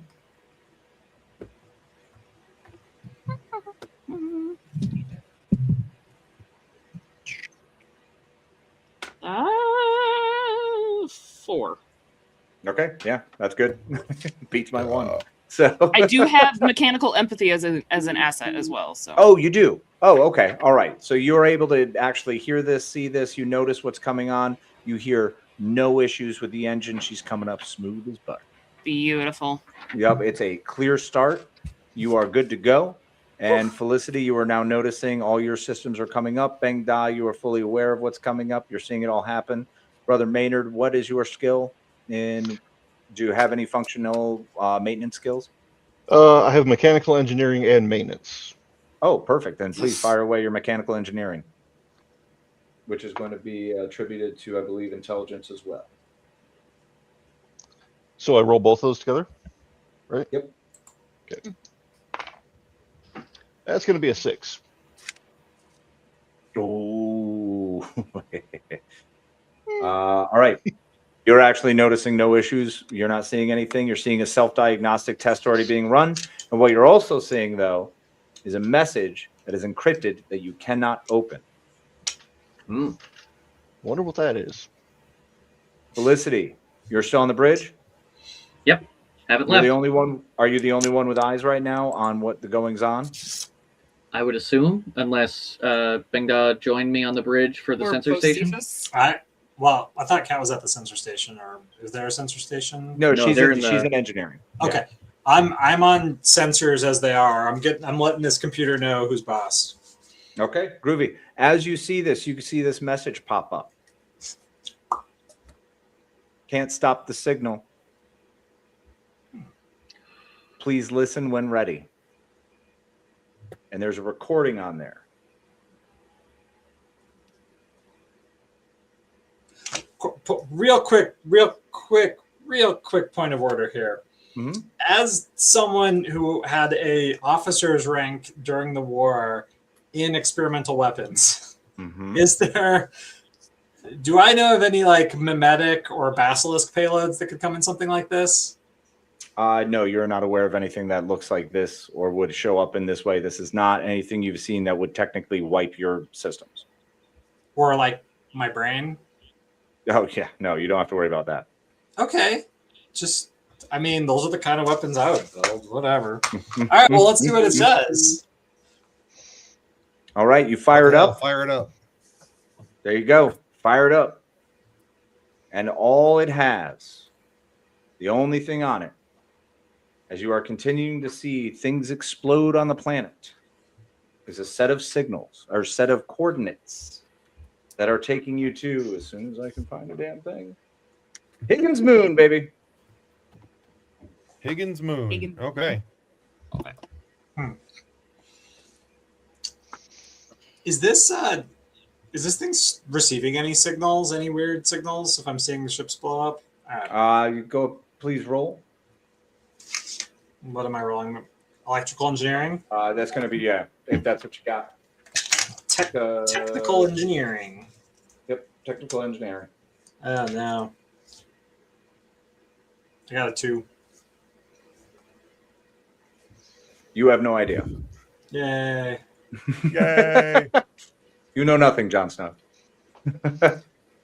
Uh, 4. Okay, yeah, that's good. Beats my one. So I do have mechanical empathy as an asset as well. So. Oh, you do? Oh, okay. All right. So you're able to actually hear this, see this. You notice what's coming on. You hear no issues with the engine. She's coming up smooth as butter. Beautiful. Yep, it's a clear start. You are good to go. And Felicity, you are now noticing all your systems are coming up. Beng Da, you are fully aware of what's coming up. You're seeing it all happen. Brother Maynard, what is your skill in? Do you have any functional maintenance skills? I have mechanical engineering and maintenance. Oh, perfect. Then please fire away your mechanical engineering, which is going to be attributed to, I believe, intelligence as well. So I roll both those together, right? Yep. Okay. That's going to be a 6. Oh. All right. You're actually noticing no issues. You're not seeing anything. You're seeing a self-diagnostic test already being run. And what you're also seeing, though, is a message that is encrypted that you cannot open. Wonder what that is. Felicity, you're still on the bridge? Yep. Haven't You're left. the only one. Are you the only one with eyes right now on what the goings on? I would assume, unless Beng Da joined me on the bridge for the Or sensor station. Postiphus? I thought Kat was at the sensor station, or is there a sensor station? No, No, she's they're in, in the- she's in engineering. Okay. I'm on sensors as they are. I'm letting this computer know who's boss. Okay, groovy. As you see this, you can see this message pop up. Can't stop the signal. Please listen when ready. And there's a recording on there. Real quick point of order here. Mm-hmm. As someone who had a officer's rank during the war in experimental weapons, Mm-hmm. do I know of any like mimetic or basilisk payloads that could come in something like this? No, you're not aware of anything that looks like this or would show up in this way. This is not anything you've seen that would technically wipe your systems. Or like my brain? Oh, yeah. No, you don't have to worry about that. Okay. Those are the kind of weapons I would build. Whatever. All right, well, let's see what it says. All right, you fire it up. Fire it up. There you go. Fire it up. And all it has, the only thing on it, as you are continuing to see things explode on the planet, is a set of signals or set of coordinates that are taking you to, as soon as I can find a damn thing, Higgins Moon, baby. Higgins Moon. Okay. Is this thing receiving any signals? Any weird signals? If I'm seeing the ships blow up, You go. Please roll. what am I rolling? Electrical engineering. That's going to be, yeah, if that's what you got. Technical engineering. Yep, technical engineering. Oh no. I got a 2. You have no idea. Yay. Yay. You know nothing, Jon Snow.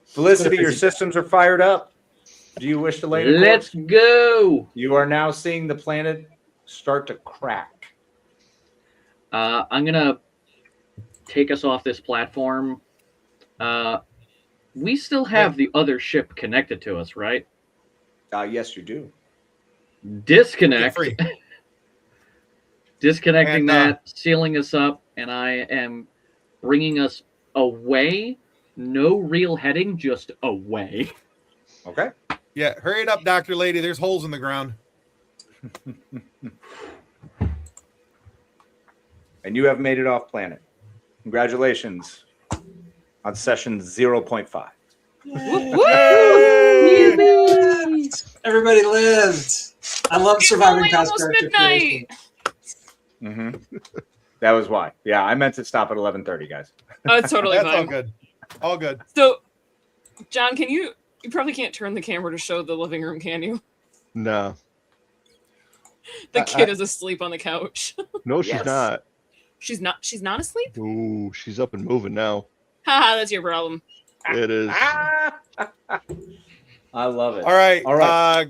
Felicity, your systems are fired up. Do you wish to lay the Let's course? go. You are now seeing the planet start to crack. I'm gonna take us off this platform. We still have the other ship connected to us, right? Yes, you do. Disconnect. Free. Disconnecting And, that, sealing us up, and I am bringing us away. No real heading, just away. Okay. Yeah, hurry it up, Dr. Lady. There's holes in the ground. And you have made it off planet. Congratulations on session 0.5. Everybody lived. I love surviving only past almost character midnight. creation. That was why. Yeah, I meant to stop at 11:30, guys. Oh, it's totally That's all fine. good. All good. So, John, can you probably can't turn the camera to show the living room, can you? No. The kid is asleep on the couch. No, she's Yes. not. She's not asleep? Ooh, she's up and moving now. Haha, that's your problem. It is. I love it. All right. All right.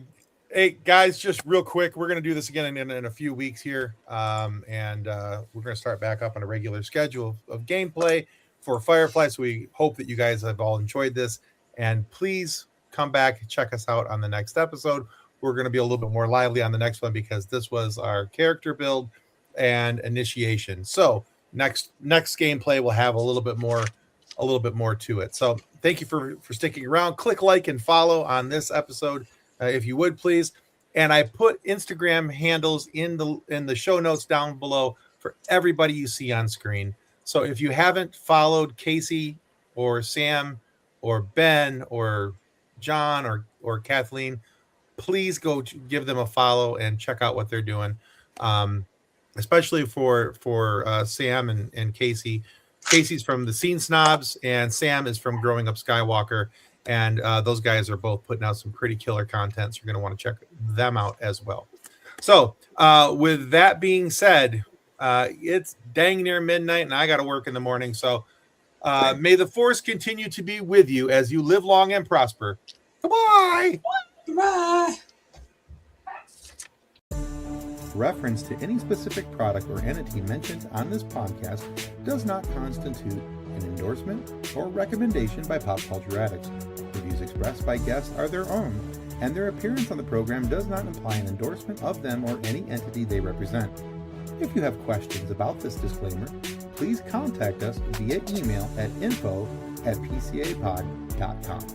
Hey, guys, just real quick. We're going to do this again in a few weeks here. And we're going to start back up on a regular schedule of gameplay for Firefly. So we hope that you guys have all enjoyed this. And please come back, check us out on the next episode. We're going to be a little bit more lively on the next one because this was our character build and initiation. So next gameplay will have a little bit more to it. So thank you for sticking around. Click like and follow on this episode if you would, please. And I put Instagram handles in the show notes down below for everybody you see on screen. So if you haven't followed Casey or Sam or Ben or John or Kathleen, please go give them a follow and check out what they're doing. Especially for Sam and Casey. Casey's from the Scene Snobs and Sam is from Growing Up Skywalker. And those guys are both putting out some pretty killer content. So you're going to want to check them out as well. So with that being said, it's dang near midnight and I got to work in the morning. So may the force continue to be with you as you live long and prosper. Goodbye. Goodbye. Reference to any specific product or entity mentioned on this podcast does not constitute an endorsement or recommendation by Pop Culture Addicts. The views expressed by guests are their own, and their appearance on the program does not imply an endorsement of them or any entity they represent. If you have questions about this disclaimer, please contact us via email at info@pcapod.com.